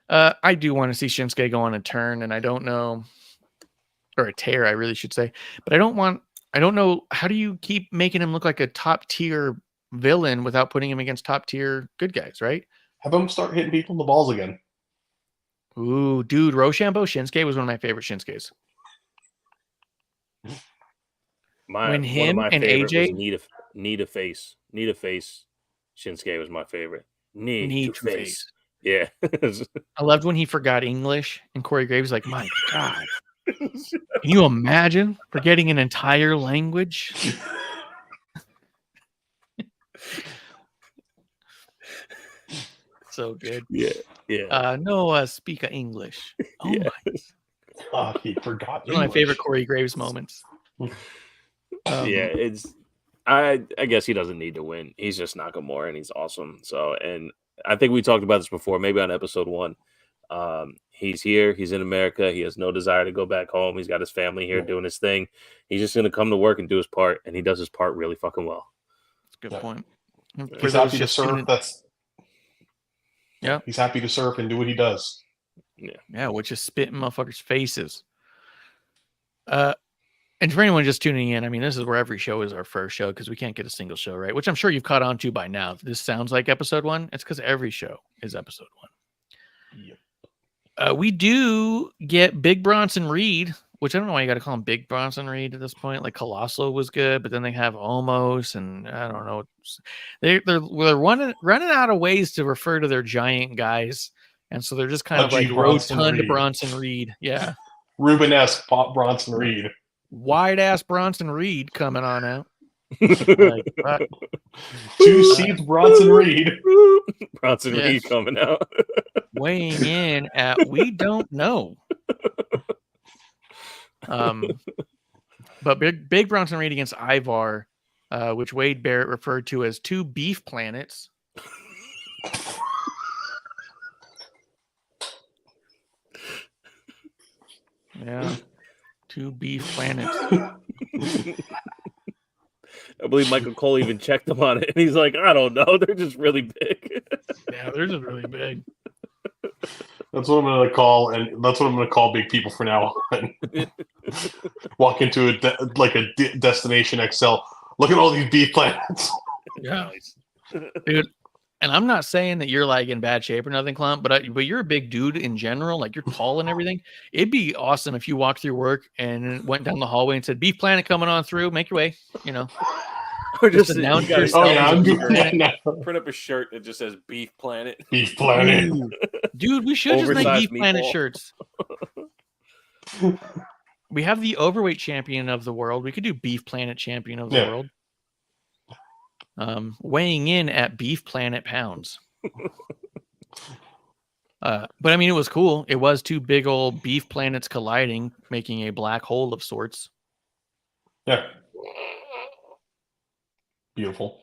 I do want to see Shinsuke go on a turn, and I don't know, or a tear, I really should say. But I don't know, how do you keep making him look like a top tier villain without putting him against top tier good guys, right? Have him start hitting people in the balls again. Ooh, dude, Rochambeau Shinsuke was one of my favorite Shinsuke's. When him and AJ knee to face Shinsuke was my favorite. Knee to face. Yeah. I loved when he forgot English and Corey Graves like, my God. Can you imagine forgetting an entire language? So good. Yeah. No speak English. Oh my. Oh, he forgot. One of my favorite Corey Graves moments. I guess he doesn't need to win. He's just Nakamura, and he's awesome. So, and I think we talked about this before, maybe on episode 1. He's here. He's in America. He has no desire to go back home. He's got his family here doing his thing. He's just going to come to work and do his part, and he does his part really fucking well. That's a good point. He's happy to surf. He's happy to surf and do what he does. Yeah, which is spit in motherfuckers' faces. And for anyone just tuning in, I mean, this is where every show is our first show because we can't get a single show, right? Which I'm sure you've caught on to by now. If this sounds like episode 1, it's because every show is episode 1. Yep. We do get Big Bronson Reed, which I don't know why you got to call him Big Bronson Reed at this point. Like Colossal was good, but then they have Omos, and I don't know. They're running out of ways to refer to their giant guys, and so they're just kind of like rotund Bronson Reed. Yeah. Ruben-esque Pop Bronson Reed. Wide ass Bronson Reed coming on out. 2 seeds Bronson Reed. Bronson Reed coming out. Weighing in at we don't know. But big Bronson Reed against Ivar, which Wade Barrett referred to as 2 beef planets. Yeah. 2 beef planets. I believe Michael Cole even checked them on it, and he's like, I don't know, they're just really big. Yeah, they're just really big. That's what I'm gonna call, and that's what I'm gonna call big people from now on. Walk into a Destination XL. Look at all these beef planets. Yeah, dude. And I'm not saying that you're like in bad shape or nothing, Klump, but you're a big dude in general. Like you're tall and everything. It'd be awesome if you walked through work and went down the hallway and said, "Beef Planet coming on through. Make your way." You know, Or just announce you gotta yourself. Oh yeah, I'm doing that now. print up a shirt that just says Beef Planet. Beef Planet. Dude, we should just make Oversized Beef Planet meatball. shirts. We have the overweight champion of the world. We could do Beef Planet champion of the world. Weighing in at Beef Planet pounds. But I mean, it was cool. It was 2 big old beef planets colliding, making a black hole of sorts. Yeah. Beautiful.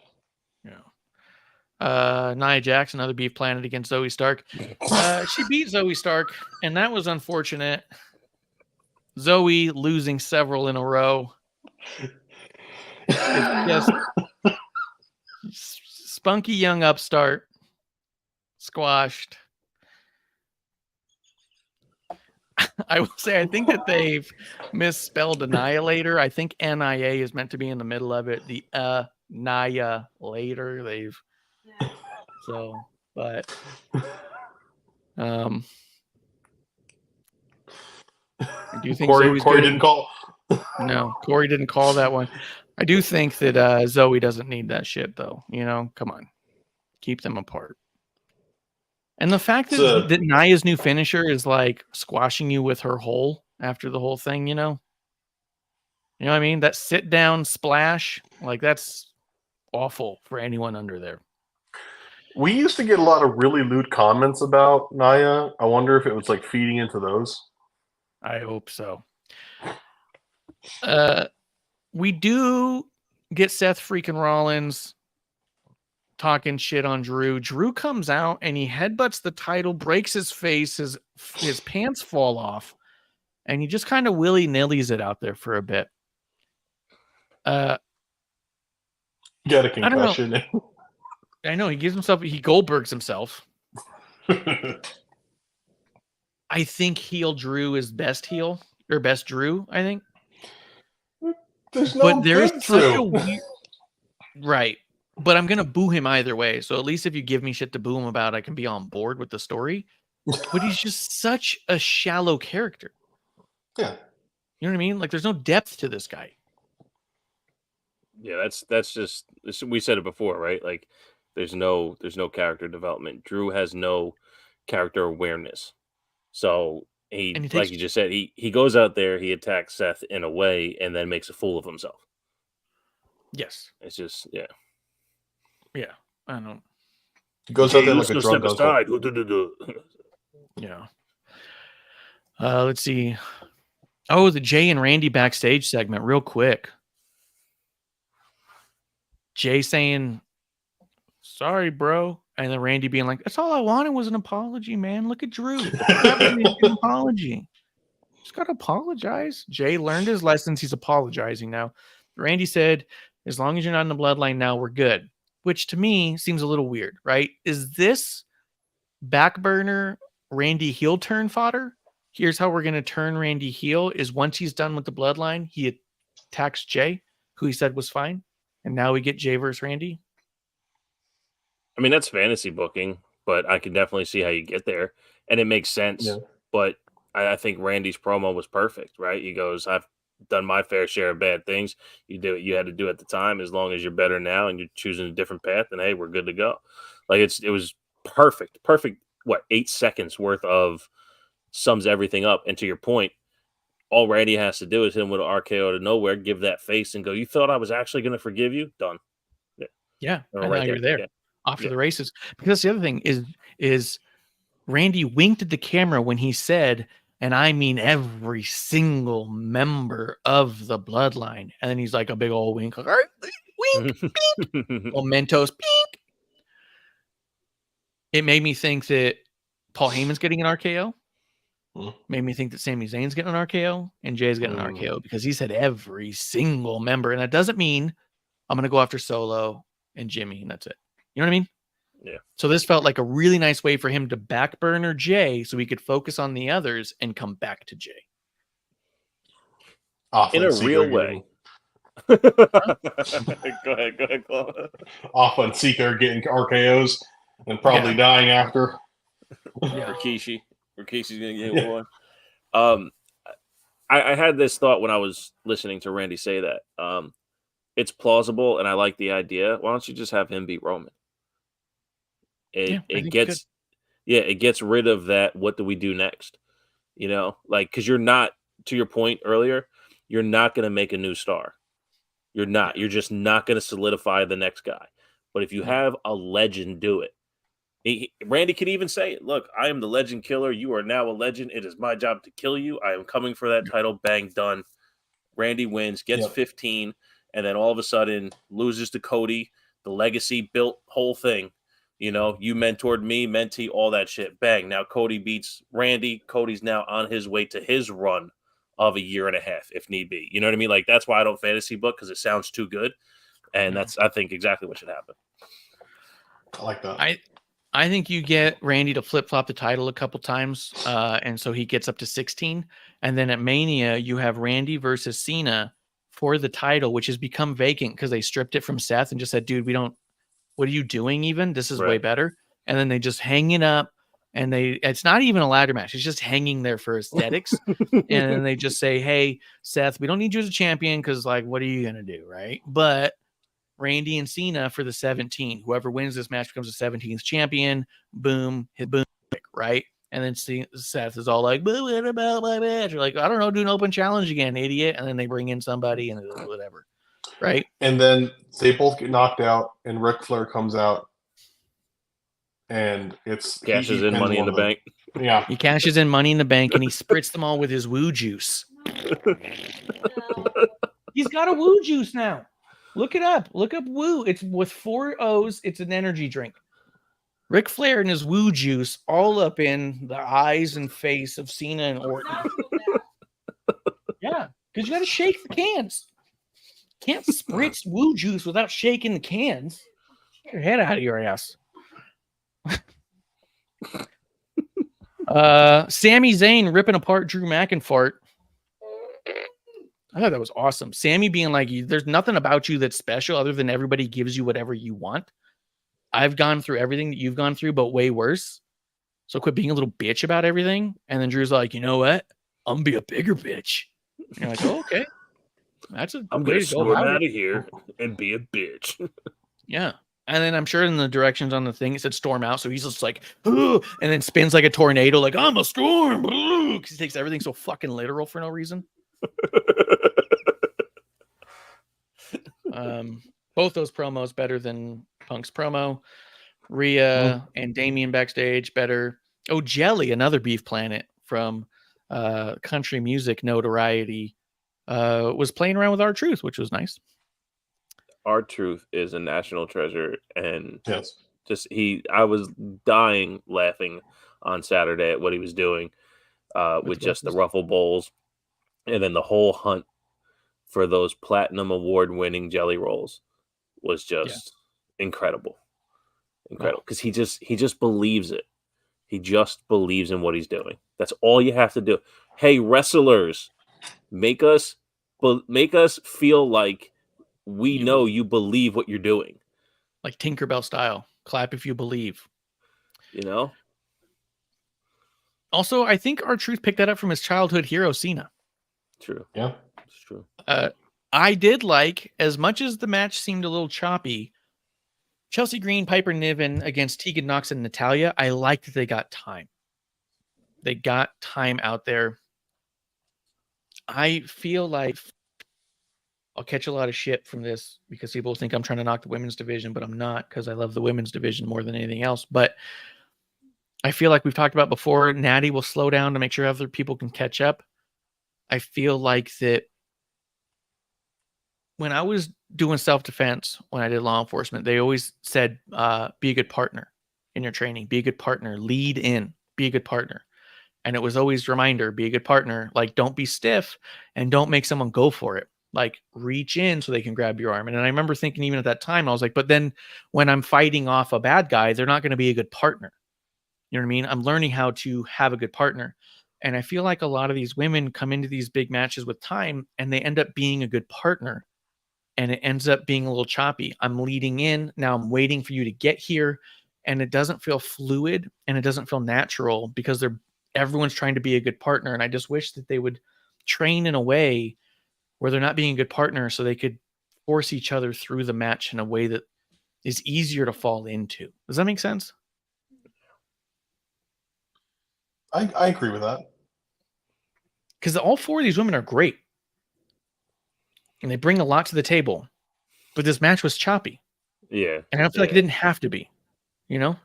Yeah. Nia Jax, another beef planet against Zoe Stark. She beat Zoe Stark, and that was unfortunate. Zoe losing several in a row. It's just spunky young upstart squashed. I will say, I think that they've misspelled Annihilator. I think NIA is meant to be in the middle of it. The Annihilator. They've so, but I do think Corey didn't call. No, Corey didn't call that one. I do think that Zoe doesn't need that shit, though. You know, come on, keep them apart. And the fact that Nia's new finisher is like squashing you with her hole after the whole thing, you know what I mean? That sit down splash, like that's awful for anyone under there. We used to get a lot of really lewd comments about Nia. I wonder if it was like feeding into those. I hope so. We do get Seth freaking Rollins talking shit on Drew. Drew comes out and he headbutts the title, breaks his face, his pants fall off, and he just kind of willy-nillys it out there for a bit. Got a concussion. I know he Goldbergs himself. I think heel Drew is best heel or best Drew, I think. There's no good Drew. Right. But I'm going to boo him either way. So at least if you give me shit to boo him about, I can be on board with the story. But he's just such a shallow character. Yeah. You know what I mean? Like there's no depth to this guy. Yeah, that's just, we said it before, right? Like there's no character development. Drew has no character awareness. So like you just said, he goes out there, he attacks Seth in a way, and then makes a fool of himself. Yes. It's just, yeah. Yeah, I don't. He goes out there like a drunk uncle. Yeah. Let's see. Oh, the Jay and Randy backstage segment, real quick. Jay saying, "Sorry, bro," and then Randy being like, "That's all I wanted was an apology, man. Look at Drew. An apology. Just gotta apologize." Jay learned his lessons. He's apologizing now. Randy said, "As long as you're not in the bloodline now, we're good." Which to me seems a little weird, right? Is this back burner Randy heel turn fodder? Here's how we're going to turn Randy heel is once he's done with the bloodline, he attacks Jay, who he said was fine. And now we get Jay versus Randy. I mean, that's fantasy booking, but I can definitely see how you get there. And it makes sense. Yeah. But I think Randy's promo was perfect, right? He goes, I've done my fair share of bad things. You do what you had to do at the time. As long as you're better now and you're choosing a different path, then hey, we're good to go. Like it was perfect. What 8 seconds worth of sums everything up. And to your point, all Randy has to do is hit him with an RKO to nowhere, give that face, and go. You thought I was actually going to forgive you? Done. Yeah, and now you're there after the races. Because the other thing is Randy winked at the camera when he said, and I mean every single member of the bloodline. And then he's like a big old wink. Like, wink, pink. Mementos, pink. It made me think that Paul Heyman's getting an RKO. made me think that Sami Zayn's getting an RKO and Jay's getting an RKO because he said every single member. And that doesn't mean I'm going to go after Solo and Jimmy and that's it. You know what I mean? Yeah. So this felt like a really nice way for him to back burner Jay so he could focus on the others and come back to Jay. In a real way. Go ahead, Klump. Off on Seeker getting RKOs and probably dying after. Rikishi's gonna get one. I had this thought when I was listening to Randy say that. It's plausible and I like the idea. Why don't you just have him beat Roman? It gets rid of that. What do we do next? You know, like, because you're not, to your point earlier, you're not going to make a new star. You're not. You're just not going to solidify the next guy. But if you have a legend do it, Randy could even say, look, I am the legend killer. You are now a legend. It is my job to kill you. I am coming for that title. Bang, done. Randy wins, gets 15, and then all of a sudden loses to Cody. The legacy built whole thing. You know, you mentored me, mentee, all that shit. Bang. Now Cody beats Randy. Cody's now on his way to his run of a year and a half, if need be. You know what I mean? Like, that's why I don't fantasy book, because it sounds too good. And that's, I think, exactly what should happen. I like that. I think you get Randy to flip-flop the title a couple times, and so he gets up to 16. And then at Mania, you have Randy versus Cena for the title, which has become vacant because they stripped it from Seth and just said, dude, what are you doing even? This is way better. And then they just hang it up, and it's not even a ladder match. It's just hanging there for aesthetics. And then they just say, hey, Seth, we don't need you as a champion because, like, what are you going to do, right? But Randy and Cena for the 17. Whoever wins this match becomes the 17th champion. Boom, hit boom, right? And then Seth is all like, but what about my match? You're like, I don't know, do an open challenge again, idiot. And then they bring in somebody and whatever, right? And then they both get knocked out, and Ric Flair comes out, and it's cashes in Money in the Bank. Yeah, he cashes in Money in the Bank, and he spritz them all with his woo juice. He's got a woo juice now. Look it up. Look up woo. It's with 4 O's. It's an energy drink. Ric Flair and his woo juice all up in the eyes and face of Cena and Orton. Yeah, because you got to shake the cans. Can't spritz woo juice without shaking the cans. Get your head out of your ass. Sami Zayn ripping apart Drew McIntyre. I thought that was awesome. Sammy being like, there's nothing about you that's special other than everybody gives you whatever you want. I've gone through everything that you've gone through, but way worse. So quit being a little bitch about everything. And then Drew's like, you know what? I'm going to be a bigger bitch. And you're like, oh, okay. That's a I'm going to storm out of here and be a bitch. Yeah. And then I'm sure in the directions on the thing, it said storm out. So he's just like, ooh, and then spins like a tornado, like, I'm a storm. Because he takes everything so fucking literal for no reason. Both those promos better than Punk's promo. Rhea and Damian backstage better. Oh, Jelly, another Beef Planet from country music notoriety, was playing around with R-Truth, which was nice. R-Truth is a national treasure, and I was dying laughing on Saturday at what he was doing with just the ruffle bowls, and then the whole hunt for those platinum award-winning jelly rolls was just incredible because he just believes it. He just believes in what he's doing. That's all you have to do. Hey, wrestlers, make us feel like we know you believe what you're doing, like Tinkerbell style. Clap if you believe. You know. Also, I think R-Truth picked that up from his childhood hero Cena. True. Yeah, it's true. I did like, as much as the match seemed a little choppy, Chelsea Green, Piper Niven against Tegan Nox and Natalya. I liked that they got time. They got time out there. I feel like I'll catch a lot of shit from this because people think I'm trying to knock the women's division, but I'm not, because I love the women's division more than anything else. But I feel like we've talked about before, Natty will slow down to make sure other people can catch up. I feel like that when I was doing self-defense, when I did law enforcement, they always said, be a good partner in your training, be a good partner, lead in, be a good partner. And it was always reminder, be a good partner. Like, don't be stiff and don't make someone go for it. Like, reach in so they can grab your arm. And I remember thinking even at that time, I was like, but then when I'm fighting off a bad guy, they're not going to be a good partner. You know what I mean? I'm learning how to have a good partner. And I feel like a lot of these women come into these big matches with time and they end up being a good partner. And it ends up being a little choppy. I'm leading in. Now I'm waiting for you to get here. And it doesn't feel fluid and it doesn't feel natural because everyone's trying to be a good partner. And I just wish that they would train in a way where they're not being a good partner so they could force each other through the match in a way that is easier to fall into. Does that make sense? I agree with that. Because all four of these women are great. And they bring a lot to the table. But this match was choppy. Yeah. And I don't feel like it didn't have to be. You know?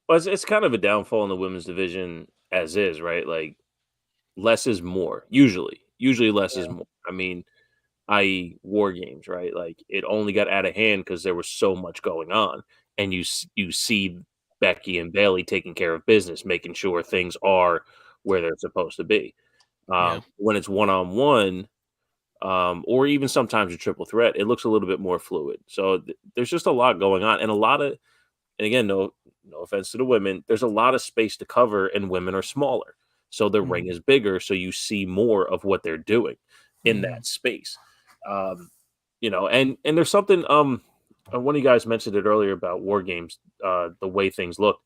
Well, it's kind of a downfall in the women's division as is, right? Like, less is more. Usually less is more. I mean, i.e. War Games, right? Like, it only got out of hand because there was so much going on. And you see Becky and Bayley taking care of business, making sure things are where they're supposed to be. When it's one-on-one, or even sometimes a triple threat, it looks a little bit more fluid. So there's just a lot going on. And and again, no offense to the women, there's a lot of space to cover and women are smaller. So the ring is bigger. So you see more of what they're doing in that space. And there's something, one of you guys mentioned it earlier about War Games, the way things look.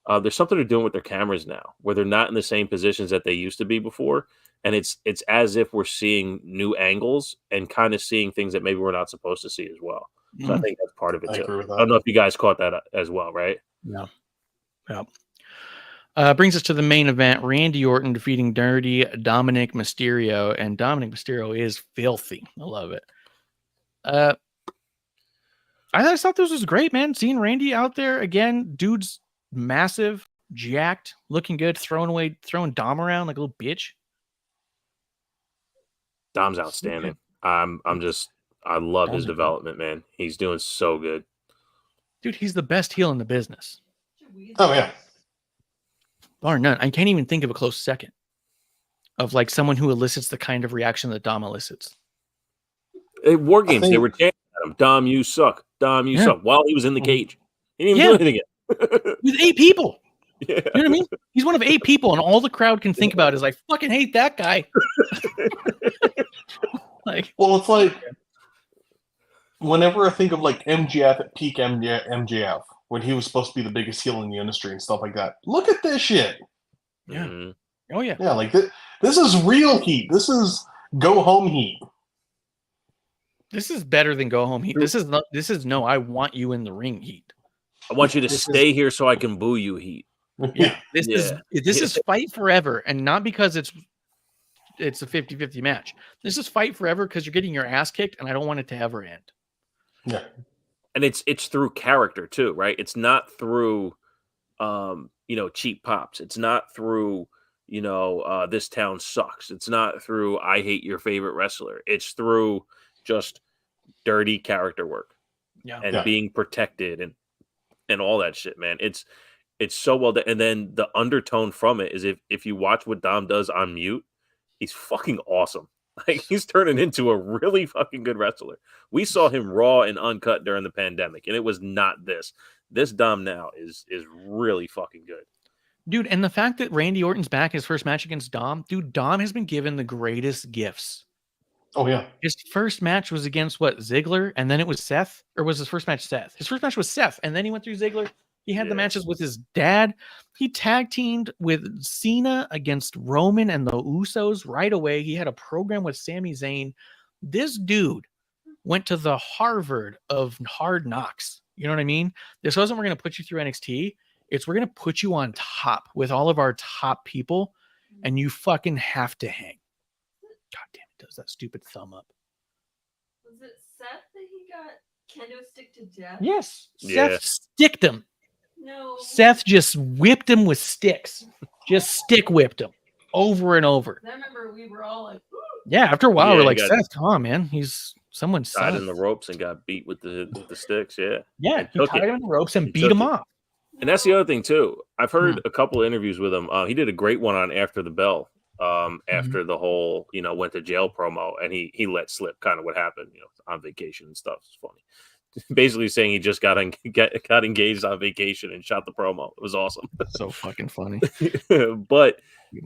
There's something they're doing with their cameras now where they're not in the same positions that they used to be before. And it's as if we're seeing new angles and kind of seeing things that maybe we're not supposed to see as well. So I think that's part of it too. Agree with that. I don't know if you guys caught that as well, right? Yeah. Brings us to the main event. Randy Orton defeating Dirty Dominic Mysterio. And Dominic Mysterio is filthy. I love it. I just thought this was great, man. Seeing Randy out there again, dude's massive, jacked, looking good, throwing Dom around like a little bitch. Dom's outstanding. I love his development, man. He's doing so good. Dude, he's the best heel in the business. Oh, yeah. Bar none. I can't even think of a close second of like someone who elicits the kind of reaction that Dom elicits. War Games, they were chanting at him, Dom, you suck. Dom, you suck. While he was in the cage. He didn't even do anything yet. With 8 people. Yeah. You know what I mean? He's one of 8 people, and all the crowd can think about is I fucking hate that guy. Well, it's like whenever I think of like MJF at peak MJF, when he was supposed to be the biggest heel in the industry and stuff like that. Look at this shit. Yeah. Mm-hmm. Oh yeah. Yeah, like this is real heat. This is go home heat. This is better than go home heat. This is no, I want you in the ring heat. I want you to stay here so I can boo you heat. Yeah. This is fight forever, and not because it's a 50-50 match. This is fight forever because you're getting your ass kicked, and I don't want it to ever end. Yeah. And it's through character too, right? It's not through cheap pops. It's not through this town sucks. It's not through I hate your favorite wrestler. It's through just dirty character work. Yeah. And being protected and all that shit, man. It's so well done. And then the undertone from it is if you watch what Dom does on mute, he's fucking awesome. Like, he's turning into a really fucking good wrestler. We saw him raw and uncut during the pandemic, and it was not this. This Dom now is really fucking good. Dude, and the fact that Randy Orton's back his first match against Dom, dude, Dom has been given the greatest gifts. Oh, yeah. His first match was against Ziggler, and then it was Seth? Or was his first match Seth? His first match was Seth, and then he went through Ziggler. He had the matches with his dad. He tag teamed with Cena against Roman and the Usos right away. He had a program with Sami Zayn. This dude went to the Harvard of Hard Knocks. You know what I mean? This wasn't we're going to put you through NXT. It's we're going to put you on top with all of our top people, and you fucking have to hang. God damn it, does that stupid thumb up. Was it Seth that he got kendo stick to death? Yes. Yeah. Seth sticked him. No. Seth just whipped him with sticks. Just stick whipped him over and over. I remember we were all like, yeah, after a while, we're like, got Seth, come on, man. He's someone's tied son. in the ropes and got beat with the sticks. Yeah. Yeah, he tied him in the ropes and beat him off. And that's the other thing too. I've heard a couple of interviews with him. He did a great one on After the Bell. After the whole, went to jail promo, and he let slip kind of what happened, on vacation and stuff. It's funny. Basically saying he just got engaged on vacation and shot the promo. It was awesome. So fucking funny. But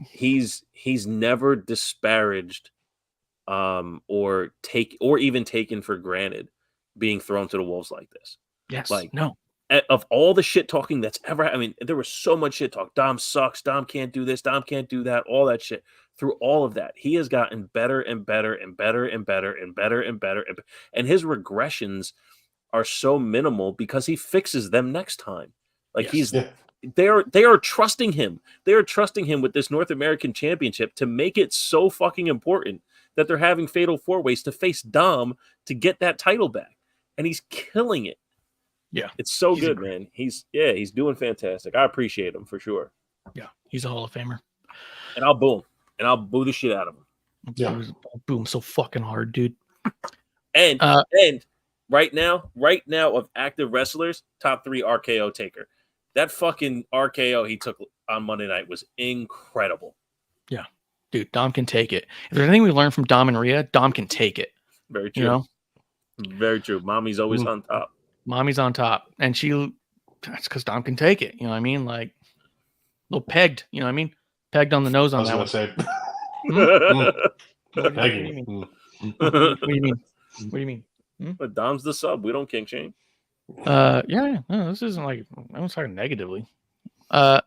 he's never disparaged or even taken for granted being thrown to the wolves like this. Yes. Like, no. Of all the shit talking that's ever, there was so much shit talk. Dom sucks. Dom can't do this. Dom can't do that. All that shit. Through all of that, he has gotten better and better and better and better and better and better. And his regressions are so minimal because he fixes them next time. Like they are trusting him. They are trusting him with this North American Championship to make it so fucking important that they're having fatal four ways to face Dom to get that title back. And he's killing it. Yeah. It's so good, man. He's doing fantastic. I appreciate him for sure. Yeah. He's a Hall of Famer. And I'll boo him. And I'll boo the shit out of him. Yeah. I'll boo him so fucking hard, dude. And right now of active wrestlers, top 3 RKO taker. That fucking RKO he took on Monday night was incredible. Yeah. Dude, Dom can take it. If there's anything we learned from Dom and Rhea, Dom can take it. Very true. Very true. Mommy's always on top. Mommy's on top. And that's because Dom can take it. You know what I mean? Like, a little pegged. You know what I mean? Pegged on the nose on that one. What do you mean? What do you mean? But Dom's the sub. We don't kink shame. Yeah. No, this isn't like, I was talking negatively. I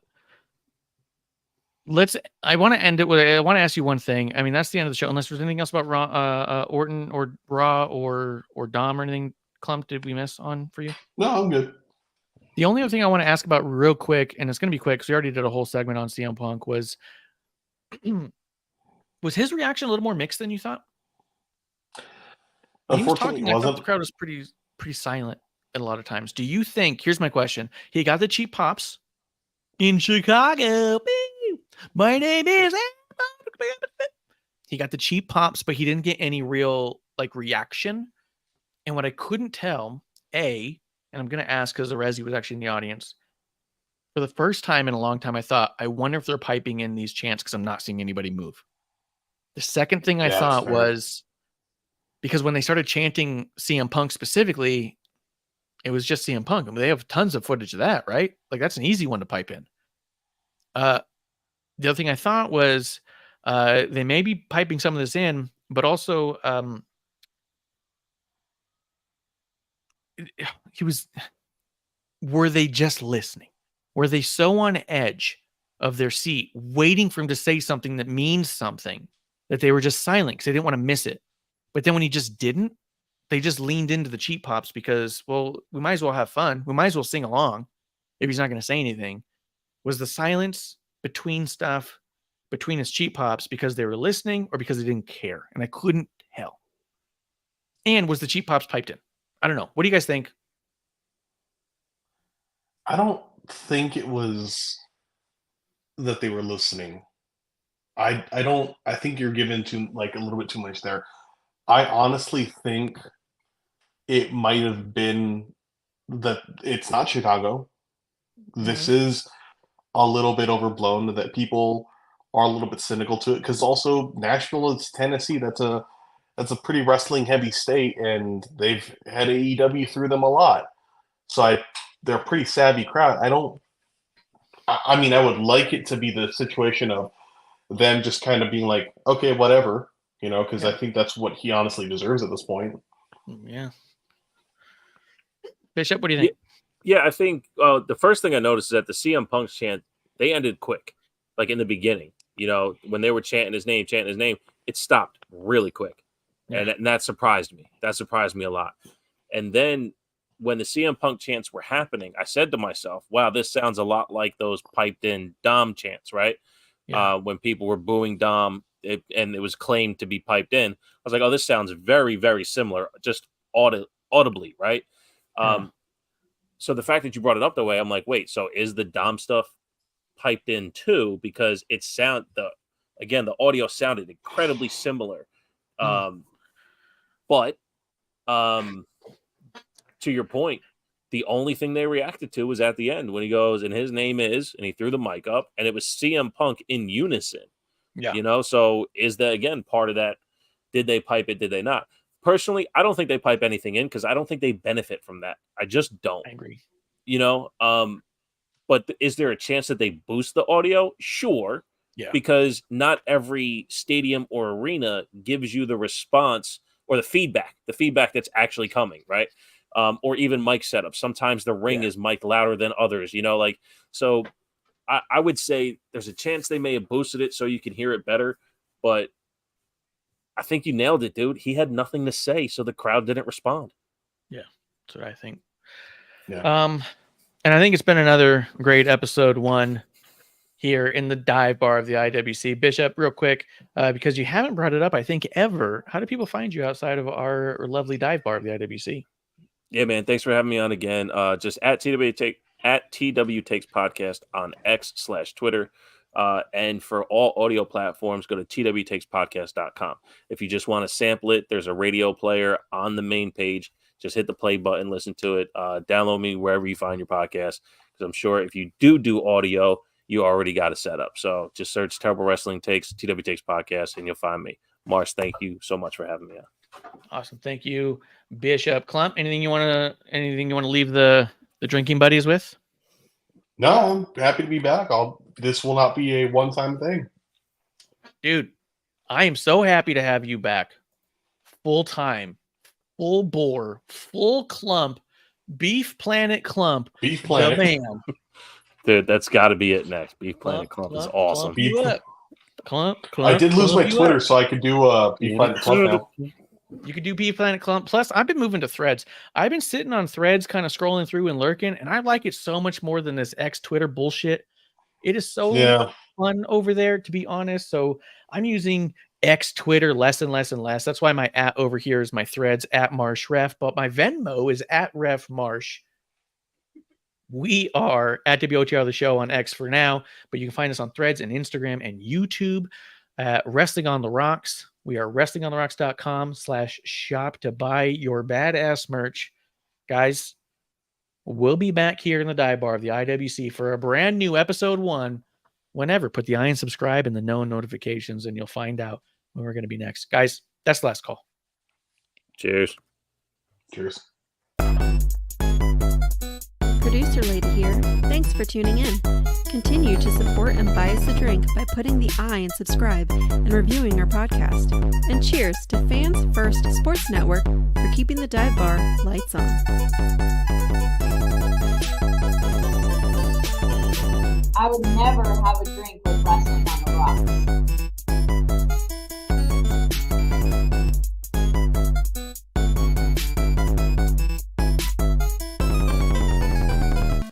want to end it with, I want to ask you one thing. I mean, that's the end of the show. Unless there's anything else about Orton or Raw or Dom or anything. Klump, did we miss on for you? No, I'm good. The only other thing I want to ask about real quick, and it's going to be quick because we already did a whole segment on CM Punk, was his reaction a little more mixed than you thought? He was talking, I thought the crowd was pretty silent at a lot of times. Do you think, here's my question, he got the cheap pops in Chicago. My name is... He got the cheap pops, but he didn't get any real reaction. And what I couldn't tell, and I'm going to ask because Arezzi was actually in the audience, for the first time in a long time, I thought, I wonder if they're piping in these chants because I'm not seeing anybody move. The second thing I thought was, because when they started chanting CM Punk specifically, it was just CM Punk. I mean, they have tons of footage of that, right? Like, that's an easy one to pipe in. The other thing I thought was they may be piping some of this in, but also were they just listening? Were they so on edge of their seat, waiting for him to say something that means something, that they were just silent because they didn't want to miss it? But then when he just didn't, they just leaned into the cheap pops because, well, we might as well have fun. We might as well sing along if he's not going to say anything. Was the silence between stuff, between his cheap pops, because they were listening or because they didn't care? And I couldn't tell. And was the cheap pops piped in? I don't know. What do you guys think? I don't think it was that they were listening. I think you're giving a little bit too much there. I honestly think it might have been that it's not Chicago. This is a little bit overblown, that people are a little bit cynical to it, because also Nashville is Tennessee. That's a pretty wrestling heavy state, and they've had AEW through them a lot. So they're a pretty savvy crowd. I mean, I would like it to be the situation of them just kind of being like, okay, whatever, because I think that's what he honestly deserves at this point. Yeah. Bishop, what do you think? Yeah, I think the first thing I noticed is that the CM Punk chant, they ended quick, like in the beginning. When they were chanting his name, it stopped really quick. Yeah. And that surprised me. That surprised me a lot. And then when the CM Punk chants were happening, I said to myself, wow, this sounds a lot like those piped in Dom chants, right? Yeah. When people were booing Dom and it was claimed to be piped in, I was like, oh, this sounds very, very similar, just audibly, right? Yeah. So the fact that you brought it up that way, I'm like, wait, so is the Dom stuff piped in too? Because the audio sounded incredibly similar. But to your point, The only thing they reacted to was at the end when he goes, and his name is, and he threw the mic up, and it was CM Punk in unison. Yeah. You know, so is that, again, part of that? Did they pipe it? Did they not? Personally, I don't think they pipe anything in because I don't think they benefit from that. I just don't. I agree. You know, but is there a chance that they boost the audio? Sure. Yeah. Because not every stadium or arena gives you the response or the feedback that's actually coming, right? Or even mic setup. Sometimes the ring is mic'd louder than others, you know, like, so I would say there's a chance they may have boosted it so you can hear it better, but I think you nailed it, dude. He had nothing to say, so the crowd didn't respond. Yeah, that's what I think. Yeah. And I think it's been another great episode 1 here in the dive bar of the IWC. Bishop, real quick, because you haven't brought it up, I think, ever. How do people find you outside of our lovely dive bar of the IWC? Yeah, man. Thanks for having me on again. Just at TW Takes Podcast on X/Twitter. And for all audio platforms, go to twtakespodcast.com. If you just want to sample it, there's a radio player on the main page. Just hit the play button, listen to it. Download me wherever you find your podcast, because I'm sure if you do audio, you already got it set up. So just search Terrible Wrestling Takes, TW Takes Podcast, and you'll find me. Marsh, thank you so much for having me on. Awesome. Thank you, Bishop. Klump, anything you want to leave the drinking buddies with? No, I'm happy to be back. This will not be a one-time thing. Dude, I am so happy to have you back. Full time, full bore, full Klump, Beef Planet Klump. Beef Planet. The man. Dude, that's got to be it next. Beef Planet Klump is awesome. Klump, I did lose my Twitter, so I could do Beef Planet Klump now. You could do Beef Planet Klump. Plus, I've been moving to Threads. I've been sitting on Threads, kind of scrolling through and lurking, and I like it so much more than this X-Twitter bullshit. It is so fun over there, to be honest. So I'm using X-Twitter less and less and less. That's why my @ over here is my Threads @ MarshRef, but my Venmo is @RefMarsh. We are at WOTR the show on X for now, but you can find us on Threads and Instagram and YouTube at Wrestling on the Rocks. We are wrestlingontherocks.com/shop to buy your badass merch. Guys, we'll be back here in the dive bar of the IWC for a brand new episode 1. Whenever, put the I and subscribe and the known notifications, and you'll find out when we're going to be next. Guys, that's the last call. Cheers. Cheers. Producer Lady here. Thanks for tuning in. Continue to support and buy us a drink by putting the I and subscribe and reviewing our podcast. And cheers to Fans First Sports Network for keeping the dive bar lights on. I would never have a drink